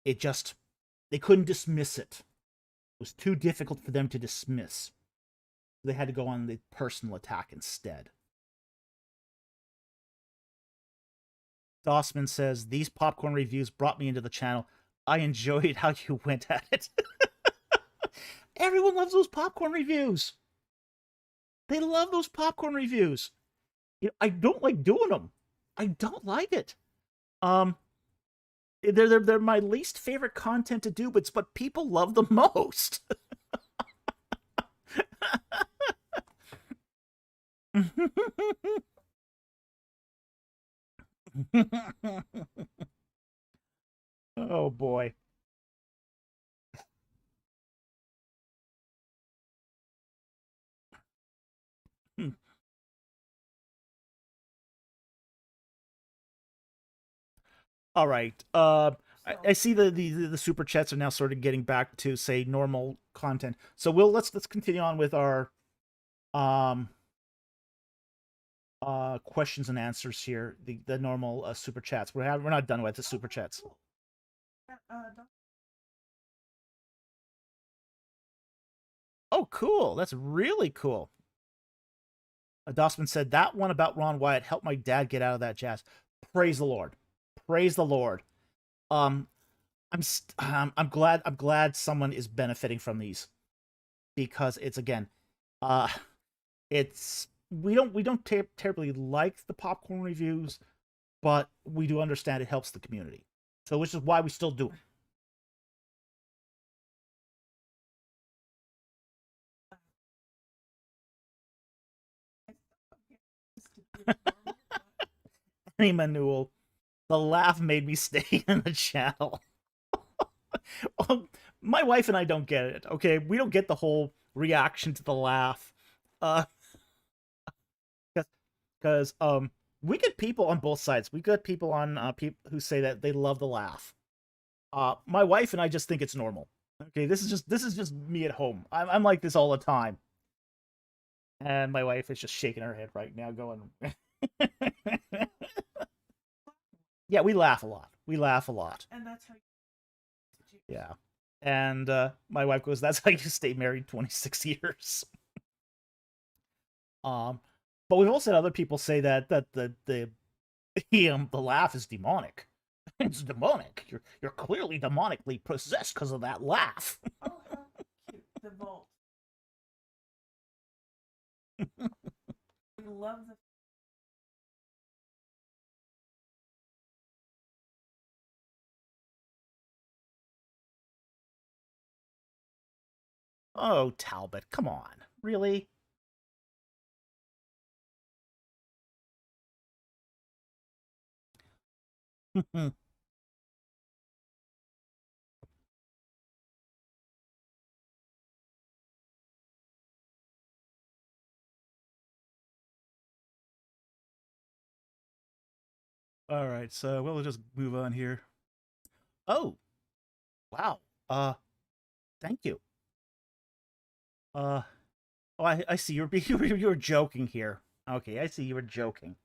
They couldn't dismiss it. It was too difficult for them to dismiss. They had to go on the personal attack instead. Dossman says, these popcorn reviews brought me into the channel. I enjoyed how you went at it. Everyone loves those popcorn reviews. They love those popcorn reviews. You know, I don't like doing them. I don't like it. They're my least favorite content to do, but people love them most. Oh boy. All right. I see the super chats are now sort of getting back to say normal content. So let's continue on with our questions and answers here. The normal super chats. We're not done with the super chats. Oh, cool. That's really cool. Dossman said that one about Ron Wyatt helped my dad get out of that jazz. Praise the Lord. Praise the Lord. I'm glad someone is benefiting from these, because it's, again, it's we don't terribly like the popcorn reviews, but we do understand it helps the community, so which is why we still do it. Emmanuel, the laugh made me stay in the channel. My wife and I don't get it. Okay, we don't get the whole reaction to the laugh. Because we get people on both sides. We get people on people who say that they love the laugh. My wife and I just think it's normal. Okay, this is just me at home. I'm like this all the time. And my wife is just shaking her head right now, going, yeah, we laugh a lot. We laugh a lot. And that's how you... Yeah. And my wife goes, that's how you stay married 26 years. But we've also had other people say that the laugh is demonic. It's demonic. You're clearly demonically possessed because of that laugh. Oh, how cute. The vault. We love the... Oh, Talbot, come on. Really? All right, so we'll just move on here. Oh, wow. Thank you. Oh, I see you're joking here. Okay, I see you were joking.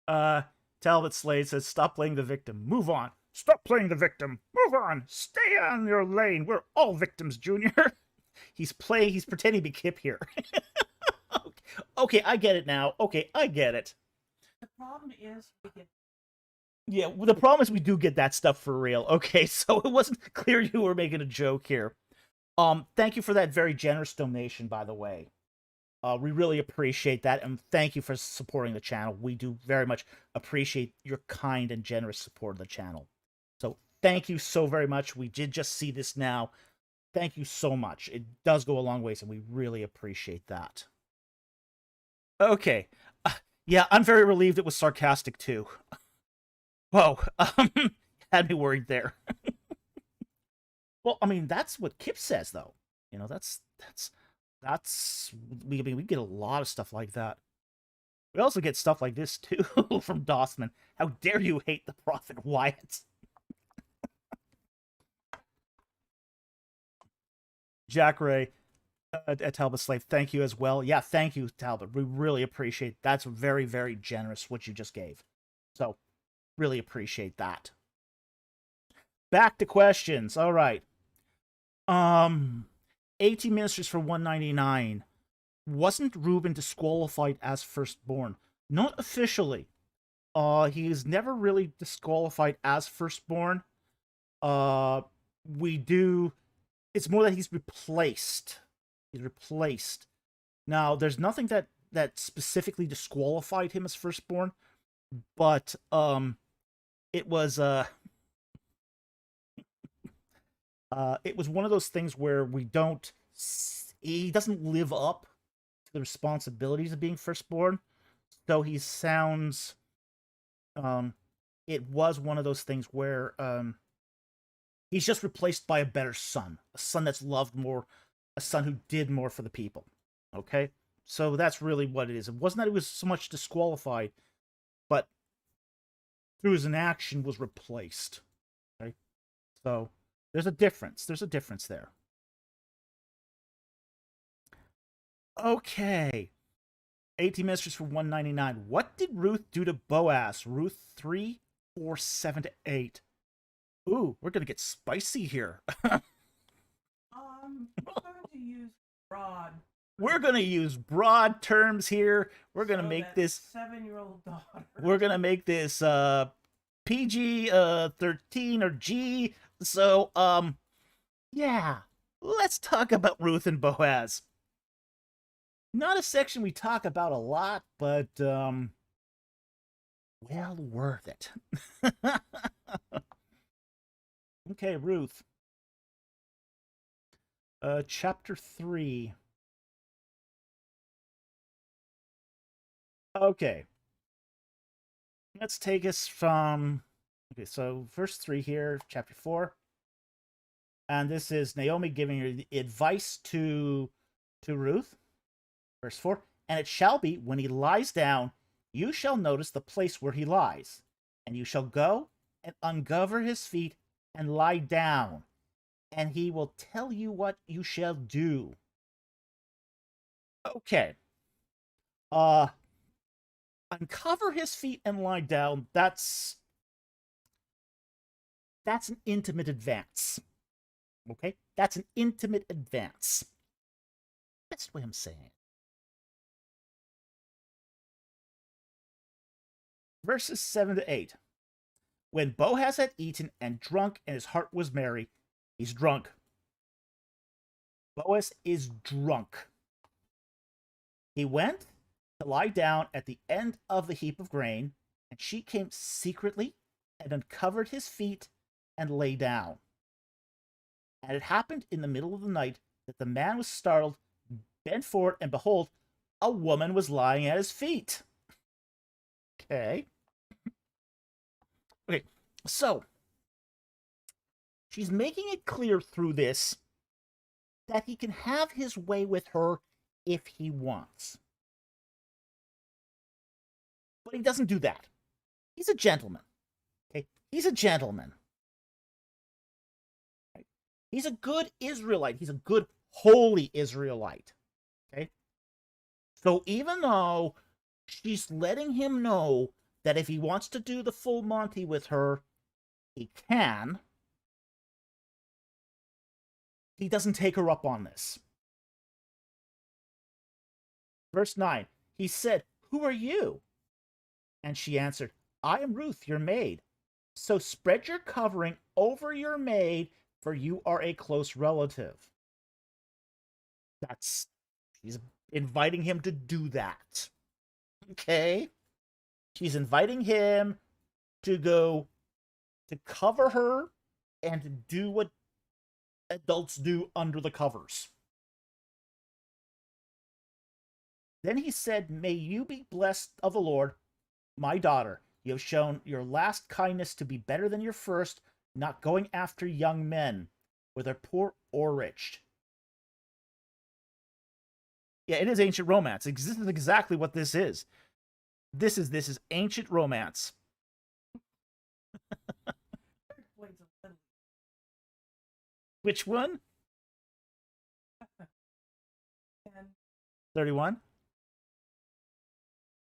Talbot Slade says, "Stop playing the victim. Move on. Stop playing the victim. Move on. Stay on your lane. We're all victims, Junior." He's pretending to be Kip here. Okay, I get it now. Okay, I get it. The problem is we get... Yeah, well, the problem is we do get that stuff for real. Okay, so it wasn't clear you were making a joke here. Thank you for that very generous donation, by the way. We really appreciate that, and thank you for supporting the channel. We do very much appreciate your kind and generous support of the channel. So thank you so very much. We did just see this now. Thank you so much. It does go a long ways, and we really appreciate that. Okay. Yeah, I'm very relieved it was sarcastic, too. Whoa. Had me worried there. Well, I mean, that's what Kip says, though. You know, we get a lot of stuff like that. We also get stuff like this, too, from Dossman. How dare you hate the Prophet Wyatt? Jack Ray at Talbot Slave, thank you as well. Yeah, thank you, Talbot. We really appreciate it. That's very, very generous, what you just gave. So, really appreciate that. Back to questions. All right. 18 ministers for 199. Wasn't Reuben disqualified as firstborn? Not officially. He is never really disqualified as firstborn. We do... It's more that he's replaced. He's replaced. Now, there's nothing that specifically disqualified him as firstborn, but it was it was one of those things where he doesn't live up to the responsibilities of being firstborn, so he sounds it was one of those things where he's just replaced by a better son, a son that's loved more, a son who did more for the people. Okay? So that's really what it is. It wasn't that he was so much disqualified, but through his inaction was replaced. Okay? So there's a difference. There's a difference there. Okay. 18 ministers for 199. What did Ruth do to Boaz? Ruth 3, 4, 7 to 8. Ooh, we're gonna get spicy here. We're going to use broad. We're gonna use broad terms here. We're gonna make this 7-year-old daughter. We're gonna make this PG 13 or G. So yeah, let's talk about Ruth and Boaz. Not a section we talk about a lot, but well worth it. Okay, Ruth. Chapter 3. Okay. Let's take us from... Okay, so verse 3 here, chapter 4. And this is Naomi giving her advice to Ruth. Verse 4. And it shall be, when he lies down, you shall notice the place where he lies. And you shall go and uncover his feet and lie down, and he will tell you what you shall do. Okay, Uh, uncover his feet and lie down. That's an intimate advance. Okay? That's an intimate advance. Best way I'm saying it. Verses 7 to 8. When Boaz had eaten and drunk and his heart was merry, he's drunk. Boaz is drunk. He went to lie down at the end of the heap of grain, and she came secretly and uncovered his feet and lay down. And it happened in the middle of the night that the man was startled, bent forward, and behold, a woman was lying at his feet. Okay. Okay, so she's making it clear through this that he can have his way with her if he wants. But he doesn't do that. He's a gentleman. Okay? He's a gentleman. Right? He's a good Israelite. He's a good, holy Israelite. Okay? So even though she's letting him know that if he wants to do the full Monty with her, he can, he doesn't take her up on this. Verse 9, he said, "Who are you?" And she answered, "I am Ruth, your maid. So spread your covering over your maid, for you are a close relative." She's inviting him to do that. Okay? She's inviting him to go to cover her and to do what adults do under the covers. Then he said, "May you be blessed of the Lord, my daughter. You have shown your last kindness to be better than your first, not going after young men, whether poor or rich." Yeah, it is ancient romance. This is exactly what this is. This is ancient romance. Which one? 31?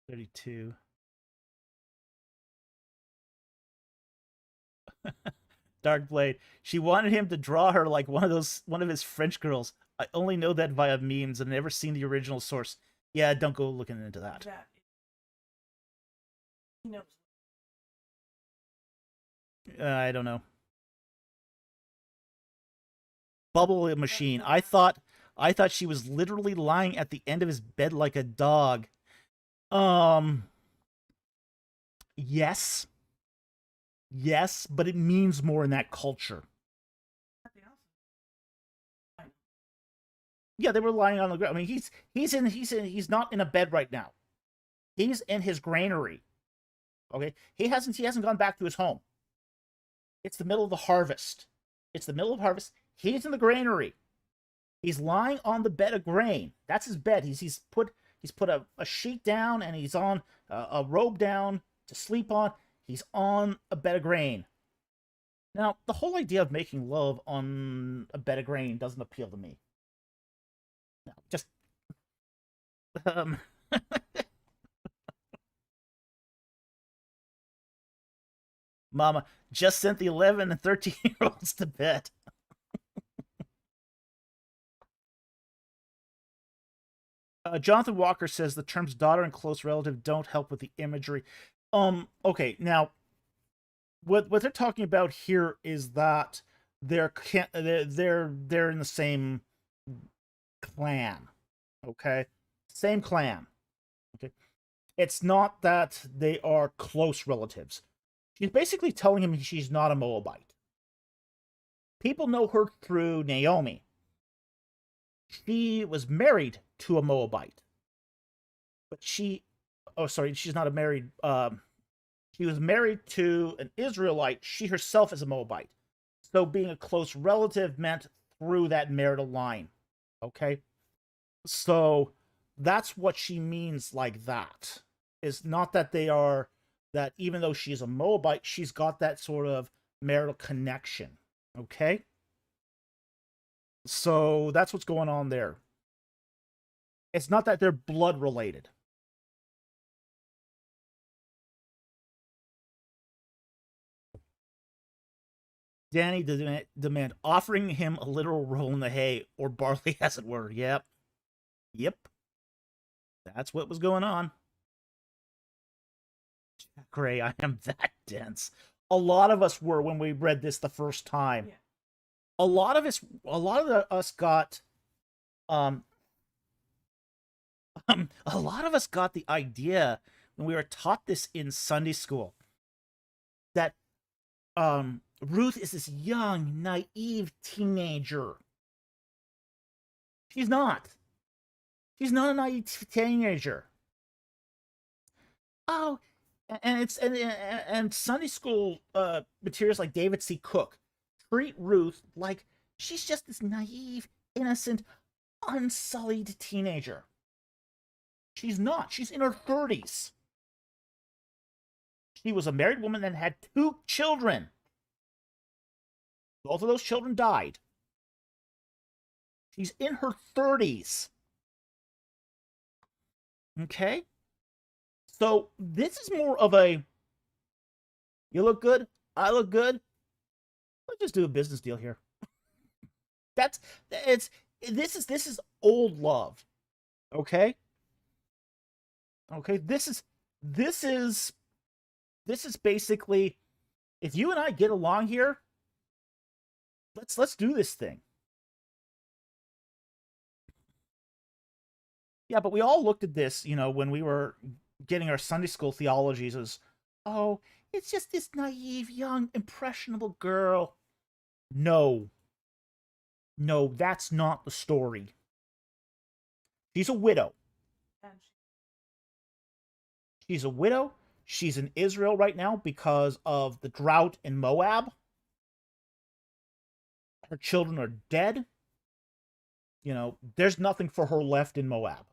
32. Dark Blade. She wanted him to draw her like one of his French girls. I only know that via memes and never seen the original source. Yeah, don't go looking into that. I don't know. Bubble machine. I thought she was literally lying at the end of his bed like a dog. Yes. Yes, but it means more in that culture. Yeah, they were lying on the ground. I mean, he's not in a bed right now. He's in his granary. Okay? He hasn't gone back to his home. It's the middle of the harvest. It's the middle of harvest. He's in the granary. He's lying on the bed of grain. That's his bed. He's put a sheet down and he's on a robe down to sleep on. He's on a bed of grain. Now, the whole idea of making love on a bed of grain doesn't appeal to me. No, just Mama just sent the 11 and 13-year-olds to bed. Jonathan Walker says the terms daughter and close relative don't help with the imagery. Okay, now what they're talking about here is that they're in the same clan. Okay? Same clan. Okay? It's not that they are close relatives. She's basically telling him she's not a Moabite. People know her through Naomi. She was married to a Moabite. But she's not a married, she was married to an Israelite. She herself is a Moabite. So being a close relative meant through that marital line. Okay? So that's what she means like that. It's not that that even though she's a Moabite, she's got that sort of marital connection. Okay? So that's what's going on there. It's not that they're blood related. Danny demand offering him a literal roll in the hay or barley as it were. Yep. Yep. That's what was going on. Gray, I am that dense. A lot of us were when we read this the first time. Yeah. A lot of us got um a lot of us got the idea when we were taught this in Sunday school that Ruth is this young, naive teenager. She's not. She's not a naive teenager. Oh, and Sunday school materials like David C. Cook treat Ruth like she's just this naive, innocent, unsullied teenager. She's not. She's in her 30s. She was a married woman and had 2 children. Both of those children died. She's in her 30s. Okay? So this is more of a, you look good, I look good, let's just do a business deal here. This is old love. Okay? Okay, this is basically, if you and I get along here, let's do this thing. Yeah, but we all looked at this, when we were getting our Sunday school theologies as, oh, it's just this naive, young, impressionable girl. No. No, that's not the story. She's a widow. She's a widow. She's in Israel right now because of the drought in Moab. Her children are dead. There's nothing for her left in Moab.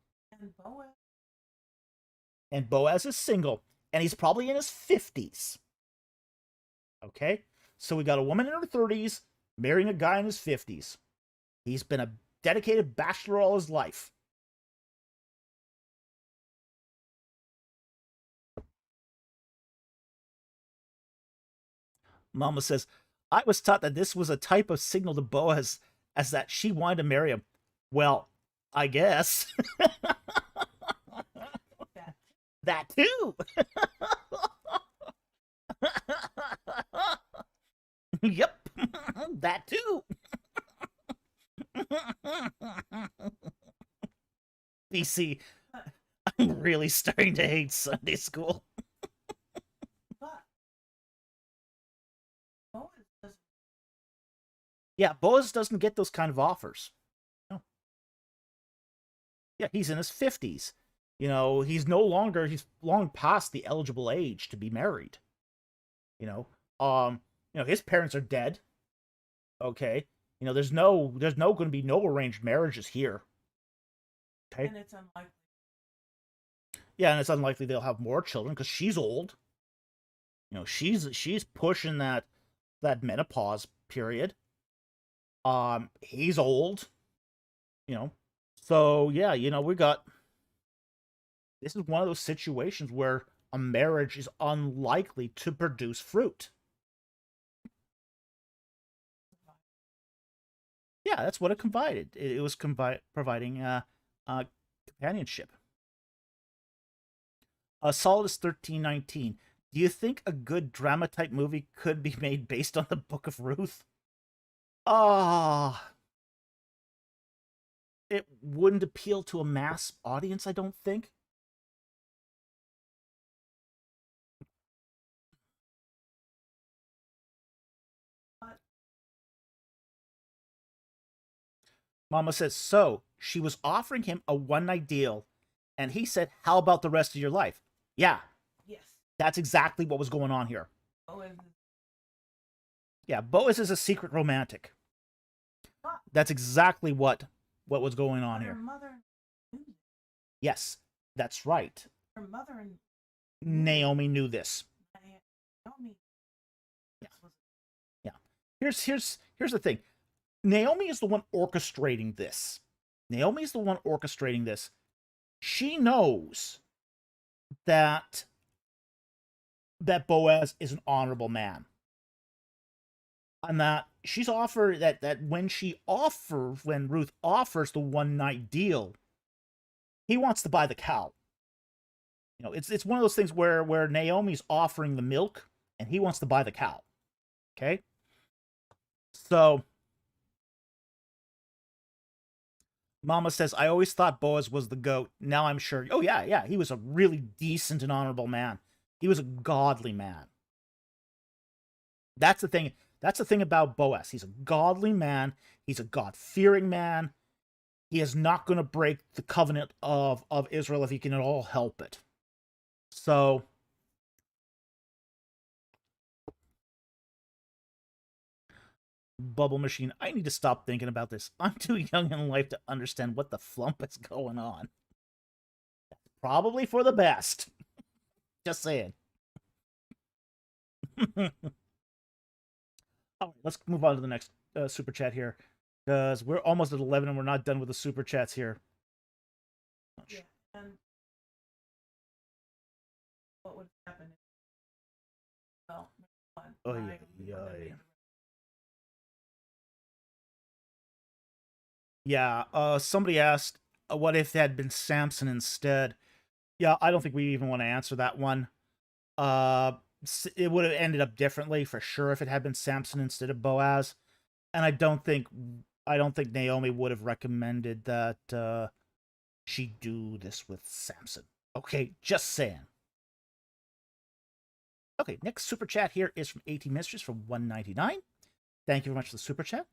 And Boaz is single, and he's probably in his 50s. Okay? So we got a woman in her 30s marrying a guy in his 50s. He's been a dedicated bachelor all his life. Mama says, I was taught that this was a type of signal to Boaz as that she wanted to marry him. Well, I guess. That too. Yep, that too. BC, I'm really starting to hate Sunday school. Yeah, Boaz doesn't get those kind of offers. No. Yeah, he's in his 50s. He's long past the eligible age to be married. His parents are dead. Okay. There's going to be no arranged marriages here. Okay. And it's unlikely. Yeah, and it's unlikely they'll have more children because she's old. She's pushing that menopause period. He's old. So yeah, we got. This is one of those situations where a marriage is unlikely to produce fruit. Yeah, that's what it provided. It was providing companionship. Solidus 1319. Do you think a good drama type movie could be made based on the Book of Ruth? It wouldn't appeal to a mass audience, I don't think. Mama says, so she was offering him a one-night deal, and he said, how about the rest of your life? Yeah. Yes. That's exactly what was going on here. Yeah, Boaz is a secret romantic. That's exactly what was going on here. Her mother knew. Yes, that's right. Her mother and Naomi knew this. Naomi. Yeah. Here's the thing. Naomi is the one orchestrating this. She knows that Boaz is an honorable man. And that she's offered that when Ruth offers the 1 night deal, he wants to buy the cow. It's one of those things where Naomi's offering the milk and he wants to buy the cow. Okay? So Mama says, I always thought Boaz was the goat. Now I'm sure. Oh, yeah. He was a really decent and honorable man. He was a godly man. That's the thing. That's the thing about Boaz. He's a godly man. He's a God-fearing man. He is not going to break the covenant of Israel if he can at all help it. So, Bubble Machine, I need to stop thinking about this. I'm too young in life to understand what the flump is going on. Probably for the best. Just saying. All right, let's move on to the next super chat here, because we're almost at 11 and we're not done with the super chats here. Yeah, and what would happen? Well, oh yeah. Yeah, somebody asked, what if it had been Samson instead? Yeah, I don't think we even want to answer that one. It would have ended up differently for sure if it had been Samson instead of Boaz. And I don't think Naomi would have recommended that she do this with Samson. Okay, just saying. Okay, next super chat here is from AT Mistress for 199. Thank you very much for the super chat.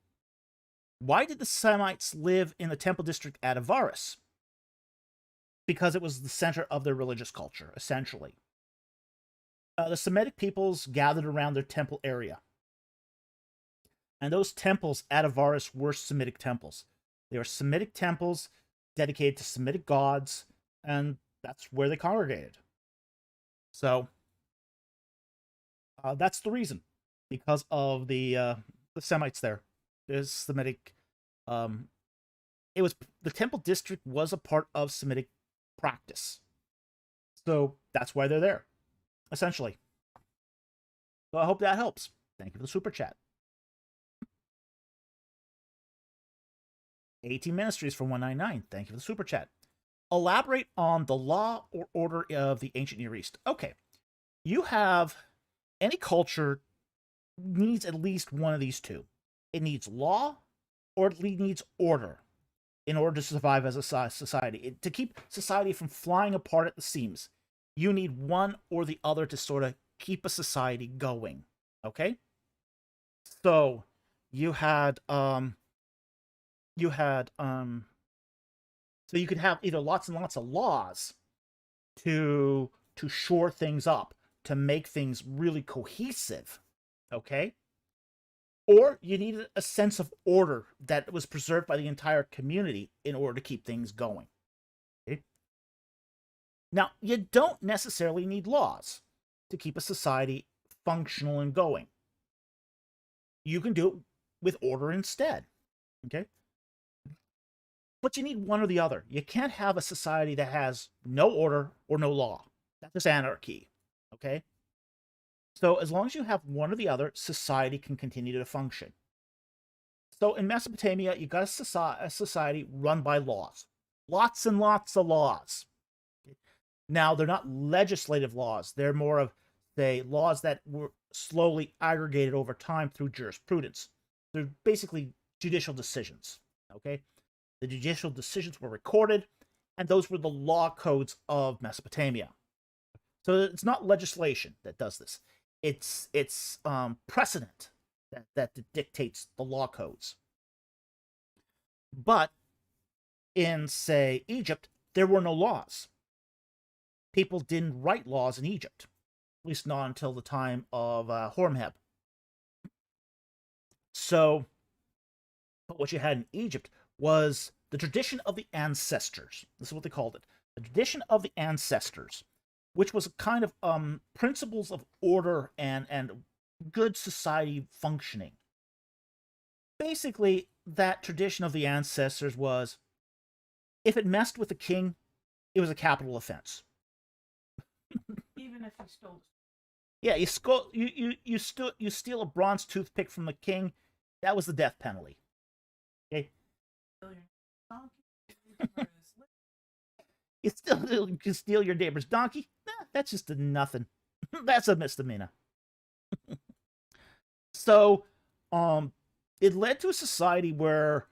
Why did the Semites live in the temple district at Avaris? Because it was the center of their religious culture, essentially. The Semitic peoples gathered around their temple area. And those temples at Avaris were Semitic temples. They were Semitic temples dedicated to Semitic gods, and that's where they congregated. So, that's the reason. Because of the Semites there. There's Semitic. It was the temple district was a part of Semitic practice, so that's why they're there, essentially. So I hope that helps. Thank you for the super chat. 18 Ministries for 199. Thank you for the super chat. Elaborate on the law or order of the ancient Near East. Okay, you have any culture needs at least one of these two. It needs law or it needs order in order to survive as a society. To keep society from flying apart at the seams, you need one or the other to sort of keep a society going. Okay? So you had so you could have either lots and lots of laws to shore things up, to make things really cohesive. Okay? Or you needed a sense of order that was preserved by the entire community in order to keep things going. Okay? Now, you don't necessarily need laws to keep a society functional and going. You can do it with order instead. Okay? But you need one or the other. You can't have a society that has no order or no law. That's just anarchy. Okay? So as long as you have one or the other, society can continue to function. So in Mesopotamia, you got a society run by laws. Lots and lots of laws. Now, they're not legislative laws. They're more of, say, laws that were slowly aggregated over time through jurisprudence. They're basically judicial decisions. Okay? The judicial decisions were recorded, and those were the law codes of Mesopotamia. So it's not legislation that does this. It's precedent that dictates the law codes. But in, say, Egypt, there were no laws. People didn't write laws in Egypt, at least not until the time of Horemheb. So, but what you had in Egypt was the tradition of the ancestors. This is what they called it. The tradition of the ancestors, which was a kind of principles of order and good society functioning. Basically, that tradition of the ancestors was, if it messed with the king, it was a capital offense. Even if he stole Yeah, you steal a bronze toothpick from the king. That was the death penalty. Okay. You can steal your neighbor's donkey. Nah, that's just a nothing. That's a misdemeanor. So, it led to a society where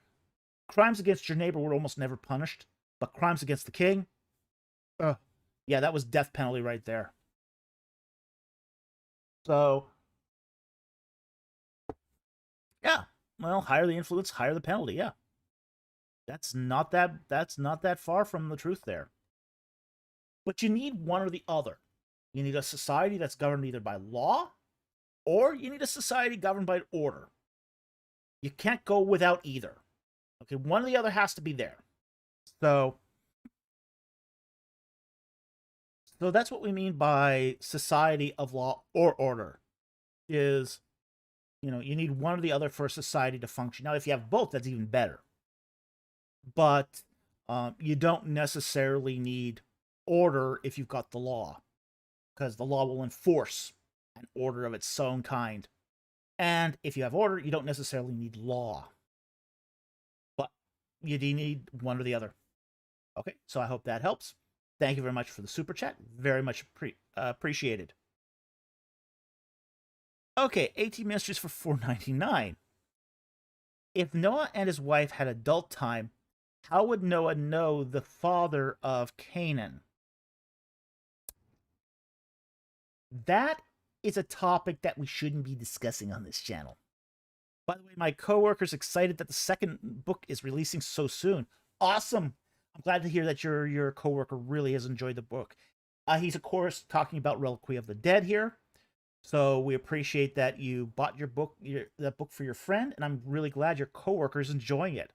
crimes against your neighbor were almost never punished, but crimes against the king, yeah, that was death penalty right there. So, yeah, well, higher the influence, higher the penalty. Yeah, that's not that far from the truth there. But you need one or the other. You need a society that's governed either by law, or you need a society governed by order. You can't go without either. Okay, one or the other has to be there. So that's what we mean by society of law or order. Is, you need one or the other for a society to function. Now, if you have both, that's even better. But you don't necessarily need order if you've got the law, because the law will enforce an order of its own kind. And if you have order, you don't necessarily need law. But you do need one or the other. Okay, so I hope that helps. Thank you very much for the super chat. Very much appreciated. Okay, 18 ministries for $4.99. If Noah and his wife had adult time, how would Noah know the father of Canaan? That is a topic that we shouldn't be discussing on this channel. By the way, my coworker's excited that the second book is releasing so soon. Awesome! I'm glad to hear that your coworker really has enjoyed the book. He's, of course, talking about Reliquary of the Dead here. So we appreciate that you bought that book for your friend, and I'm really glad your coworker is enjoying it.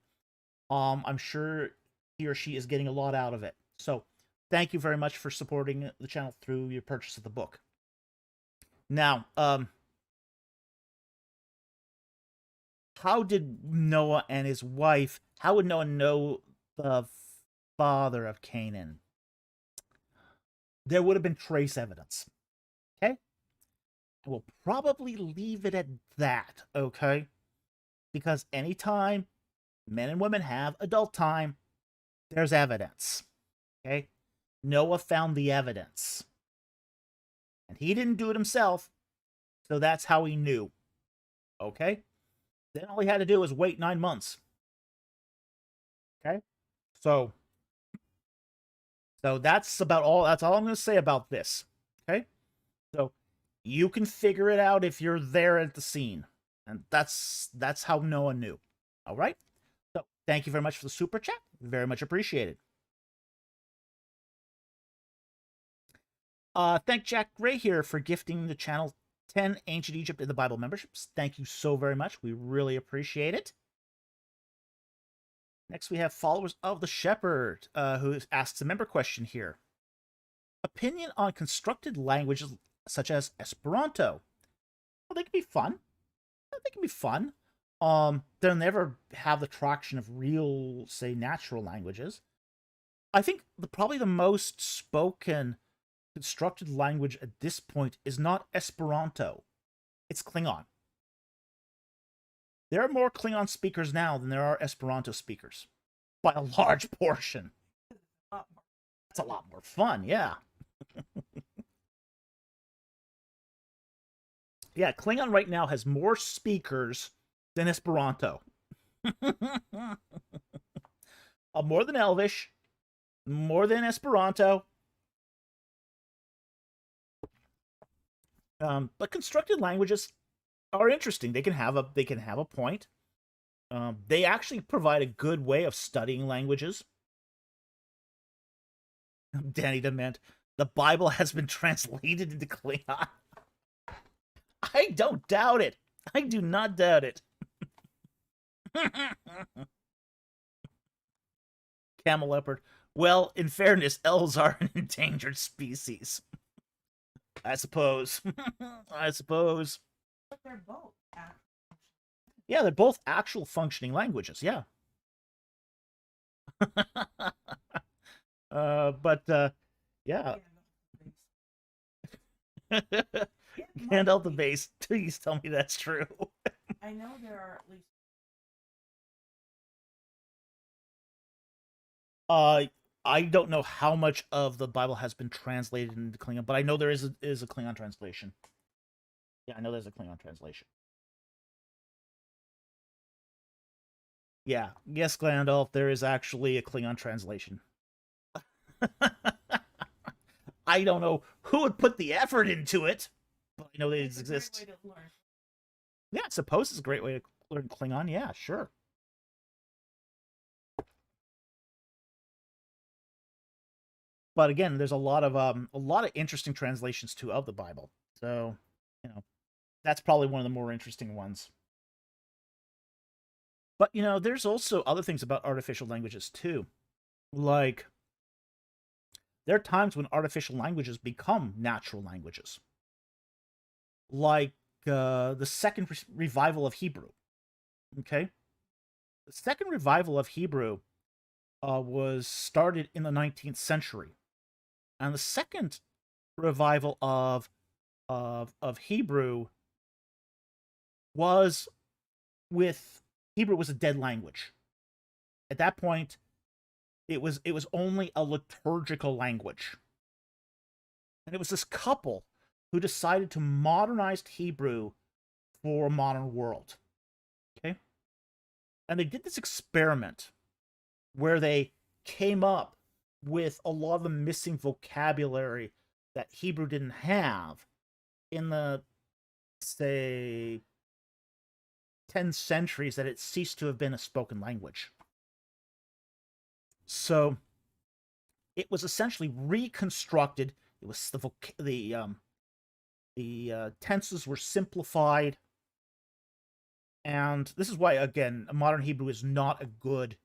I'm sure he or she is getting a lot out of it. So thank you very much for supporting the channel through your purchase of the book. Now, how did Noah and his wife, how would Noah know the father of Canaan? There would have been trace evidence. Okay? We'll probably leave it at that, okay? Because anytime men and women have adult time, there's evidence. Okay? Noah found the evidence. And he didn't do it himself, so that's how he knew. Okay? Then all he had to do was wait 9 months. Okay? So that's all I'm going to say about this. Okay? So you can figure it out if you're there at the scene. And that's how Noah knew. All right? So thank you very much for the super chat. Very much appreciated. Thank Jack Gray here for gifting the channel 10 Ancient Egypt in the Bible memberships. Thank you so very much. We really appreciate it. Next, we have Followers of the Shepherd, who asks a member question here. Opinion on constructed languages such as Esperanto. Well, they can be fun. They can be fun. They'll never have the traction of real, say, natural languages. I think probably the most spoken constructed language at this point is not Esperanto. It's Klingon. There are more Klingon speakers now than there are Esperanto speakers. By a large portion. It's a lot more fun, yeah. Yeah, Klingon right now has more speakers than Esperanto. More than Elvish, more than Esperanto. But constructed languages are interesting. They can have a point. They actually provide a good way of studying languages. Danny demand the Bible has been translated into Klingon. I don't doubt it. I do not doubt it. Camel leopard. Well, in fairness, elves are an endangered species. I suppose. I suppose. But they're both. Yeah, they're both actual functioning languages. Yeah. But yeah. In Gandalf the base. Please tell me that's true. I know there are at least. I don't know how much of the Bible has been translated into Klingon, but I know there is a Klingon translation. Yeah, I know there's a Klingon translation. Yeah, yes, Gandalf, there is actually a Klingon translation. I don't know who would put the effort into it, but I know they exist. Yeah, I suppose it's a great way to learn Klingon. Yeah, sure. But again, there's a lot of interesting translations too of the Bible. So, that's probably one of the more interesting ones. But there's also other things about artificial languages too. Like there are times when artificial languages become natural languages. Like the second revival of Hebrew. Okay? The second revival of Hebrew was started in the 19th century. And the second revival of Hebrew was with Hebrew was a dead language. At that point, it was only a liturgical language. And it was this couple who decided to modernize Hebrew for a modern world. Okay? And they did this experiment where they came up with a lot of the missing vocabulary that Hebrew didn't have in the, say, 10 centuries that it ceased to have been a spoken language. So it was essentially reconstructed. It was the tenses were simplified, and this is why, again, modern Hebrew is not a good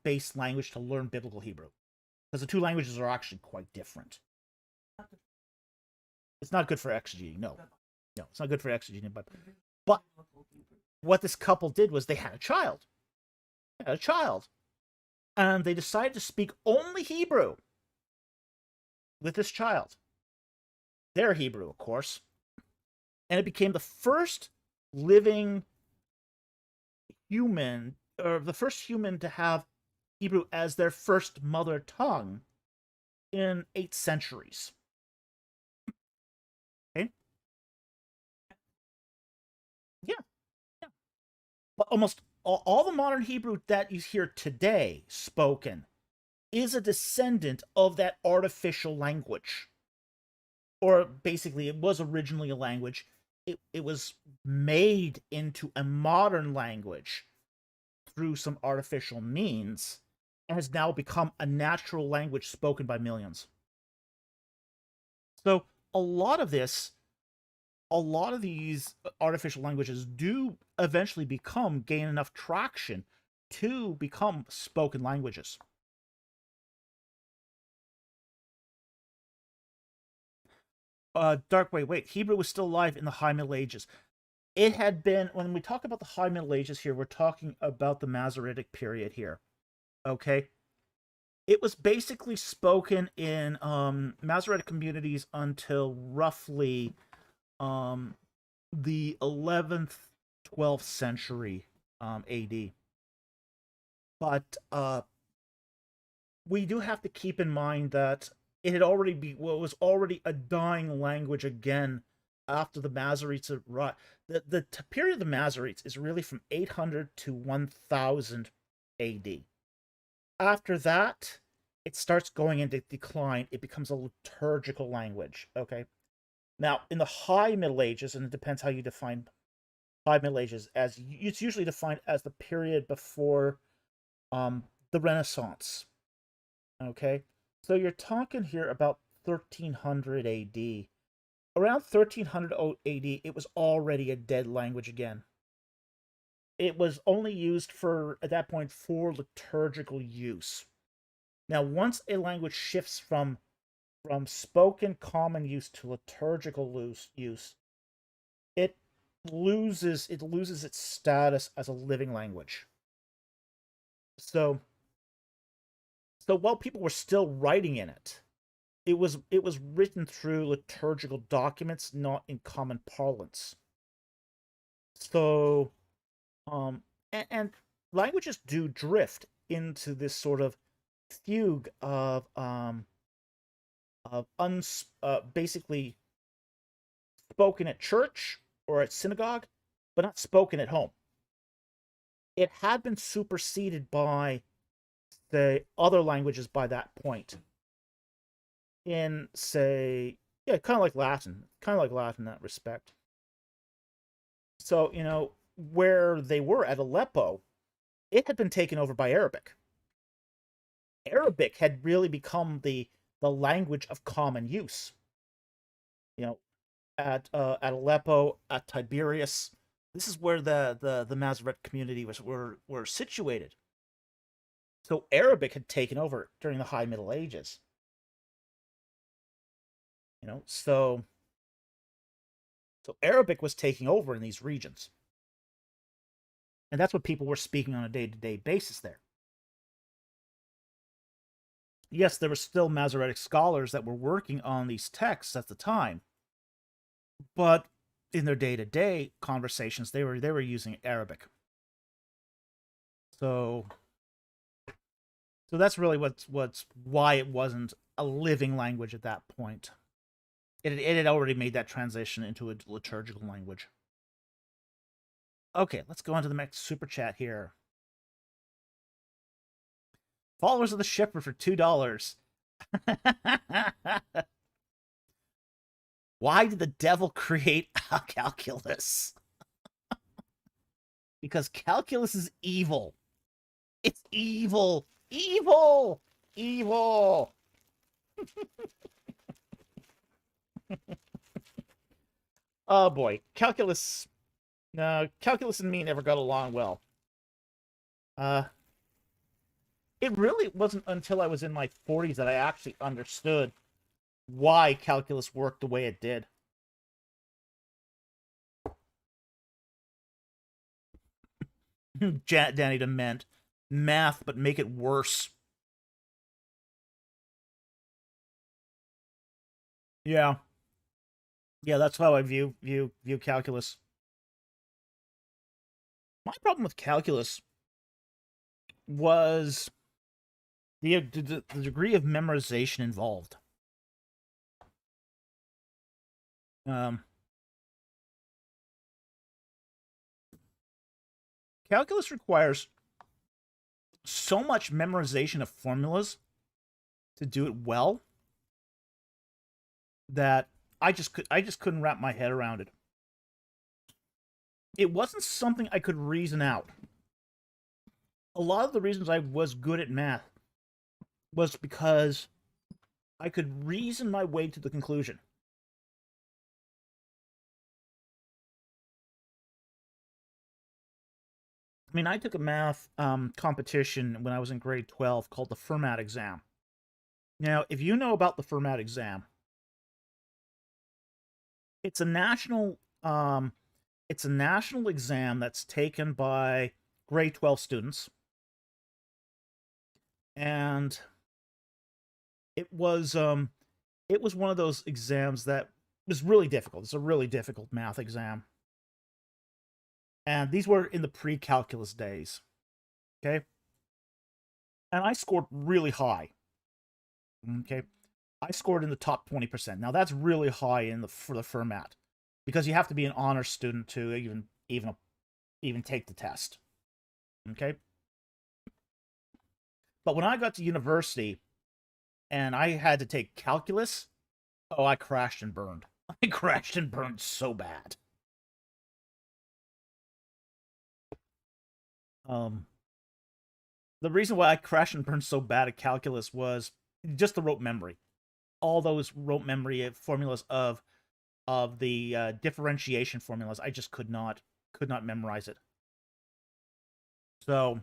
base language to learn biblical Hebrew, because the two languages are actually quite different. It's not good for exegeting. No, it's not good for exegeting. But what this couple did was they had a child. And they decided to speak only Hebrew with this child. Their Hebrew, of course. And it became the first living human, or the first human to have Hebrew as their first mother tongue in 8 centuries. Okay? Yeah. But almost all the modern Hebrew that you hear today spoken is a descendant of that artificial language. Or basically, it was originally a language. It was made into a modern language through some artificial means and has now become a natural language spoken by millions. So a lot of these artificial languages do eventually gain enough traction to become spoken languages. Dark wait, Hebrew was still alive in the High Middle Ages. It had been, when we talk about the High Middle Ages here, we're talking about the Masoretic period here. Okay? It was basically spoken in Masoretic communities until roughly the 11th, 12th century AD. But we do have to keep in mind that it was already a dying language again after the Masoretes. The period of the Masoretes is really from 800 to 1000 AD. After that, it starts going into decline. It becomes a liturgical language. Okay. Now, in the High Middle Ages, and it depends how you define High Middle Ages, as it's usually defined as the period before the Renaissance. Okay, so you're talking here about 1300 AD. Around 1300 AD, it was already a dead language again. It was only used at that point, for liturgical use. Now, once a language shifts from spoken common use to liturgical use, it loses its status as a living language. So while people were still writing in it, it was written through liturgical documents, not in common parlance. So, and languages do drift into this sort of fugue of basically spoken at church or at synagogue, but not spoken at home. It had been superseded by the other languages by that point. In, say, yeah, kind of like Latin in that respect. So, where they were at Aleppo, it had been taken over by Arabic. Arabic had really become the language of common use. You know, at Aleppo, at Tiberias, this is where the Masoret community were situated. So Arabic had taken over during the High Middle Ages. So Arabic was taking over in these regions. And that's what people were speaking on a day-to-day basis there. Yes, there were still Masoretic scholars that were working on these texts at the time, but in their day-to-day conversations, they were using Arabic. So that's really what's why it wasn't a living language at that point. It had already made that transition into a liturgical language. Okay, let's go on to the next super chat here. Followers of the Shepherd for $2. Why did the devil create calculus? Because calculus is evil. It's evil. Evil. Evil. Oh boy, calculus. No, calculus and me never got along well. It really wasn't until I was in my 40s that I actually understood why calculus worked the way it did. Danny meant math, but make it worse. Yeah. Yeah, that's how I view calculus. My problem with calculus was the degree of memorization involved. Calculus requires so much memorization of formulas to do it well that I just couldn't wrap my head around it. It wasn't something I could reason out. A lot of the reasons I was good at math was because I could reason my way to the conclusion. I mean, I took a math competition when I was in grade 12 called the Fermat exam. Now, if you know about the Fermat exam, it's a national exam that's taken by grade 12 students. And it was one of those exams that was really difficult. It's a really difficult math exam. And these were in the pre-calculus days. Okay? And I scored really high. Okay? I scored in the top 20%. Now that's really high for the Fermat, because you have to be an honor student to even take the test. Okay? But when I got to university and I had to take calculus, oh, I crashed and burned. I crashed and burned so bad. The reason why I crashed and burned so bad at calculus was just the rote memory. All those rote memory formulas of the differentiation formulas, I just could not memorize it. So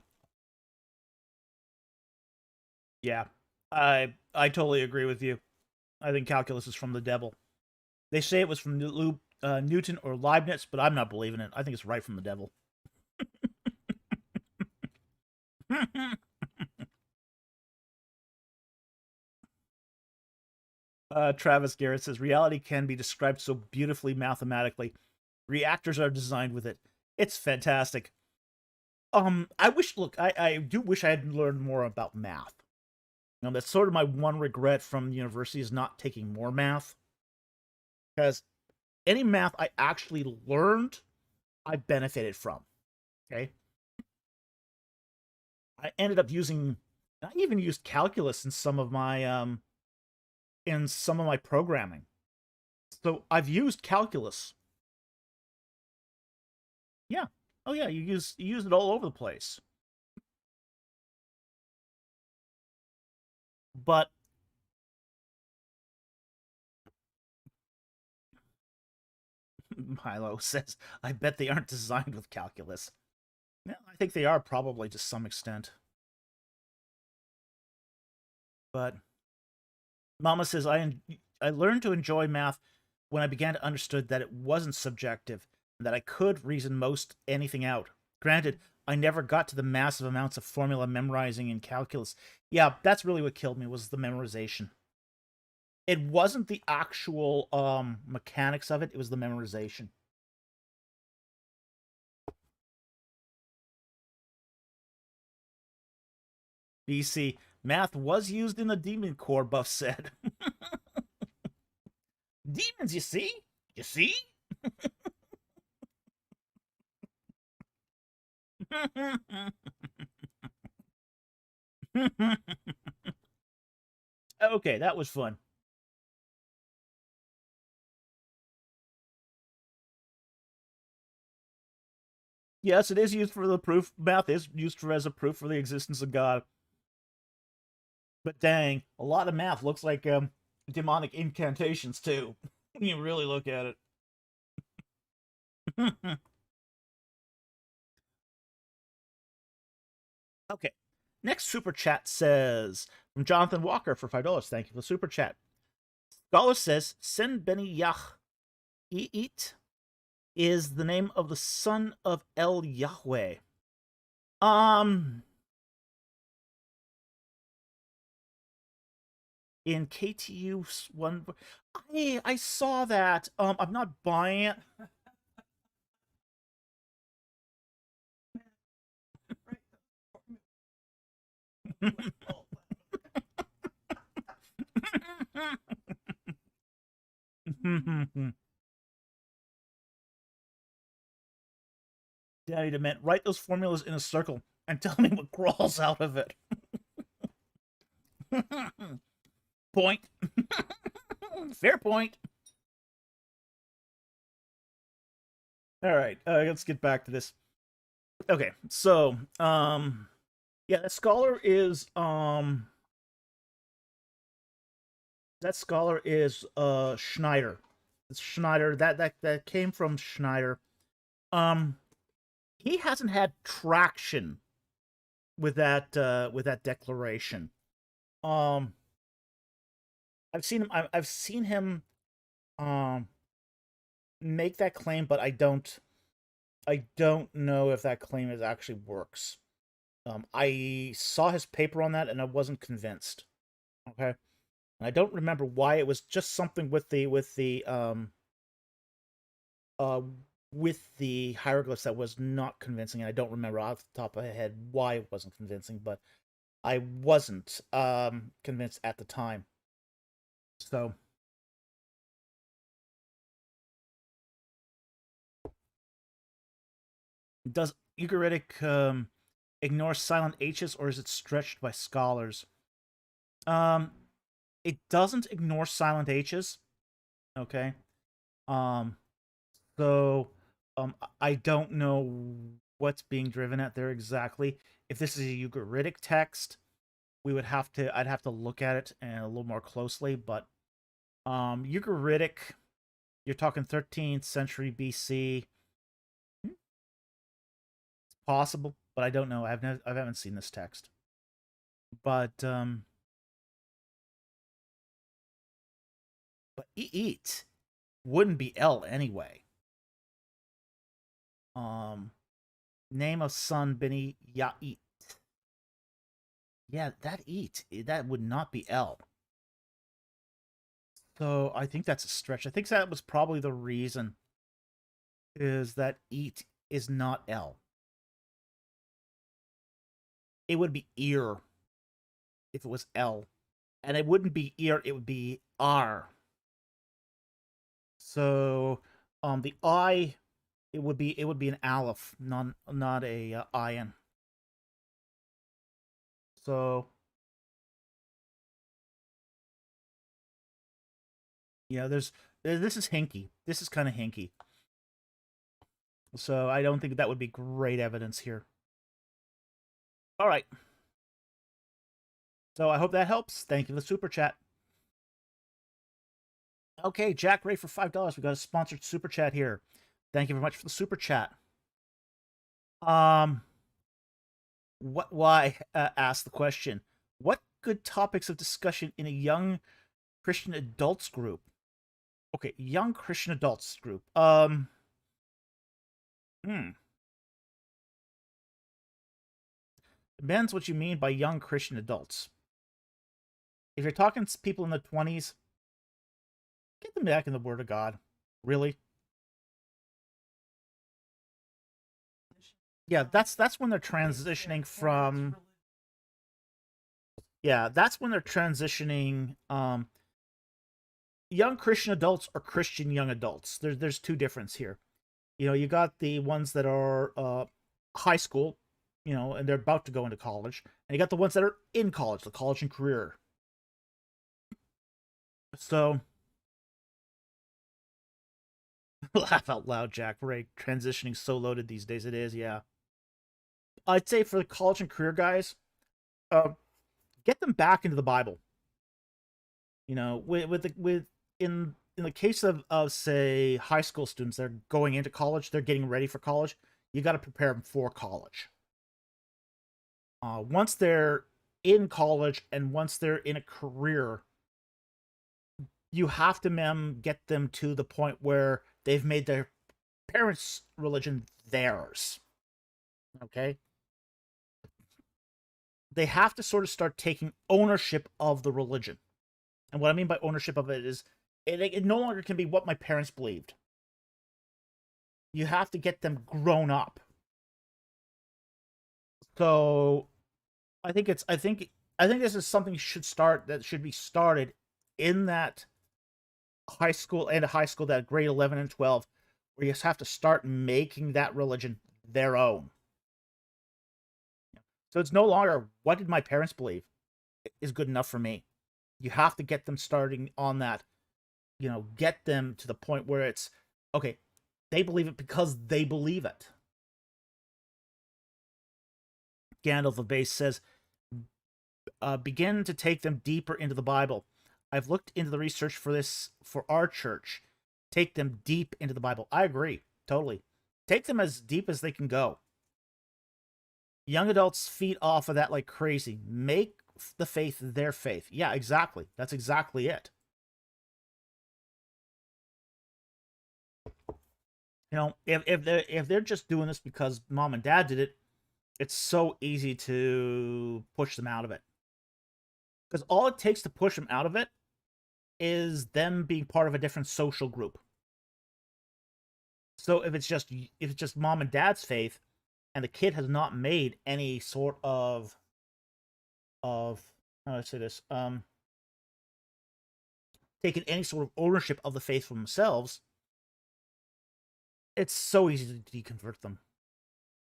yeah, I totally agree with you. I think calculus is from the devil. They say it was from Newton or Leibniz, but I'm not believing it. I think it's right from the devil. Travis Garrett says reality can be described so beautifully mathematically. Reactors are designed with it. It's fantastic. I wish. Look, I do wish I had learned more about math. That's sort of my one regret from university is not taking more math, because any math I actually learned, I benefited from. Okay, I ended up using. I even used calculus in some of my programming. So I've used calculus. Yeah. Oh yeah, you use it all over the place. But Milo says, I bet they aren't designed with calculus. Yeah, I think they are probably to some extent. But Mama says, I learned to enjoy math when I began to understand that it wasn't subjective and that I could reason most anything out. Granted, I never got to the massive amounts of formula memorizing in calculus. Yeah, that's really what killed me, was the memorization. It wasn't the actual mechanics of it, it was the memorization. BC, math was used in the Demon Core, Buff said. Demons, you see? You see? Okay, that was fun. Yes, it is used for the proof. Math is used for as a proof for the existence of God. But dang, a lot of math looks like demonic incantations too. When you really look at it. Okay. Next super chat says from Jonathan Walker for $5. Thank you for the super chat. Scholar says Sen Beni Yah Eat is the name of the son of El Yahweh. In KTU one, I saw that. I'm not buying it. Daddy dement, write those formulas in a circle and tell me what crawls out of it. Point. Fair point. All right, let's get back to this. Okay, so yeah, that scholar is Schneider. It's Schneider. That came from Schneider. He hasn't had traction with that declaration. I've seen him make that claim, but I don't know if that claim actually works. I saw his paper on that and I wasn't convinced. Okay. And I don't remember why. It was just something with the hieroglyphs that was not convincing, and I don't remember off the top of my head why it wasn't convincing, but I wasn't convinced at the time. So does Ugaritic ignore silent H's, or is it stretched by scholars? It doesn't ignore silent H's. Okay. So I don't know what's being driven at there exactly. If this is a Ugaritic text, I'd have to look at it a little more closely, but Ugaritic, you're talking 13th century BC. It's possible, but I don't know. I haven't seen this text. But eat wouldn't be L anyway. Name of son Beni Ya'it. Yeah, that would not be L. So I think that's a stretch. I think that was probably the reason, is that eat is not L. It would be ear if it was L. And it wouldn't be ear, it would be R. So the I, it would be an aleph, not a ayin. So yeah, this is hinky. This is kind of hinky. So I don't think that would be great evidence here. All right. So I hope that helps. Thank you for the super chat. Okay, Jack Ray for $5. We got a sponsored super chat here. Thank you very much for the super chat. Why ask the question? What good topics of discussion in a young Christian adults group? Okay, young Christian adults group. Depends what you mean by young Christian adults. If you're talking people in the 20s, get them back in the Word of God. Really? Yeah, that's when they're transitioning from. Yeah, that's when they're transitioning. Young Christian adults or Christian young adults. There's two differences here. You know, you got the ones that are high school, you know, and they're about to go into college, and you got the ones that are in college, the college and career. So, laugh out loud, Jack. Ray, transitioning so loaded these days. It is, yeah. I'd say for the college and career guys, uh, get them back into the Bible. You know, in the case of say high school students, they're going into college, they're getting ready for college. You got to prepare them for college. Once they're in college and once they're in a career, you have to get them to the point where they've made their parents' religion theirs. Okay? They have to sort of start taking ownership of the religion. And what I mean by ownership of it is it no longer can be what my parents believed. You have to get them grown up. So I think this is something that should be started in that high school that grade 11 and 12, where you just have to start making that religion their own. So it's no longer what did my parents believe is good enough for me. You have to get them starting on that, you know, get them to the point where it's okay, they believe it because they believe it. Gandalf of Base says, begin to take them deeper into the Bible. I've looked into the research for this for our church. Take them deep into the Bible. I agree, totally. Take them as deep as they can go. Young adults feed off of that like crazy. Make the faith their faith. Yeah, exactly. That's exactly it. You know, if they're just doing this because mom and dad did it, it's so easy to push them out of it. Because all it takes to push them out of it is them being part of a different social group. So if it's just mom and dad's faith, and the kid has not made any sort of how do I say this? Taken any sort of ownership of the faith for themselves, it's so easy to deconvert them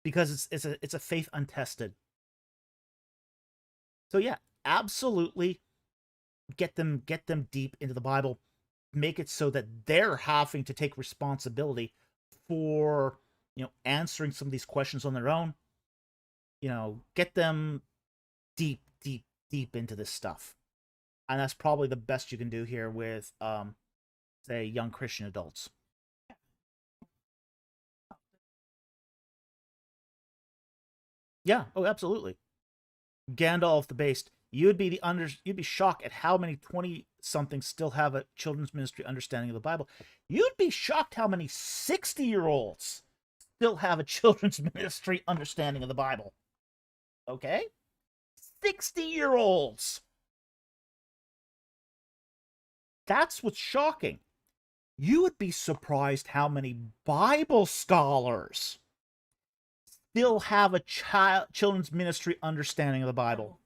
because it's a faith untested. So yeah, absolutely get them deep into the Bible, make it so that they're having to take responsibility for, you know, answering some of these questions on their own. You know, get them deep into this stuff. And that's probably the best you can do here with say young Christian adults. Yeah, oh absolutely. Gandalf the Based, you'd be shocked at how many 20 somethings still have a children's ministry understanding of the Bible. You'd be shocked how many 60-year-olds still have a children's ministry understanding of the Bible. Okay? 60-year-olds. That's what's shocking. You would be surprised how many Bible scholars still have a children's ministry understanding of the Bible.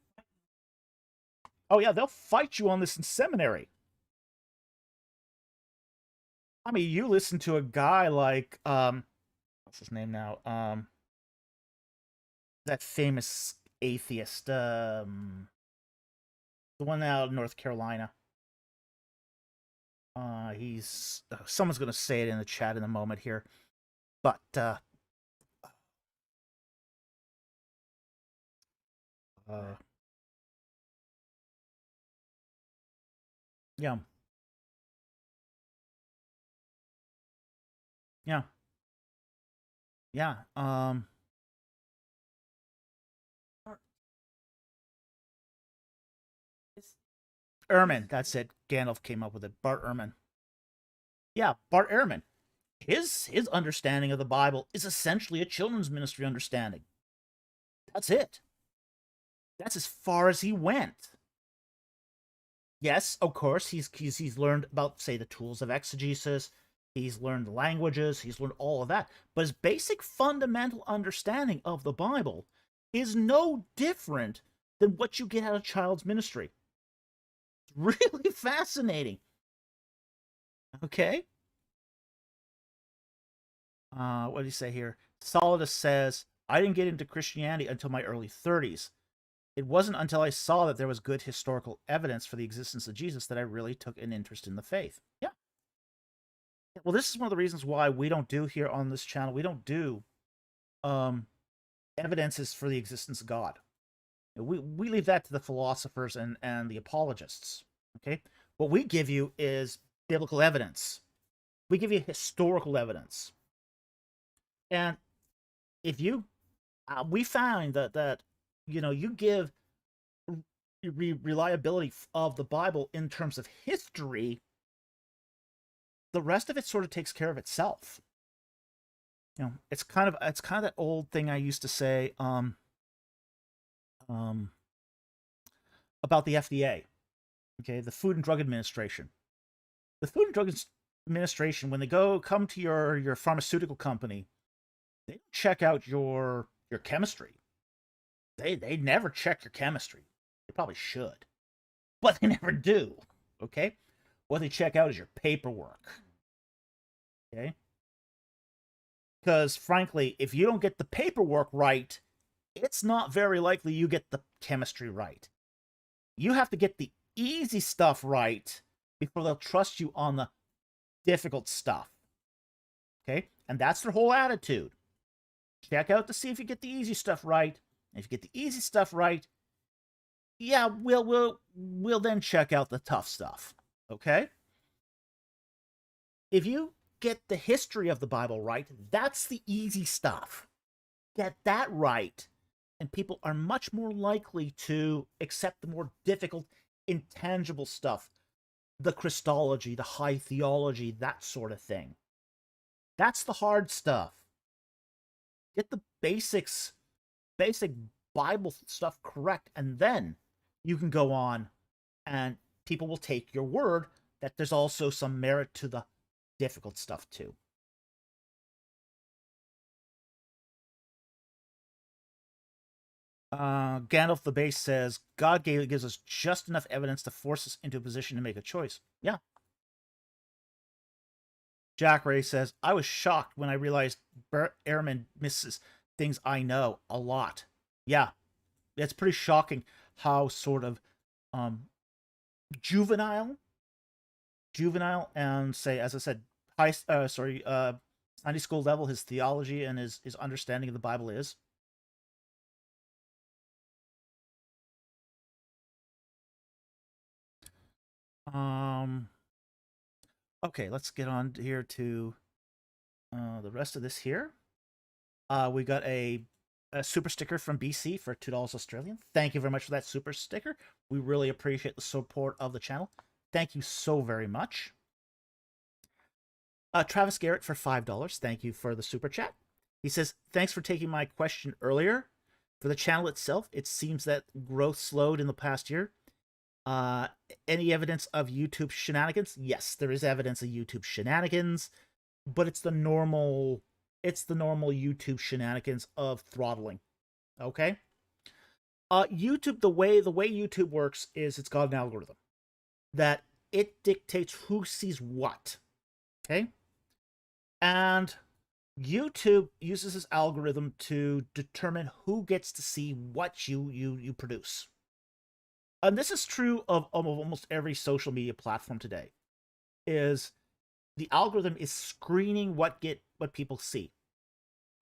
Oh yeah, they'll fight you on this in seminary. I mean, you listen to a guy like what's his name now? That famous atheist, the one out of North Carolina. He's someone's gonna say it in the chat in a moment here, but yeah, yeah, yeah. Ehrman, that's it. Gandalf came up with it. Bart Ehrman. Yeah, Bart Ehrman. His understanding of the Bible is essentially a children's ministry understanding. That's it. That's as far as he went. Yes, of course, he's learned about, say, the tools of exegesis. He's learned languages. He's learned all of that. But his basic fundamental understanding of the Bible is no different than what you get out of child's ministry. It's really fascinating. Okay. What do you say here? Solidus says, I didn't get into Christianity until my early 30s. It wasn't until I saw that there was good historical evidence for the existence of Jesus that I really took an interest in the faith. Yeah. Well, this is one of the reasons why we don't do here on this channel, we don't do evidences for the existence of God. We leave that to the philosophers and the apologists. Okay? What we give you is biblical evidence. We give you historical evidence. And if you, we find that you give reliability of the Bible in terms of history, the rest of it sort of takes care of itself. It's kind of that old thing I used to say about the FDA, okay, the Food and Drug Administration. The Food and Drug Administration, when they come to your pharmaceutical company, they don't check out your chemistry. They never check your chemistry. They probably should, but they never do. Okay, what they check out is your paperwork. Okay, because frankly, if you don't get the paperwork right, it's not very likely you get the chemistry right. You have to get the easy stuff right before they'll trust you on the difficult stuff. Okay, and that's their whole attitude. Check out to see if you get the easy stuff right. If you get the easy stuff right, yeah, we'll then check out the tough stuff. Okay? If you get the history of the Bible right, that's the easy stuff. Get that right, and people are much more likely to accept the more difficult, intangible stuff, the Christology, the high theology, that sort of thing. That's the hard stuff. Get the basic Bible stuff correct, and then you can go on and people will take your word that there's also some merit to the difficult stuff too. Gandalf the Base says, God gives us just enough evidence to force us into a position to make a choice. Yeah. Jack Ray says, I was shocked when I realized Ehrman misses things I know a lot. Yeah. It's pretty shocking how sort of juvenile and, say, as I said, Sunday school level his theology and his understanding of the Bible is. Okay, let's get on here to the rest of this here. We got a super sticker from BC for $2 Australian. Thank you very much for that super sticker. We really appreciate the support of the channel. Thank you so very much. Travis Garrett for $5. Thank you for the super chat. He says, thanks for taking my question earlier. For the channel itself, it seems that growth slowed in the past year. Any evidence of YouTube shenanigans? Yes, there is evidence of YouTube shenanigans, but it's the normal YouTube shenanigans of throttling. Okay? YouTube, the way YouTube works is it's got an algorithm that it dictates who sees what. Okay? And YouTube uses this algorithm to determine who gets to see what you produce. And this is true of almost every social media platform today. Is the algorithm is screening what people see.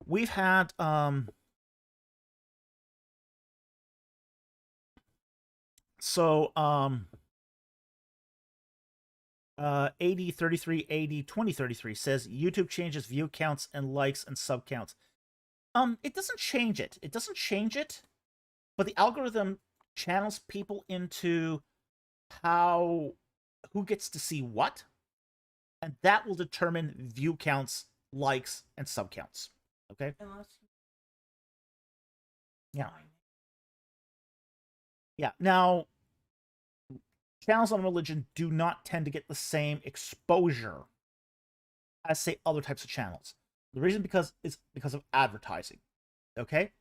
We've had 8033 80 2033 says YouTube changes view counts and likes and sub counts. It doesn't change it. It doesn't change it, but the algorithm channels people into who gets to see what, and that will determine view counts, likes, and sub counts. Okay? Yeah. Yeah. Now, channels on religion do not tend to get the same exposure as, say, other types of channels. The reason is because of advertising. Okay?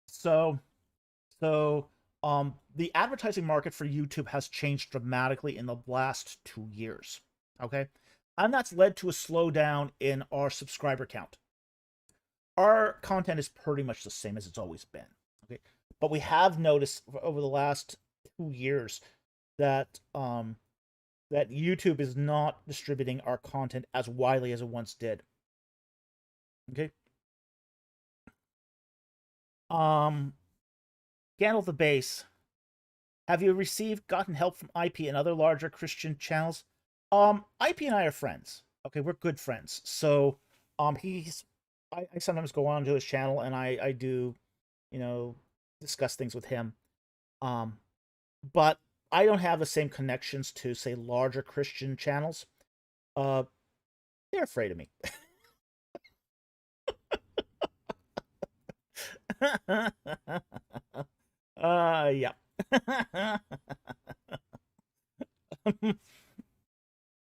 So the advertising market for YouTube has changed dramatically in the last 2 years. Okay? And that's led to a slowdown in our subscriber count. Our content is pretty much the same as it's always been. Okay? But we have noticed over the last 2 years that that YouTube is not distributing our content as widely as it once did. Okay? Gandalf the Base. Have you gotten help from IP and other larger Christian channels? IP and I are friends. Okay, we're good friends. So, I sometimes go on to his channel and I do, discuss things with him. But I don't have the same connections to, say, larger Christian channels. They're afraid of me. Yeah.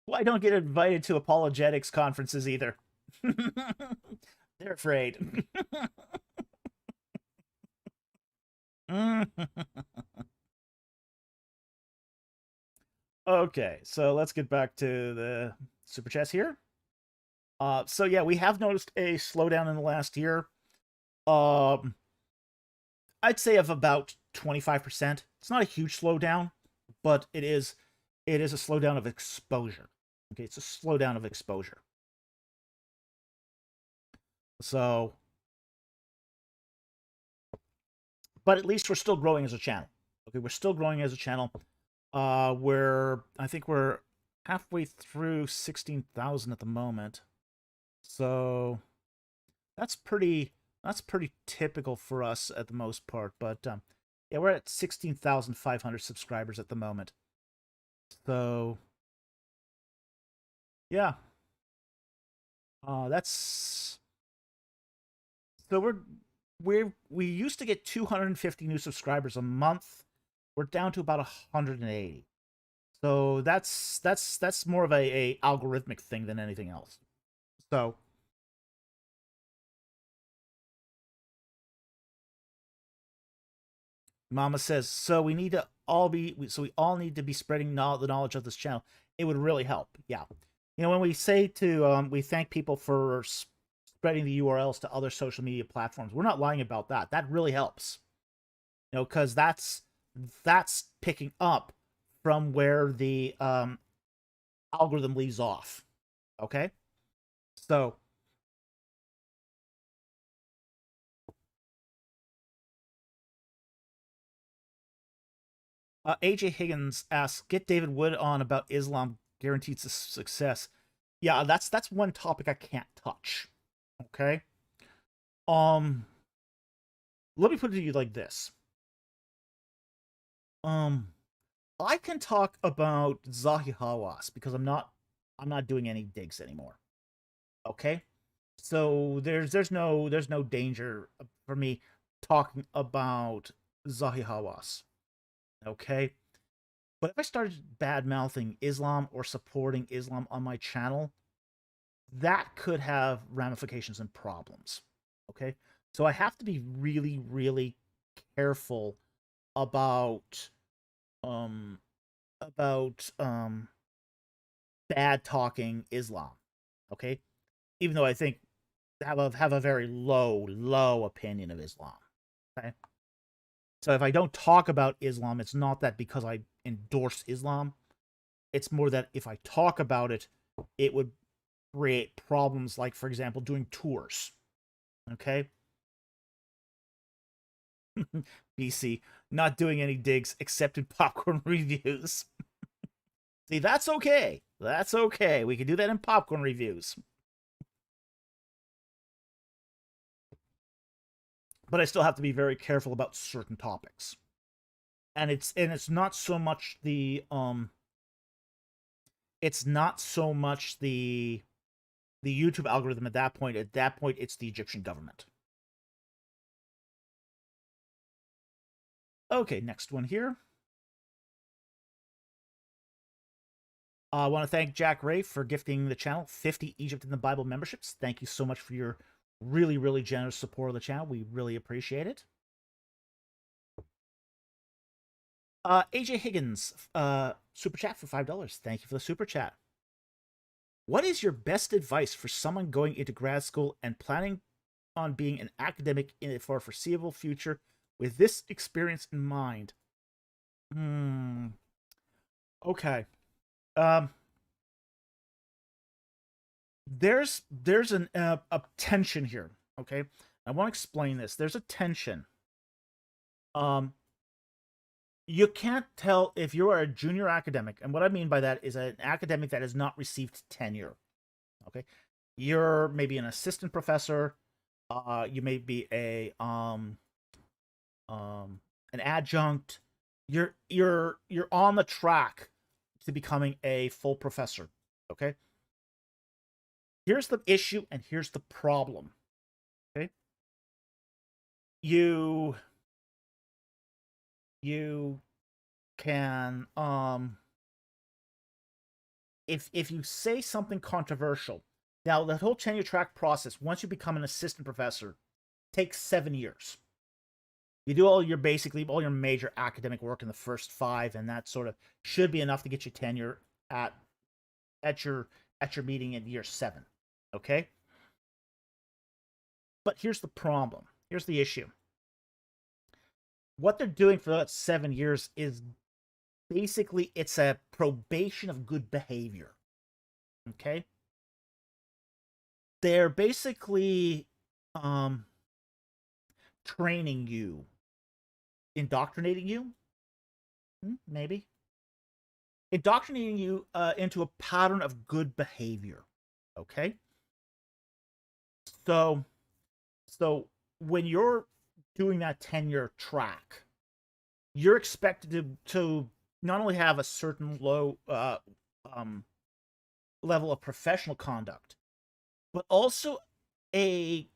Well, I don't get invited to apologetics conferences either. They're afraid. Okay, so let's get back to the super chats here. So yeah, we have noticed a slowdown in the last year. I'd say of about 25%. It's not a huge slowdown, but it is a slowdown of exposure. Okay, it's a slowdown of exposure. So, but at least we're still growing as a channel. Okay, we're still growing as a channel. I think we're halfway through 16,000 at the moment. So that's pretty typical for us at the most part. But yeah, we're at 16,500 subscribers at the moment. So yeah, that's so we used to get 250 new subscribers a month. We're down to about 180. So that's more of a algorithmic thing than anything else. So Mama says, so we all need to be spreading the knowledge of this channel. It would really help. Yeah. When we say we thank people for spreading the URLs to other social media platforms, we're not lying about that. That really helps. Because that's picking up from where the algorithm leaves off. Okay? So AJ Higgins asks, get David Wood on about Islam guaranteed success. Yeah, that's one topic I can't touch. Okay? Let me put it to you like this. I can talk about Zahi Hawass because I'm not doing any digs anymore. Okay? So there's no danger for me talking about Zahi Hawass. Okay? But if I started bad-mouthing Islam or supporting Islam on my channel, that could have ramifications and problems. Okay? So I have to be really, really careful about um about bad talking Islam. Okay? Even though I think have a very low opinion of Islam. Okay? So if I don't talk about Islam, it's not that because I endorse Islam. It's more that if I talk about it, it would create problems like, for example, doing tours. Okay? BC, not doing any digs except in popcorn reviews. See, that's okay. That's okay. We can do that in popcorn reviews. But I still have to be very careful about certain topics. And it's not so much the it's not so much the YouTube algorithm at that point. At that point, it's the Egyptian government. Okay, next one here. I want to thank Jack Ray for gifting the channel 50 Egypt in the Bible memberships. Thank you so much for your really, really generous support of the channel. We really appreciate it. AJ Higgins, super chat for $5. Thank you for the super chat. What is your best advice for someone going into grad school and planning on being an academic in it for a foreseeable future with this experience in mind? Okay. There's a tension here. Okay, I want to explain this. There's a tension. You can't tell if you are a junior academic, and what I mean by that is an academic that has not received tenure. Okay, you're maybe an assistant professor. You may be an adjunct. You're on the track to becoming a full professor. Okay. Here's the issue, and here's the problem. Okay. You can if you say something controversial. Now, the whole tenure track process, once you become an assistant professor, takes 7 years. You do all your major academic work in the first 5, and that sort of should be enough to get you tenure at your meeting in year 7. Okay? But here's the problem. Here's the issue. What they're doing for that 7 years is basically it's a probation of good behavior. Okay? They're basically training you, indoctrinating you, maybe indoctrinating you into a pattern of good behavior. Okay? So when you're doing that tenure track, you're expected to not only have a certain low level of professional conduct, but also a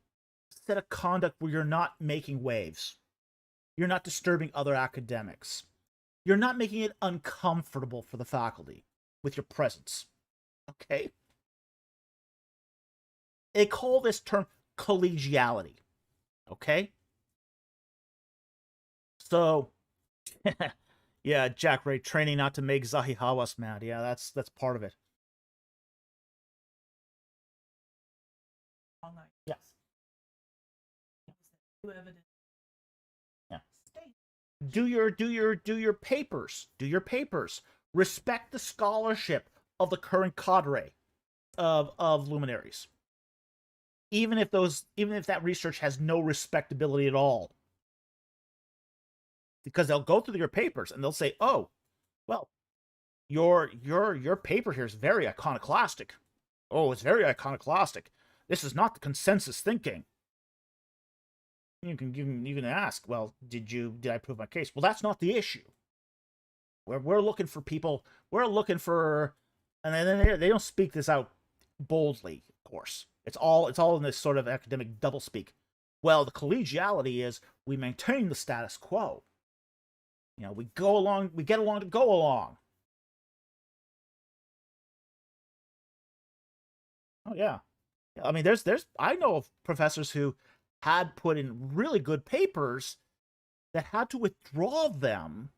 set of conduct where you're not making waves. You're not disturbing other academics. You're not making it uncomfortable for the faculty with your presence. Okay? They call this term collegiality. Okay? So, yeah, Jack Ray, training not to make Zahi Hawass mad. Yeah, that's part of it. Yes. Yeah. Do your papers. Do your papers. Respect the scholarship of the current cadre of luminaries. Even if that research has no respectability at all. Because they'll go through your papers and they'll say, "Oh, well, your paper here is very iconoclastic. Oh, it's very iconoclastic. This is not the consensus thinking." You can ask, "Well, did I prove my case?" Well, that's not the issue. We're looking for people. We're looking for, and then they don't speak this out boldly. Of course, it's all in this sort of academic doublespeak. Well, the collegiality is we maintain the status quo. You know, we go along, we get along to go along. Oh yeah. I mean, I know of professors who had put in really good papers that had to withdraw them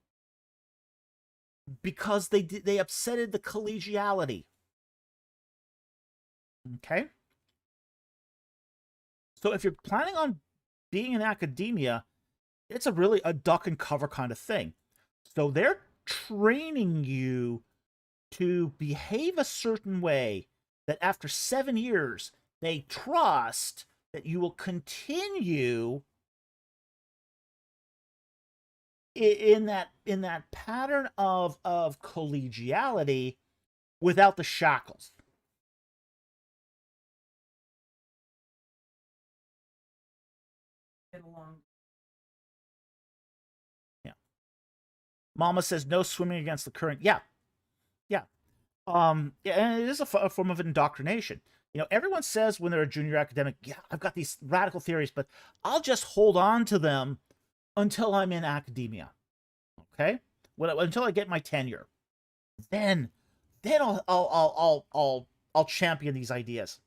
because they upsetted the collegiality. Okay? So if you're planning on being in academia, it's a duck and cover kind of thing. So they're training you to behave a certain way that after 7 years they trust that you will continue in that pattern of collegiality without the shackles. Get along. Yeah. Mama says no swimming against the current. Yeah. Yeah. Yeah, and it is a form of indoctrination. You know, everyone says when they're a junior academic, yeah, I've got these radical theories, but I'll just hold on to them until I'm in academia. Okay? Until I get my tenure. Then I'll champion these ideas.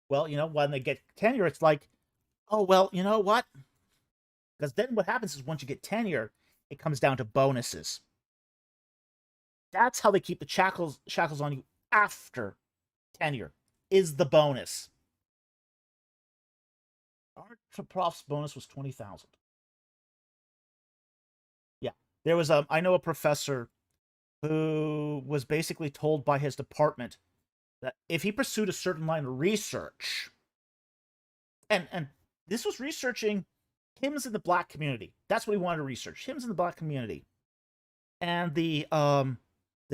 Well, you know, when they get tenure, it's like, oh well, you know what? Because then what happens is once you get tenure, it comes down to bonuses. That's how they keep the shackles on you after tenure, is the bonus. Our prof's bonus was 20,000. Yeah, there was I know a professor who was basically told by his department that if he pursued a certain line of research, and this was researching hymns in the black community. That's what he wanted to research, hymns in the black community. And the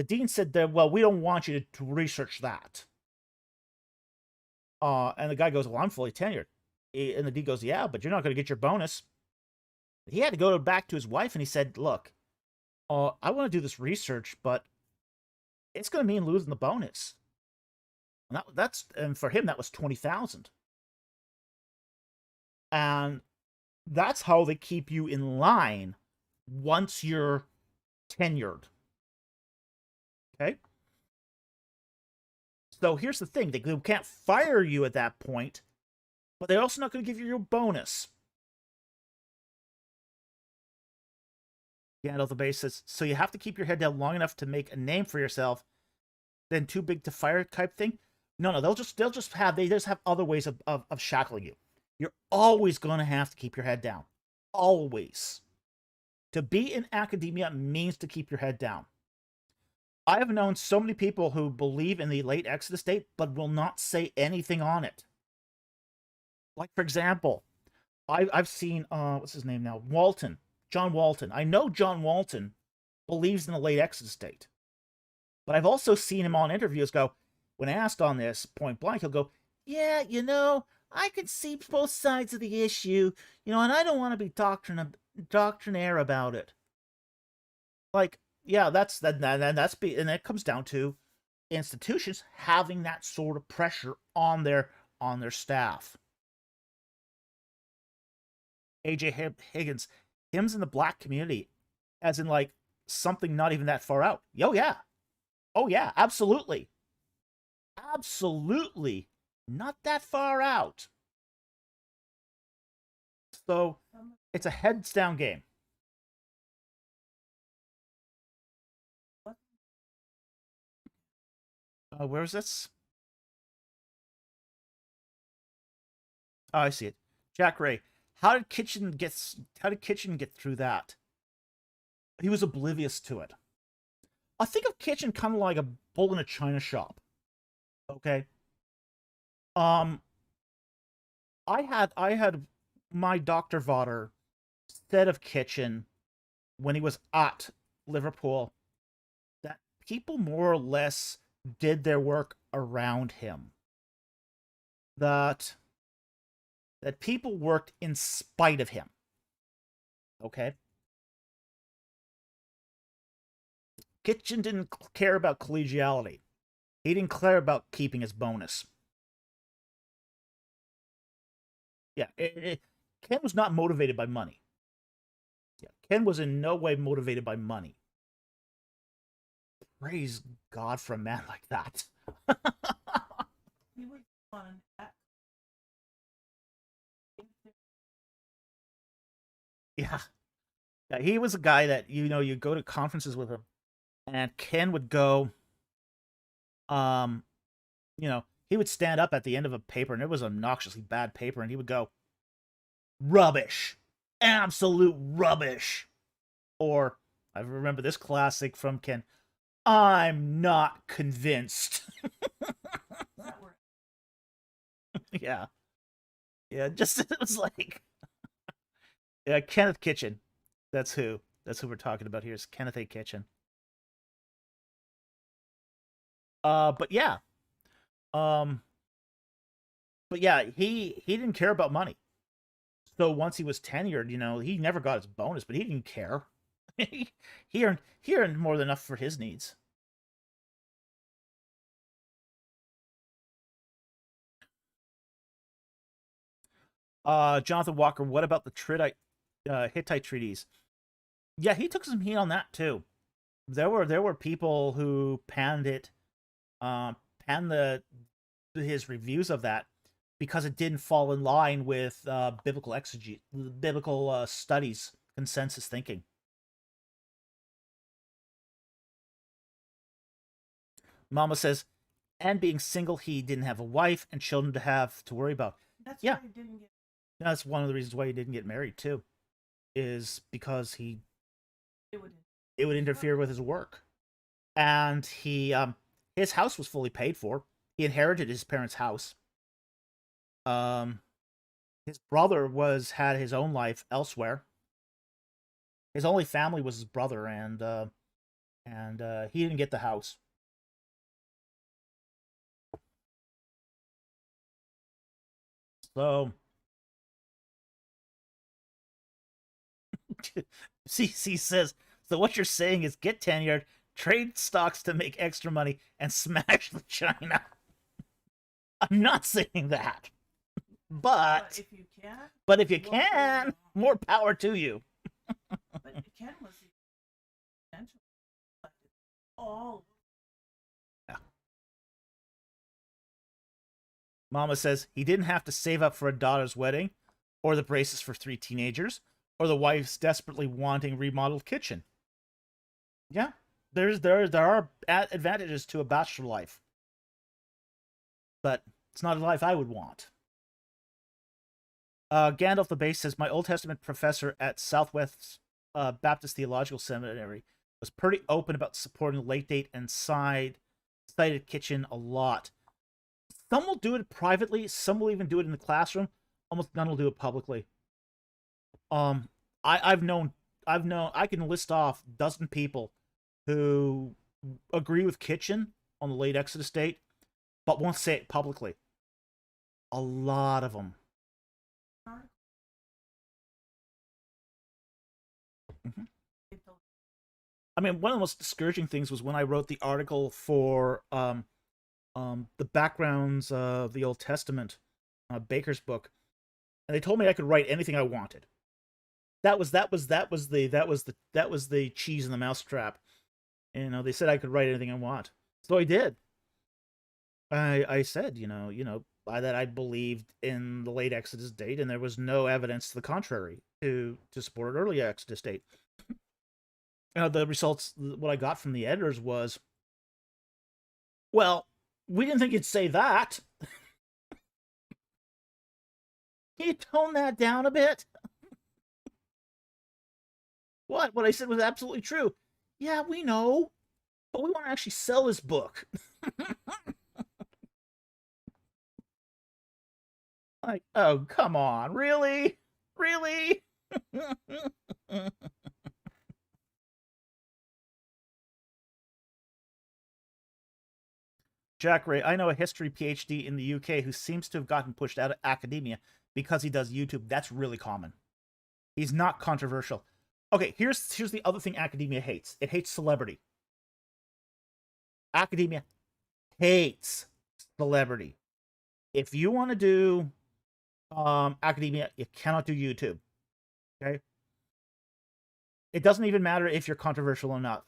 dean said that, well, we don't want you to research that. And the guy goes, well, I'm fully tenured. And the dean goes, yeah, but you're not going to get your bonus. He had to go back to his wife and he said, look, I want to do this research, but it's going to mean losing the bonus. And for him, that was 20,000. And that's how they keep you in line once you're tenured. Okay? So here's the thing. They can't fire you at that point, but they're also not going to give you your bonus. Gandalf the Base says, so you have to keep your head down long enough to make a name for yourself, then too big to fire type thing? No, they just have other ways of shackling you. You're always going to have to keep your head down. Always. To be in academia means to keep your head down. I have known so many people who believe in the late Exodus date, but will not say anything on it. Like, for example, I've seen, what's his name now? John Walton. I know John Walton believes in the late Exodus date. But I've also seen him on interviews go, when asked on this point blank, he'll go, yeah, you know, I can see both sides of the issue, you know, and I don't want to be doctrinaire about it. Like, yeah, and that comes down to institutions having that sort of pressure on their staff. AJ Higgins, hymns in the black community, as in like something not even that far out. Oh yeah, absolutely. Absolutely not that far out. So it's a heads down game. Where is this? Oh, I see it. Jack Ray. How did Kitchen get through that? He was oblivious to it. I think of Kitchen kind of like a bull in a china shop. Okay. I had my Dr. Votter said of Kitchen when he was at Liverpool that people more or less did their work around him. That people worked in spite of him. Okay? Kitchen didn't care about collegiality. He didn't care about keeping his bonus. Yeah, Ken was not motivated by money. Yeah, Ken was in no way motivated by money. Praise God for a man like that. He was on that. Yeah. Yeah, he was a guy that, you go to conferences with him, and Ken would go, he would stand up at the end of a paper, and it was obnoxiously bad paper, and he would go, rubbish. Absolute rubbish. Or, I remember this classic from Ken, I'm not convinced. Yeah. Yeah, just, it was like, yeah, Kenneth Kitchen. That's who we're talking about here, is Kenneth A. Kitchen. But yeah. But yeah, he didn't care about money. So once he was tenured, he never got his bonus, but he didn't care. he earned more than enough for his needs. Jonathan Walker, what about the Hittite treaties? Yeah, he took some heat on that too. There were people who panned his reviews of that because it didn't fall in line with biblical studies, consensus thinking. Mama says, and being single, he didn't have a wife and children to have to worry about. That's Yeah, why he didn't get. That's one of the reasons why he didn't get married too, is because it would interfere with his work, and his house was fully paid for. He inherited his parents' house. His brother had his own life elsewhere. His only family was his brother, and he didn't get the house. So CC says, so what you're saying is get tenured, trade stocks to make extra money, and smash the China. I'm not saying that. But if you can, more power to you. But Ken was all. Yeah. Mama says he didn't have to save up for a daughter's wedding, or the braces for 3 teenagers, or the wife's desperately wanting remodeled kitchen. Yeah, there are advantages to a bachelor life, but it's not a life I would want. Gandalf the Base says, my Old Testament professor at Southwest Baptist Theological Seminary was pretty open about supporting late date and cited kitchen a lot. Some will do it privately, some will even do it in the classroom. Almost none will do it publicly. I can list off a dozen people who agree with kitchen on the late Exodus date, but won't say it publicly. A lot of them. Mm-hmm. I mean, one of the most discouraging things was when I wrote the article for the backgrounds of the Old Testament, Baker's book, and they told me I could write anything I wanted. That was the cheese in the mousetrap. They said I could write anything I want, so I did. I said, that I believed in the late Exodus date, and there was no evidence to the contrary to support an early Exodus date. The results, what I got from the editors was, well, we didn't think you'd say that. Can you tone that down a bit? What I said was absolutely true. Yeah, we know, but we want to actually sell this book. Like, oh, come on, really? Really? Jack Ray, I know a history PhD in the UK who seems to have gotten pushed out of academia because he does YouTube. That's really common. He's not controversial. Okay, here's the other thing academia hates. It hates celebrity. Academia hates celebrity. If you want to do academia, you cannot do YouTube. Okay? It doesn't even matter if you're controversial enough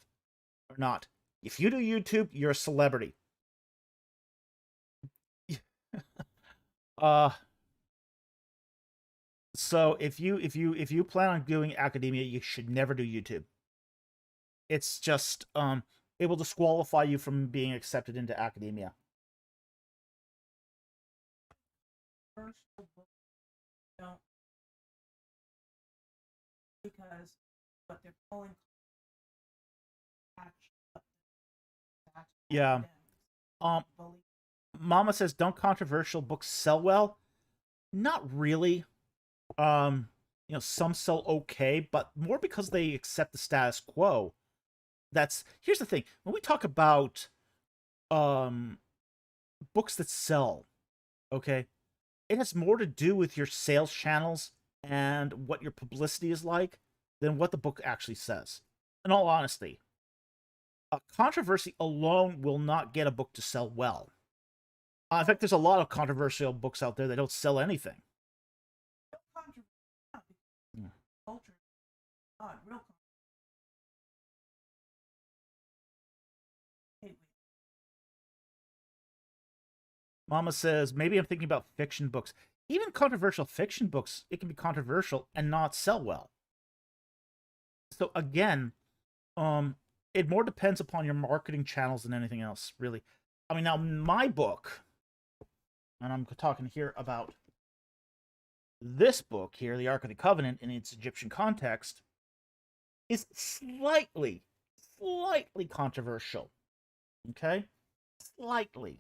or not. If you do YouTube, you're a celebrity. So if you plan on doing academia, you should never do YouTube. It's just it will disqualify you from being accepted into academia. Don't, because what they're calling yeah. Mama says, don't controversial books sell well? Not really. You know, some sell okay, but more because they accept the status quo. Here's the thing. When we talk about books that sell, okay, it has more to do with your sales channels and what your publicity is like than what the book actually says. In all honesty, a controversy alone will not get a book to sell well. In fact, there's a lot of controversial books out there that don't sell anything. Culture, real. Mama says, maybe I'm thinking about fiction books. Even controversial fiction books, it can be controversial and not sell well. So again, it more depends upon your marketing channels than anything else, really. I mean, now my book, and I'm talking here about this book here, The Ark of the Covenant, in its Egyptian context, is slightly controversial. Okay? Slightly.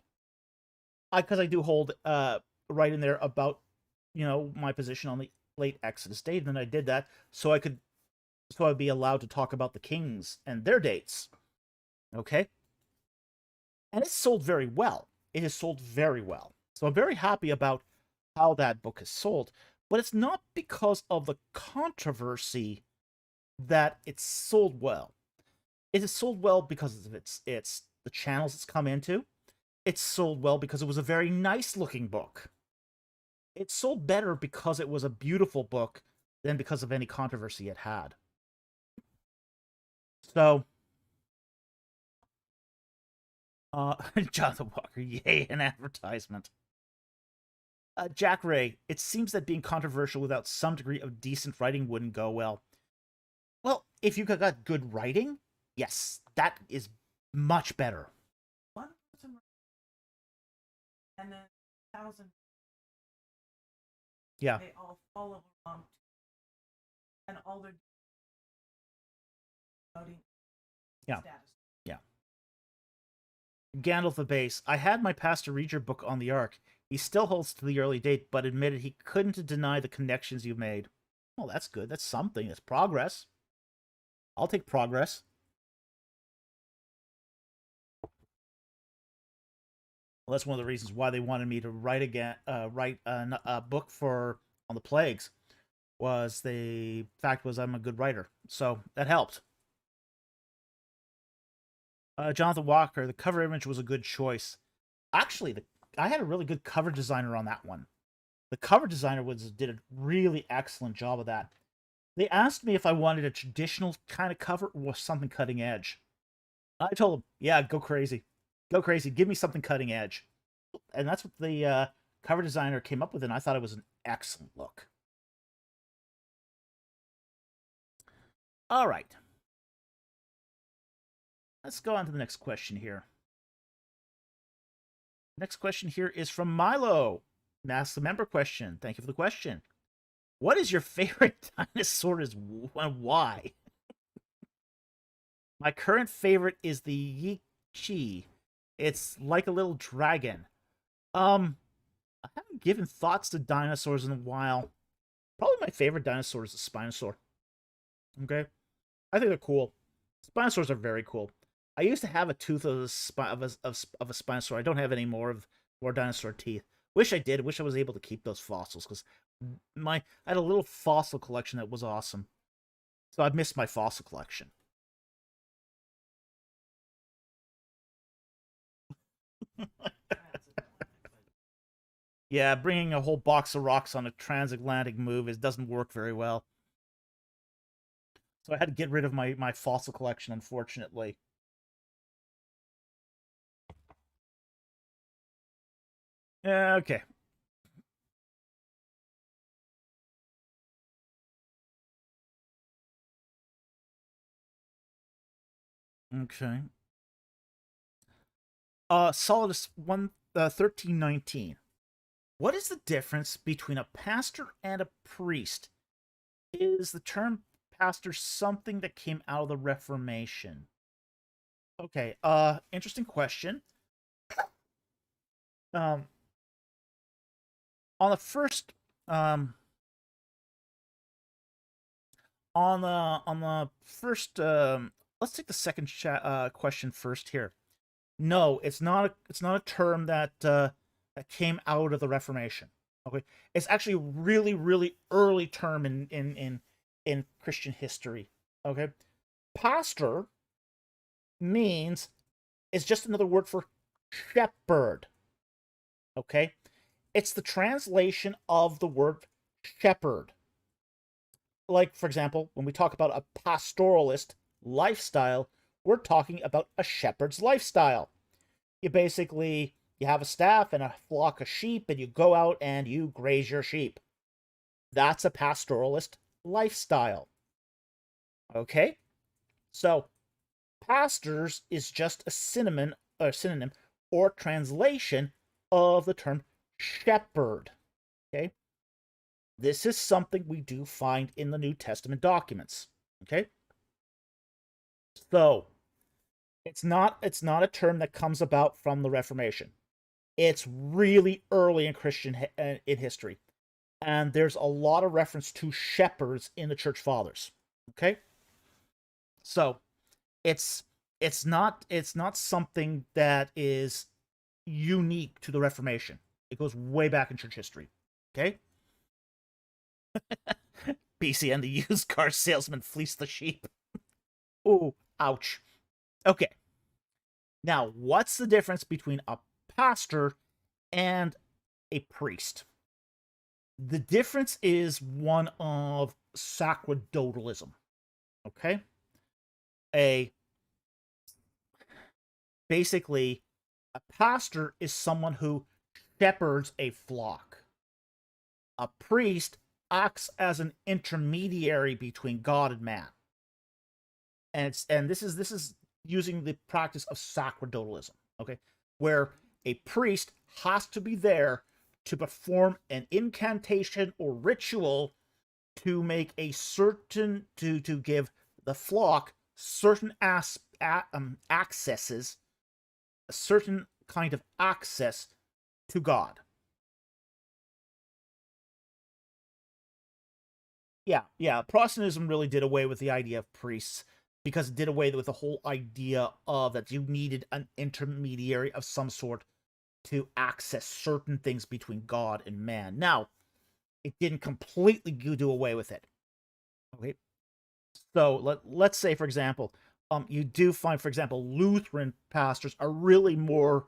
Because I do hold right in there about, you know, my position on the late Exodus date, and then I did that so I'd be allowed to talk about the kings and their dates. Okay? And it's sold very well. It has sold very well. So I'm very happy about how that book is sold. But it's not because of the controversy that it's sold well. It is sold well because of it's the channels it's come into. It's sold well because it was a very nice looking book. It sold better because it was a beautiful book than because of any controversy it had. So, Jonathan Walker, yay, an advertisement. Jack Ray, it seems that being controversial without some degree of decent writing wouldn't go well. Well, if you got good writing, yes, that is much better. One person and then 1,000. Yeah. They all follow along, and all their voting status. Yeah. Gandalf the Base. I had my pastor read your book on the Ark. He still holds to the early date, but admitted he couldn't deny the connections you made. Well, that's good. That's something. That's progress. I'll take progress. Well, that's one of the reasons why they wanted me to write a book on the plagues. The fact was I'm a good writer, so that helped. Jonathan Walker, the cover image was a good choice. Actually, I had a really good cover designer on that one. The cover designer did a really excellent job of that. They asked me if I wanted a traditional kind of cover or something cutting edge. I told them, yeah, go crazy. Go crazy. Give me something cutting edge. And that's what the cover designer came up with, and I thought it was an excellent look. All right. Let's go on to the next question here. Next question here is from Milo. Ask the member question. Thank you for the question. What is your favorite dinosaur and why? My current favorite is the Yichi. It's like a little dragon. I haven't given thoughts to dinosaurs in a while. Probably my favorite dinosaur is the Spinosaur. Okay? I think they're cool. Spinosaurs are very cool. I used to have a tooth of a Spinosaur. I don't have any more dinosaur teeth. Wish I did. Wish I was able to keep those fossils, because I had a little fossil collection that was awesome. So I've missed my fossil collection. Yeah, bringing a whole box of rocks on a transatlantic move doesn't work very well. So I had to get rid of my fossil collection, unfortunately. Okay. Okay. Solidus 1319. What is the difference between a pastor and a priest? Is the term pastor something that came out of the Reformation? Okay, interesting question. Um, on the first, on the first, let's take the second question first here. No, it's not a term that came out of the Reformation. Okay, it's actually a really early term in Christian history. Okay, pastor means is just another word for shepherd. Okay, it's the translation of the word shepherd. Like, for example, when we talk about a pastoralist lifestyle, we're talking about a shepherd's lifestyle. You have a staff and a flock of sheep, and you go out and you graze your sheep. That's a pastoralist lifestyle. Okay? So, pastors is just a synonym or translation of the term shepherd. Okay? This is something we do find in the New Testament documents. Okay? So, it's not a term that comes about from the Reformation. It's really early in Christian in history, and there's a lot of reference to shepherds in the church fathers. Okay, so it's it's not something that is unique to the Reformation. It goes way back in church history. Okay, BC and the used car salesman fleeced the sheep. Ooh, ouch. Okay, now what's the difference between a pastor and a priest? The difference is one of sacerdotalism. Okay? A Basically, a pastor is someone who shepherds a flock. A priest acts as an intermediary between God and man. And this is using the practice of sacerdotalism, okay? Where a priest has to be there to perform an incantation or ritual to make a certain to give the flock certain accesses, a certain kind of access to God. Yeah. Protestantism really did away with the idea of priests because it did away with the whole idea of that you needed an intermediary of some sort to access certain things between God and man. Now, it didn't completely do away with it. Okay, so let's say, for example, you do find, for example, Lutheran pastors are really more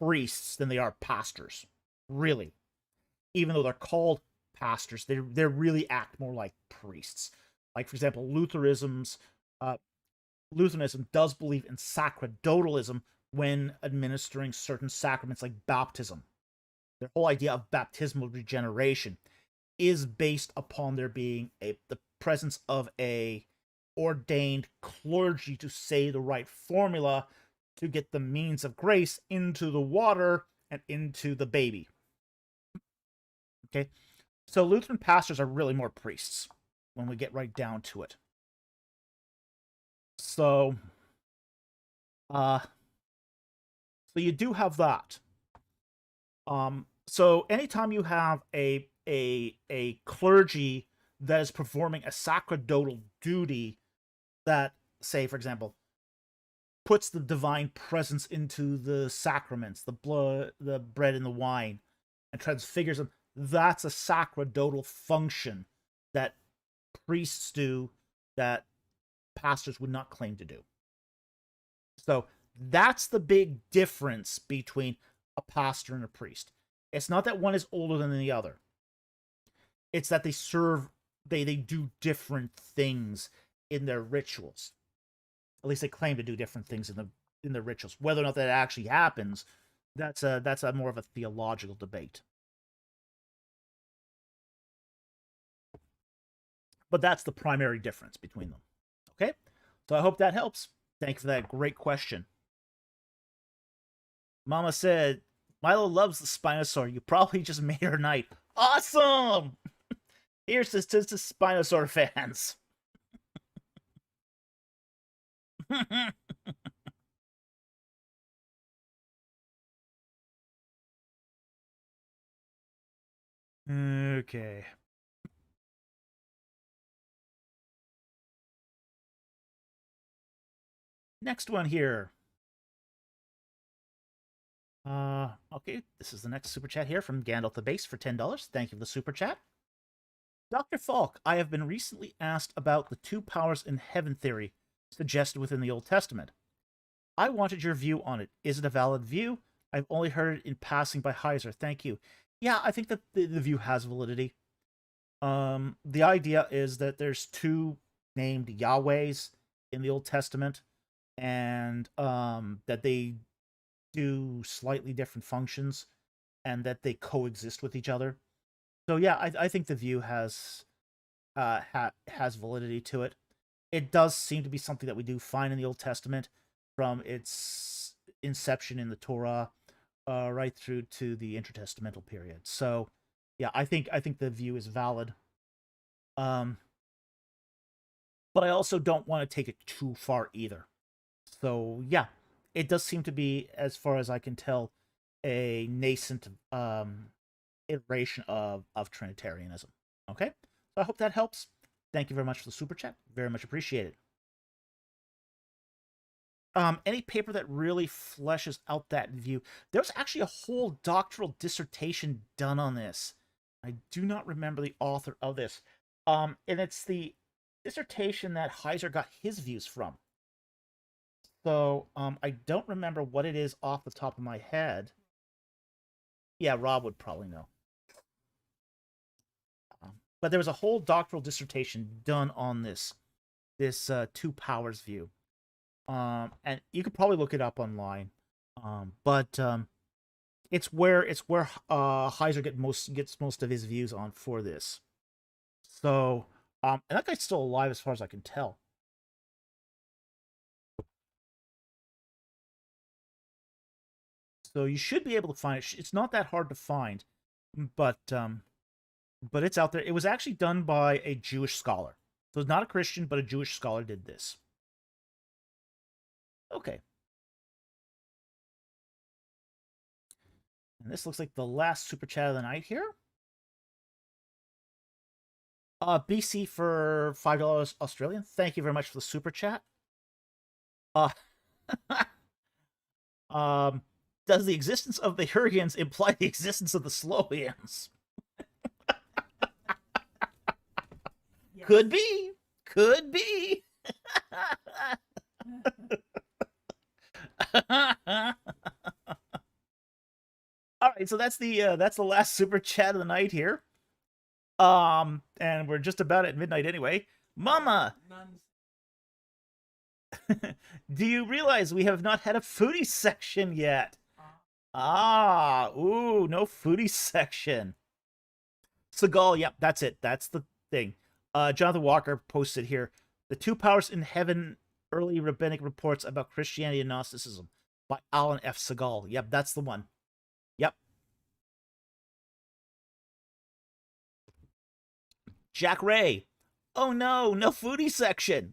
priests than they are pastors. Really, even though they're called pastors, they really act more like priests. Like, for example, uh, Lutheranism does believe in sacerdotalism when administering certain sacraments like baptism. Their whole idea of baptismal regeneration is based upon there being the presence of a ordained clergy to say the right formula to get the means of grace into the water and into the baby. Okay, so Lutheran pastors are really more priests when we get right down to it. So, uh, so you do have that. So anytime you have a clergy that is performing a sacerdotal duty that, say, for example, puts the divine presence into the sacraments, the blood, the bread, and the wine, and transfigures them, that's a sacerdotal function that priests do that pastors would not claim to do. So that's the big difference between a pastor and a priest. It's not that one is older than the other. It's that they do different things in their rituals. At least they claim to do different things in the rituals. Whether or not that actually happens, that's a more of a theological debate. But that's the primary difference between them. Okay? So I hope that helps. Thank you for that great question. Mama said, Milo loves the Spinosaur. You probably just made her night. Awesome! Here's to Spinosaur fans. Okay. Next one here. Okay, this is the next super chat here from Gandalf the Base for $10. Thank you for the super chat. Dr. Falk, I have been recently asked about the two powers in heaven theory suggested within the Old Testament. I wanted your view on it. Is it a valid view? I've only heard it in passing by Heiser. Thank you. Yeah, I think that the view has validity. The idea is that there's two named Yahwehs in the Old Testament, and that they do slightly different functions, and that they coexist with each other. So yeah, I think the view has validity to it. It does seem to be something that we do find in the Old Testament from its inception in the Torah right through to the intertestamental period. So yeah, I think the view is valid. But I also don't want to take it too far either. So yeah, it does seem to be, as far as I can tell, a nascent iteration of Trinitarianism. Okay? So I hope that helps. Thank you very much for the super chat. Very much appreciated. Any paper that really fleshes out that view. There's actually a whole doctoral dissertation done on this. I do not remember the author of this. And it's the dissertation that Heiser got his views from. So, I don't remember what it is off the top of my head. Yeah, Rob would probably know. But there was a whole doctoral dissertation done on this two powers view. And you could probably look it up online. But it's where Heiser gets most of his views on for this. So, and that guy's still alive as far as I can tell. So you should be able to find it. It's not that hard to find, but it's out there. It was actually done by a Jewish scholar. So it's not a Christian, but a Jewish scholar did this. Okay. And this looks like the last super chat of the night here. BC for $5 Australian. Thank you very much for the super chat. Does the existence of the Hurrians imply the existence of the Slowians? Yes. Could be. Could be. All right, so that's the last super chat of the night here. And we're just about at midnight anyway. Mama, do you realize we have not had a foodie section yet? Ooh, no foodie section. Seagal, yep, that's it. That's the thing. Jonathan Walker posted here, The Two Powers in Heaven, Early Rabbinic Reports About Christianity and Gnosticism by Alan F. Seagal. Yep, that's the one. Yep. Jack Ray. Oh no, no foodie section.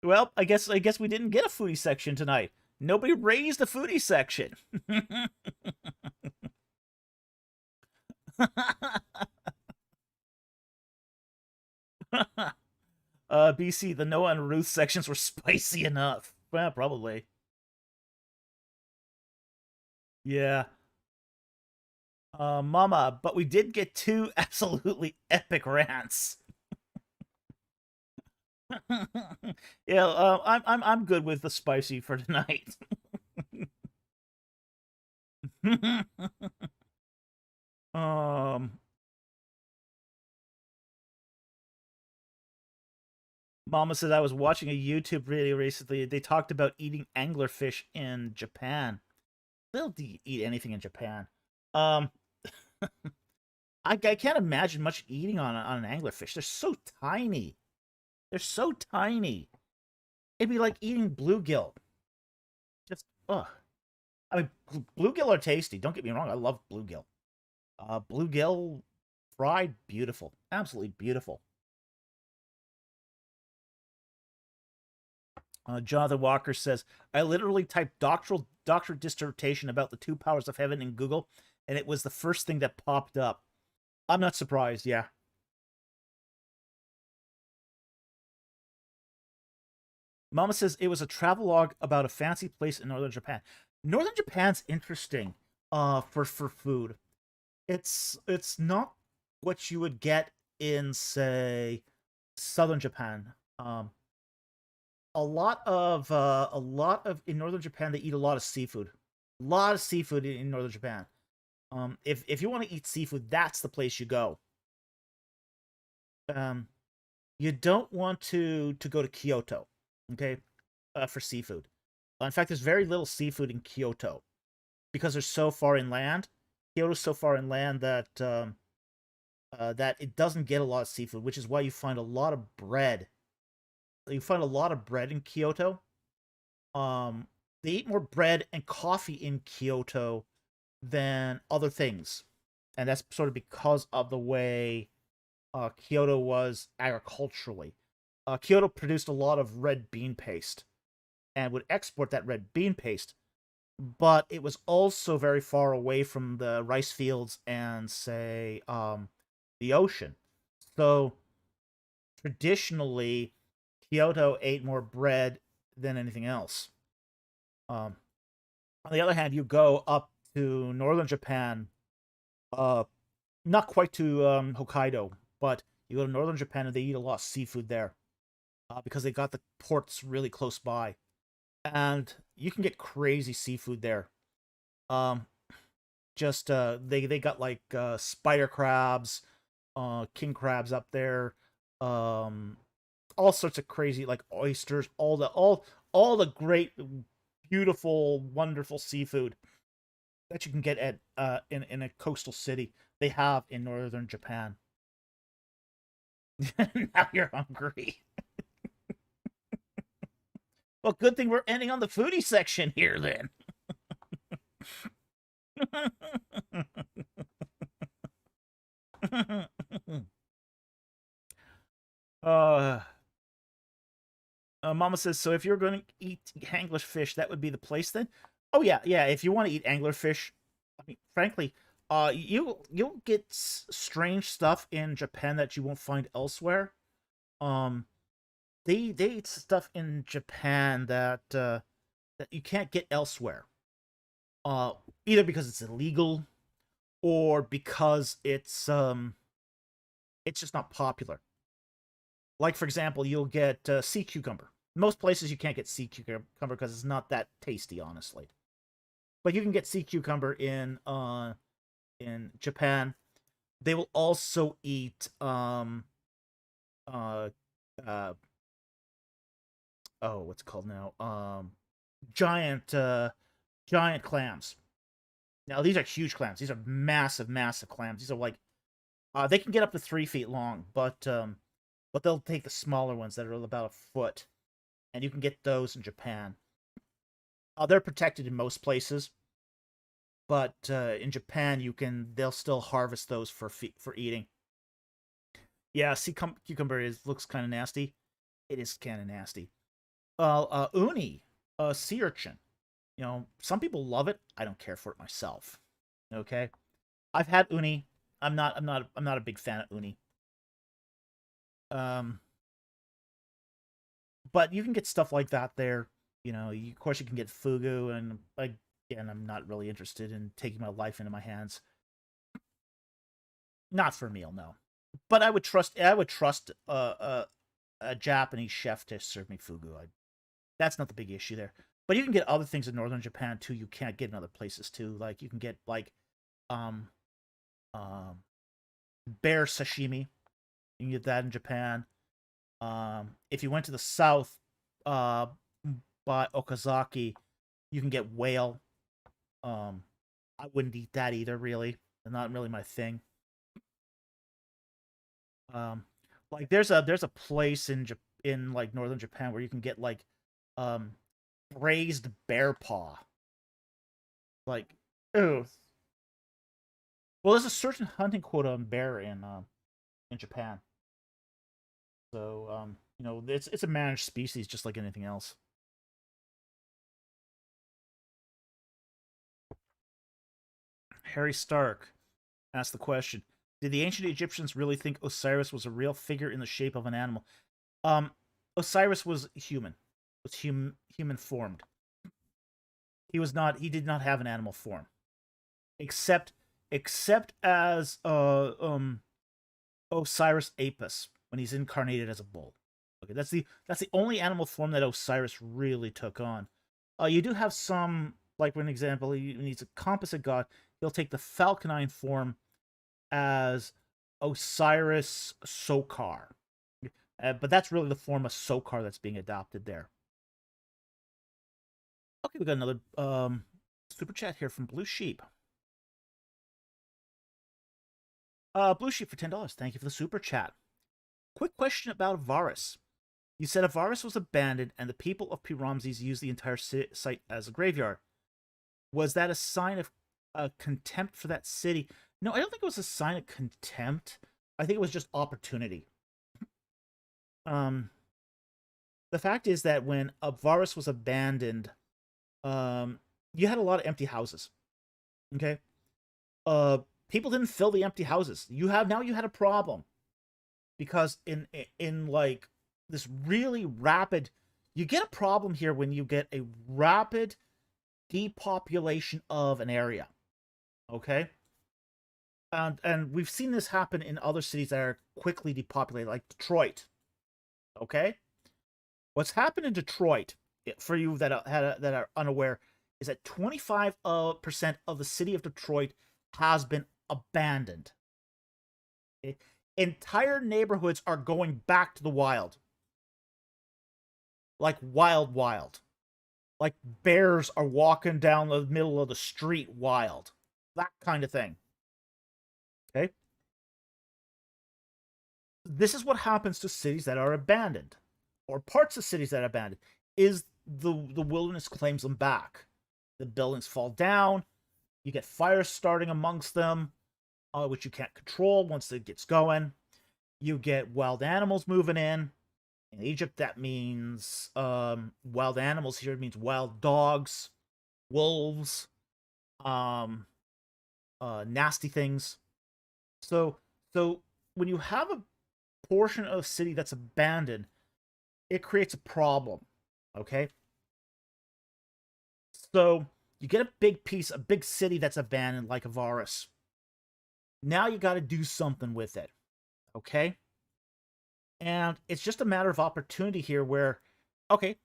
Well, I guess we didn't get a foodie section tonight. Nobody raised a foodie section. BC, the Noah and Ruth sections were spicy enough. Well, probably. Yeah. Mama, but we did get two absolutely epic rants. Yeah, I'm good with the spicy for tonight. Um, Mama says I was watching a YouTube video recently. They talked about eating anglerfish in Japan. They'll eat anything in Japan. Um, I can't imagine much eating on an anglerfish. They're so tiny. They're so tiny. It'd be like eating bluegill. Just ugh. I mean, bluegill are tasty. Don't get me wrong. I love bluegill. Bluegill fried, beautiful, absolutely beautiful. Jonathan Walker says, I literally typed doctorate dissertation about the two powers of heaven in Google, and it was the first thing that popped up. I'm not surprised, yeah. Mama says it was a travelogue about a fancy place in northern Japan. Northern Japan's interesting for food. It's not what you would get in, say, southern Japan. A lot of in northern Japan they eat a lot of seafood. A lot of seafood in northern Japan. If you want to eat seafood, that's the place you go. Um, you don't want to go to Kyoto, okay, for seafood. In fact, there's very little seafood in Kyoto because they're so far inland. Kyoto's so far inland that it doesn't get a lot of seafood, which is why you find a lot of bread. You find a lot of bread in Kyoto. Um, they eat more bread and coffee in Kyoto than other things, and that's sort of because of the way Kyoto was agriculturally. Kyoto produced a lot of red bean paste and would export that red bean paste, but it was also very far away from the rice fields and, say, the ocean. So traditionally, Kyoto ate more bread than anything else. On the other hand, you go up to northern Japan, uh, not quite to Hokkaido, but you go to northern Japan and they eat a lot of seafood there because they got the ports really close by, and you can get crazy seafood there. Um, just they got like spider crabs, king crabs up there, um, all sorts of crazy like oysters, all the great, beautiful, wonderful seafood that you can get at in a coastal city. They have in northern Japan. Now you're hungry. Well, good thing we're ending on the foodie section here then. uh, Mama says, so if you're going to eat anglerfish, that would be the place then? Oh yeah, yeah. If you want to eat anglerfish, I mean, frankly, you'll get strange stuff in Japan that you won't find elsewhere. Um, they eat stuff in Japan that you can't get elsewhere. Either because it's illegal or because it's just not popular. Like for example, you'll get sea cucumber. Most places you can't get sea cucumber because it's not that tasty, honestly. But you can get sea cucumber in Japan. They will also eat uh uh oh, what's it called now? Giant giant clams. Now these are huge clams. These are massive, massive clams. These are like they can get up to 3 feet long, but they'll take the smaller ones that are about a foot, and you can get those in Japan. They're protected in most places, but in Japan they'll still harvest those for eating. Yeah, cucumber looks kind of nasty. It is kind of nasty. Uni, sea urchin. You know, some people love it. I don't care for it myself. Okay, I've had uni. I'm not a big fan of uni. Um, but you can get stuff like that there. You know, of course you can get fugu, and again, I'm not really interested in taking my life into my hands. Not for a meal, no. But I would trust a Japanese chef to serve me fugu. That's not the big issue there. But you can get other things in northern Japan too. You can't get in other places too. Like you can get like um Bear sashimi, you can get that in Japan. If you went to the south, by Okazaki, you can get whale. I wouldn't eat that either, really. Not really my thing. Like there's a place in like northern Japan where you can get like um braised bear paw. Like, ew. Well, there's a certain hunting quota on bear in Japan. So it's a managed species just like anything else. Harry Stark asked the question: did the ancient Egyptians really think Osiris was a real figure in the shape of an animal? Um, Osiris was human, human formed. He was not. He did not have an animal form, except as Osiris Apis when he's incarnated as a bull. Okay, that's the only animal form that Osiris really took on. You do have some, like for an example, he needs a composite god. He'll take the falconine form as Osiris Sokar. But that's really the form of Sokar that's being adopted there. Okay, we got another super chat here from Blue Sheep. Blue Sheep for $10. Thank you for the super chat. Quick question about Avaris. You said Avaris was abandoned and the people of P-Ramses used the entire site as a graveyard. Was that a sign of contempt for that city? No, I don't think it was a sign of contempt. I think it was just opportunity. The fact is that when Avaris was abandoned, you had a lot of empty houses. Okay? People didn't fill the empty houses. You had a problem. Because in like this really rapid, you get a problem here when you get a rapid depopulation of an area. Okay? And we've seen this happen in other cities that are quickly depopulated, like Detroit. Okay? What's happened in Detroit, for you that are unaware, is that 25% of the city of Detroit has been abandoned. Okay? Entire neighborhoods are going back to the wild. Like wild. Like bears are walking down the middle of the street wild. That kind of thing. Okay? This is what happens to cities that are abandoned, or parts of cities that are abandoned, is the wilderness claims them back. The buildings fall down, you get fires starting amongst them, which you can't control once it gets going. You get wild animals moving in. In Egypt, that means wild animals. Here it means wild dogs, wolves, nasty things. So when you have a portion of a city that's abandoned, it creates a problem. Okay? So you get a big city that's abandoned like Avaris. Now you got to do something with it. Okay? And it's just a matter of opportunity here where, okay,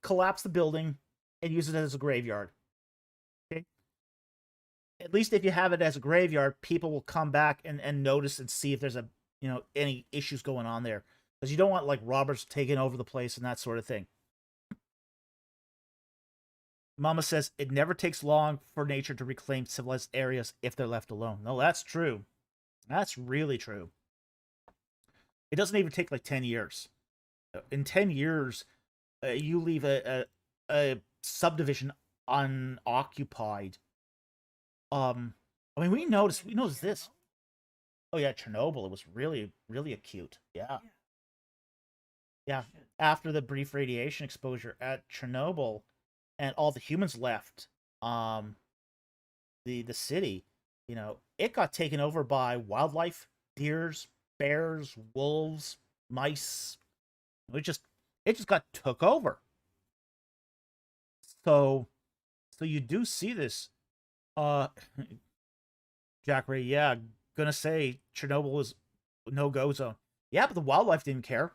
collapse the building and use it as a graveyard. Okay? At least if you have it as a graveyard, people will come back and notice and see if there's any issues going on there. Because you don't want like robbers taking over the place and that sort of thing. Mama says it never takes long for nature to reclaim civilized areas if they're left alone. No, that's true. That's really true. It doesn't even take like 10 years. In 10 years, you leave a subdivision unoccupied. I mean, we noticed this. Oh yeah, Chernobyl. It was really, really acute. Yeah. Yeah. After the brief radiation exposure at Chernobyl, and all the humans left, the city, it got taken over by wildlife, deers, bears, wolves, mice. It just got took over. So you do see this. Jack Ray, yeah, gonna say Chernobyl is no-go zone. Yeah, but the wildlife didn't care.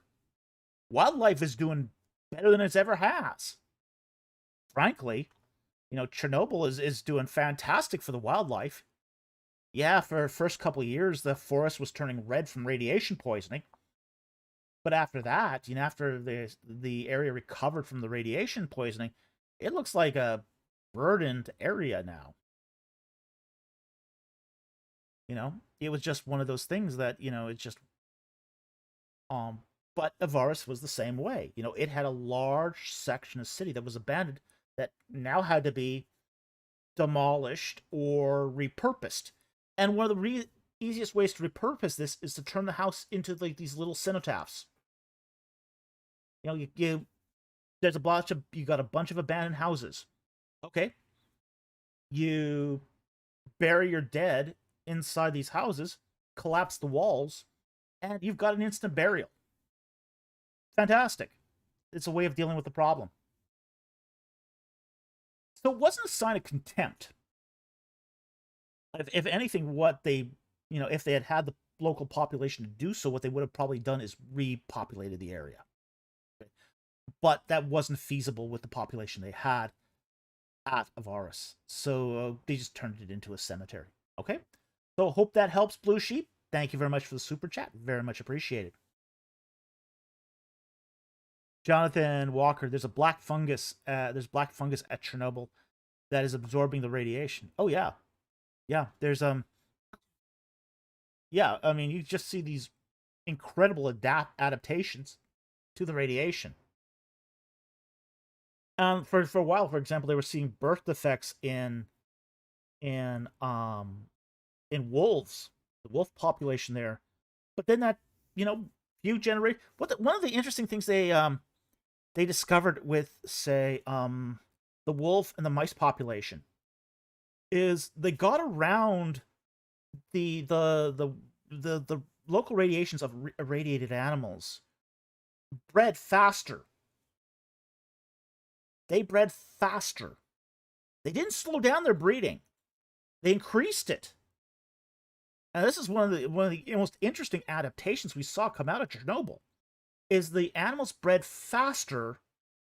Wildlife is doing better than it's ever has. Frankly, Chernobyl is doing fantastic for the wildlife. Yeah, for the first couple of years, the forest was turning red from radiation poisoning. But after that, after the area recovered from the radiation poisoning, it looks like a verdant area now. It was just one of those things that, it's just um but Avaris was the same way. It had a large section of city that was abandoned that now had to be demolished or repurposed. And one of the easiest ways to repurpose this is to turn the house into like these little cenotaphs. There's you got a bunch of abandoned houses. Okay. You bury your dead inside these houses, collapse the walls, and you've got an instant burial. Fantastic. It's a way of dealing with the problem. So it wasn't a sign of contempt. If anything, what they, if they had the local population to do so, what they would have probably done is repopulated the area. But that wasn't feasible with the population they had at Avaris. So they just turned it into a cemetery. Okay? So hope that helps, Blue Sheep. Thank you very much for the super chat. Very much appreciated. Jonathan Walker, there's black fungus at Chernobyl that is absorbing the radiation. Oh yeah. Yeah, there's yeah, I mean, you just see these incredible adaptations to the radiation. For a while, for example, they were seeing birth defects in wolves, the wolf population there. But then that, few generate one of the interesting things they discovered with, say, the wolf and the mice population is they got around the local radiations of irradiated animals bred faster. They bred faster. They didn't slow down their breeding. They increased it. And this is one of the most interesting adaptations we saw come out of Chernobyl, is the animals bred faster,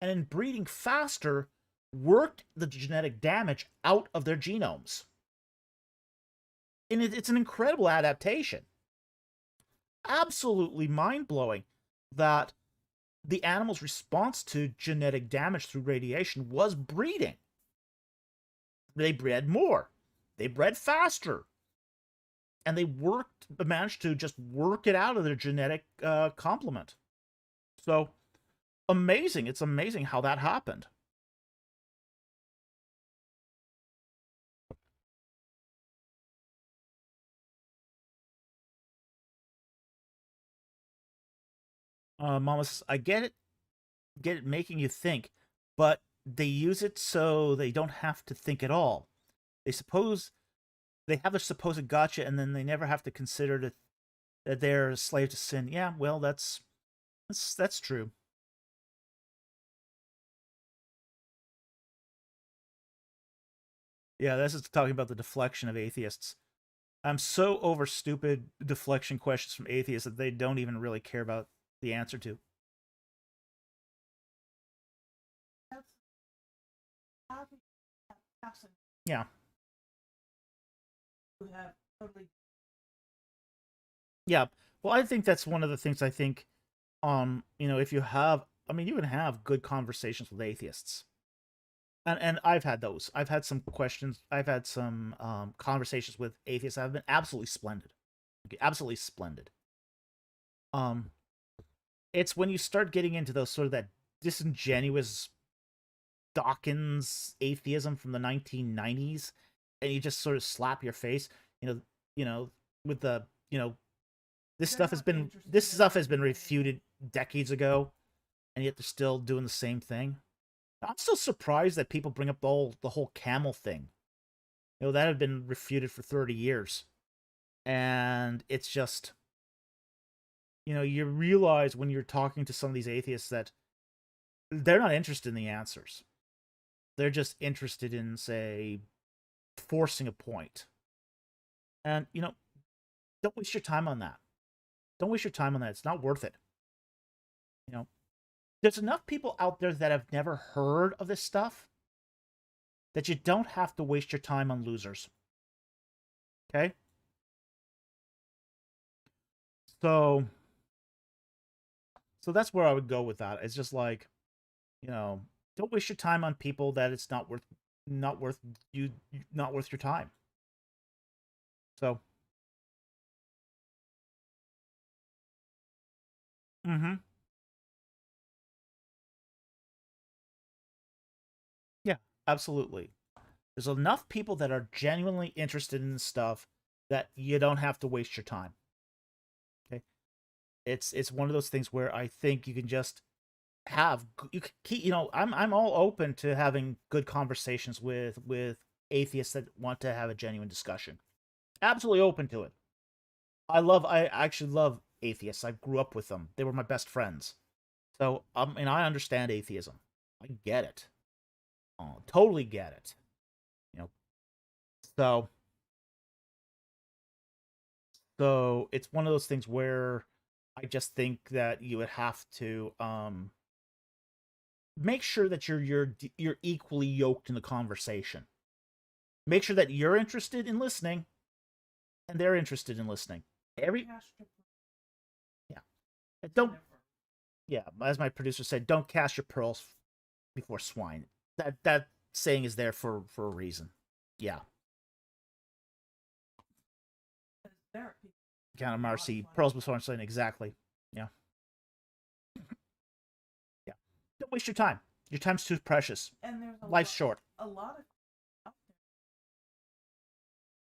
and in breeding faster, worked the genetic damage out of their genomes. And it's an incredible adaptation. Absolutely mind-blowing that the animal's response to genetic damage through radiation was breeding. They bred more. They bred faster. And they managed to just work it out of their genetic complement. So, amazing. It's amazing how that happened. Mama says, I get it making you think, but they use it so they don't have to think at all. They have a supposed gotcha, and then they never have to consider that they're a slave to sin. Yeah, well, that's true. Yeah, this is talking about the deflection of atheists. I'm so over stupid deflection questions from atheists that they don't even really care about the answer to. Yeah. Yeah. Well, I think that's one of the things if you have, you can have good conversations with atheists. And I've had those. I've had some questions. I've had some conversations with atheists that have been absolutely splendid. Absolutely splendid. It's when you start getting into those sort of that disingenuous Dawkins atheism from the 1990s, and you just sort of slap your face, with the, this stuff has been refuted decades ago, and yet they're still doing the same thing. I'm still surprised that people bring up the whole camel thing. That had been refuted for 30 years. And it's just, you realize when you're talking to some of these atheists that they're not interested in the answers. They're just interested in, say, forcing a point. And, don't waste your time on that. Don't waste your time on that. It's not worth it. There's enough people out there that have never heard of this stuff that you don't have to waste your time on losers. Okay? So that's where I would go with that. It's just like, don't waste your time on people that it's not worth you not worth your time. So, mm-hmm. Yeah, absolutely. There's enough people that are genuinely interested in stuff that you don't have to waste your time. Okay, it's one of those things where I think you can just have you can keep, I'm all open to having good conversations with atheists that want to have a genuine discussion. Absolutely open to it. I actually love atheists. I grew up with them. They were my best friends. So and I understand atheism. I get it. Totally get it. You know, so it's one of those things where I just think that you would have to make sure that you're equally yoked in the conversation. Make sure that you're interested in listening and they're interested in listening. Every Yeah. Don't Yeah, as my producer said, don't cast your pearls before swine. That saying is there for a reason. Yeah. Count of Marcy, pearls before swine, exactly. Yeah. Yeah. Don't waste your time. Your time's too precious. And there's life's short. A lot of out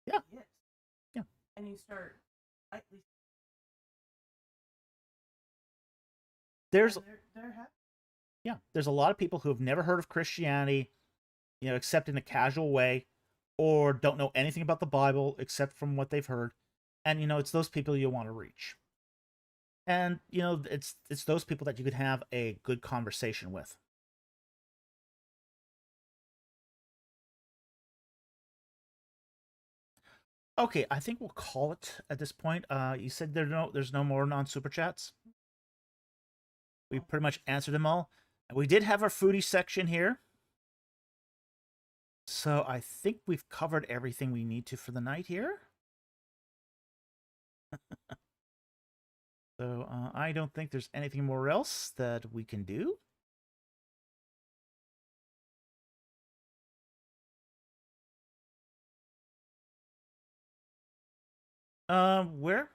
there. Yeah. Yes. Yeah. And you start at least there's yeah, there's a lot of people who have never heard of Christianity, except in a casual way, or don't know anything about the Bible except from what they've heard. And it's those people you want to reach. And it's those people that you could have a good conversation with. Okay, I think we'll call it at this point. You said there's no more non-super chats. We pretty much answered them all. And we did have our foodie section here. So I think we've covered everything we need to for the night here. So I don't think there's anything more else that we can do. Where?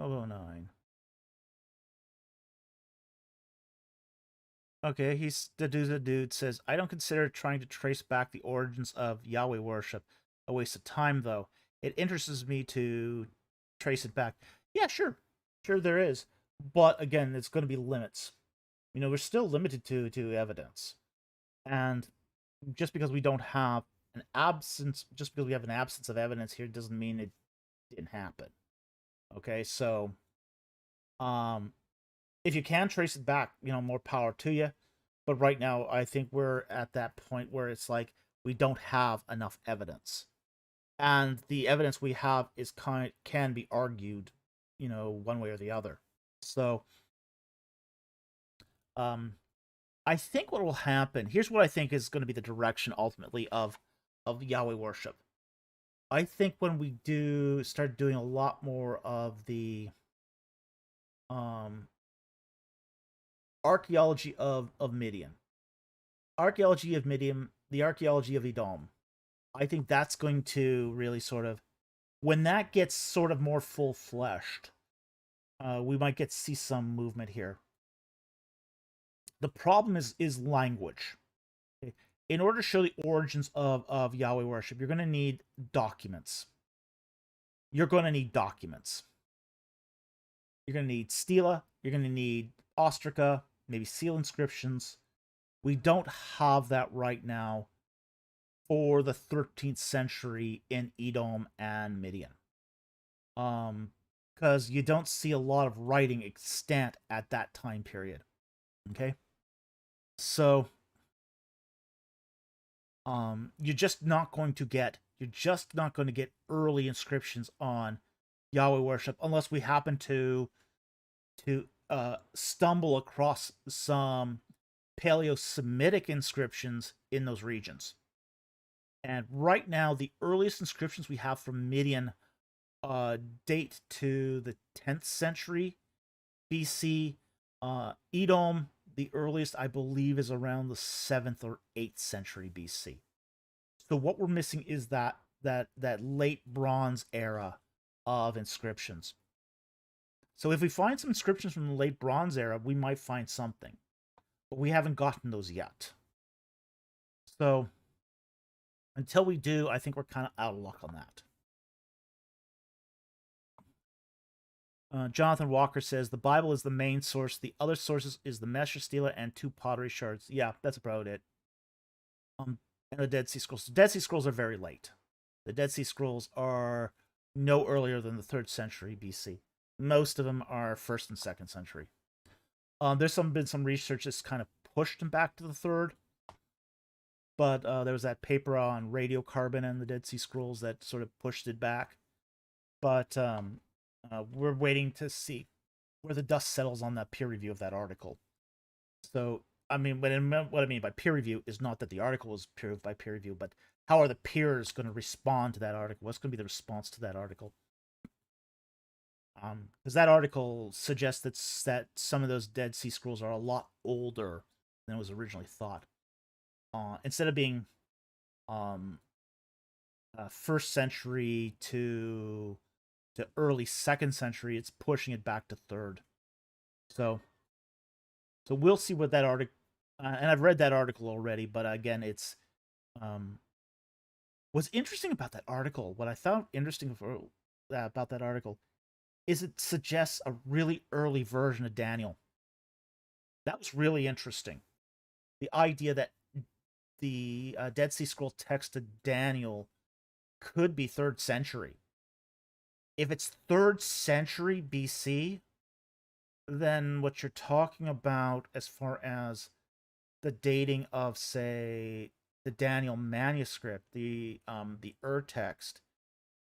Oh, 9. Okay, the dude says, I don't consider trying to trace back the origins of Yahweh worship a waste of time, though. It interests me to trace it back. Yeah, sure. Sure there is. But again, it's going to be limits. We're still limited to evidence. And just because we don't have just because we have an absence of evidence here doesn't mean it didn't happen. Okay, so if you can trace it back, more power to you. But right now, I think we're at that point where it's like we don't have enough evidence, and the evidence we have can be argued, one way or the other. So, I think what will happen. Here's what I think is going to be the direction ultimately of Yahweh worship. I think when we start doing a lot more of the archaeology of Midian, the archaeology of Edom. I think that's going to really sort of, when that gets sort of more full fleshed, we might get to see some movement here. The problem is language. Okay? In order to show the origins of Yahweh worship, you're going to need documents. You're going to need stela. You're going to need ostraca, maybe seal inscriptions. We don't have that right now for the 13th century in Edom and Midian. Because you don't see a lot of writing extant at that time period. Okay? So, you're just not going to get early inscriptions on Yahweh worship unless we happen to stumble across some Paleo-Semitic inscriptions in those regions. And right now, the earliest inscriptions we have from Midian date to the 10th century BC. Edom, the earliest, I believe, is around the 7th or 8th century BC. So what we're missing is that late Bronze era of inscriptions. So if we find some inscriptions from the late Bronze era, we might find something. But we haven't gotten those yet. So until we do, I think we're kind of out of luck on that. Jonathan Walker says the Bible is the main source. The other sources is the Mesher Stela and 2 pottery shards. Yeah, that's about it. And the Dead Sea Scrolls. The Dead Sea Scrolls are very late. The Dead Sea Scrolls are no earlier than the 3rd century BC. Most of them are 1st and 2nd century. There's been some research that's kind of pushed them back to the 3rd. But there was that paper on radiocarbon and the Dead Sea Scrolls that sort of pushed it back. But we're waiting to see where the dust settles on that peer review of that article. So, I mean, what I mean by peer review is not that the article was approved by peer review, but how are the peers going to respond to that article? What's going to be the response to that article? Because that article suggests that some of those Dead Sea Scrolls are a lot older than it was originally thought. Instead of being 1st century to early 2nd century, it's pushing it back to 3rd. So we'll see what that article, and I've read that article already, but again, it's what's interesting about that article, what I found interesting about that article is it suggests a really early version of Daniel. That was really interesting. The idea that the Dead Sea Scroll text of Daniel could be 3rd century. If it's 3rd century BC, then what you're talking about as far as the dating of, say, the Daniel manuscript, the text,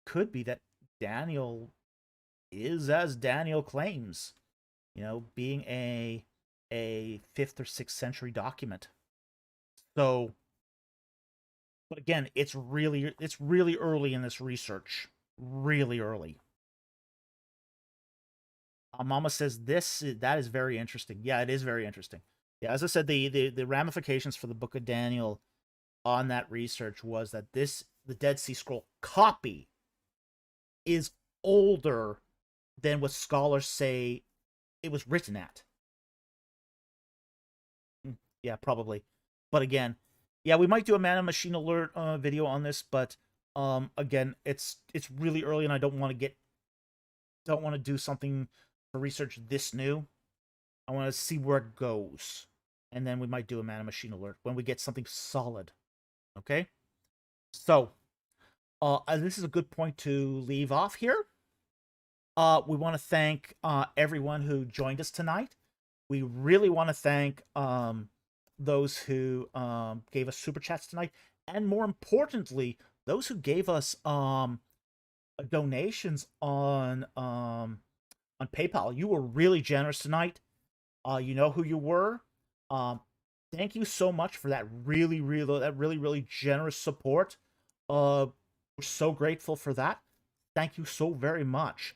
could be that Daniel is as Daniel claims, being a 5th or 6th century document. So, but again, it's really early in this research. Really early. Mama says that is very interesting. Yeah, it is very interesting. Yeah, as I said, the ramifications for the Book of Daniel on that research was that the Dead Sea Scroll copy is older than what scholars say it was written at. Yeah, probably. But again, yeah, we might do a Man and Machine Alert video on this, but again, it's really early, and I don't want to do something for research this new. I want to see where it goes, and then we might do a Man and Machine Alert when we get something solid. Okay, so this is a good point to leave off here. We want to thank everyone who joined us tonight. We really want to thank those who gave us super chats tonight, and more importantly, those who gave us donations on PayPal. You were really generous tonight. You know who you were. Thank you so much for that really generous support. We're so grateful for that. Thank you so very much.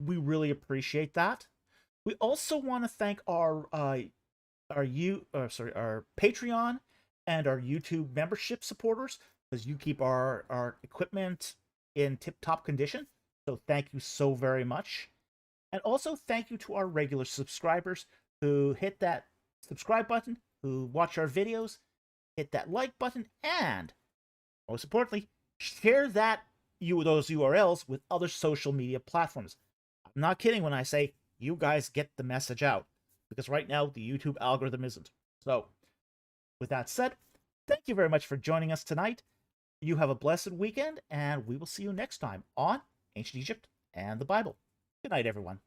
We really appreciate that. We also want to thank our Patreon and our YouTube membership supporters, because you keep our equipment in tip-top condition. So thank you so very much. And also thank you to our regular subscribers who hit that subscribe button, who watch our videos, hit that like button, and most importantly, share those URLs with other social media platforms. I'm not kidding when I say you guys get the message out, because right now the YouTube algorithm isn't. So with that said, thank you very much for joining us tonight. You have a blessed weekend, and we will see you next time on Ancient Egypt and the Bible. Good night, everyone.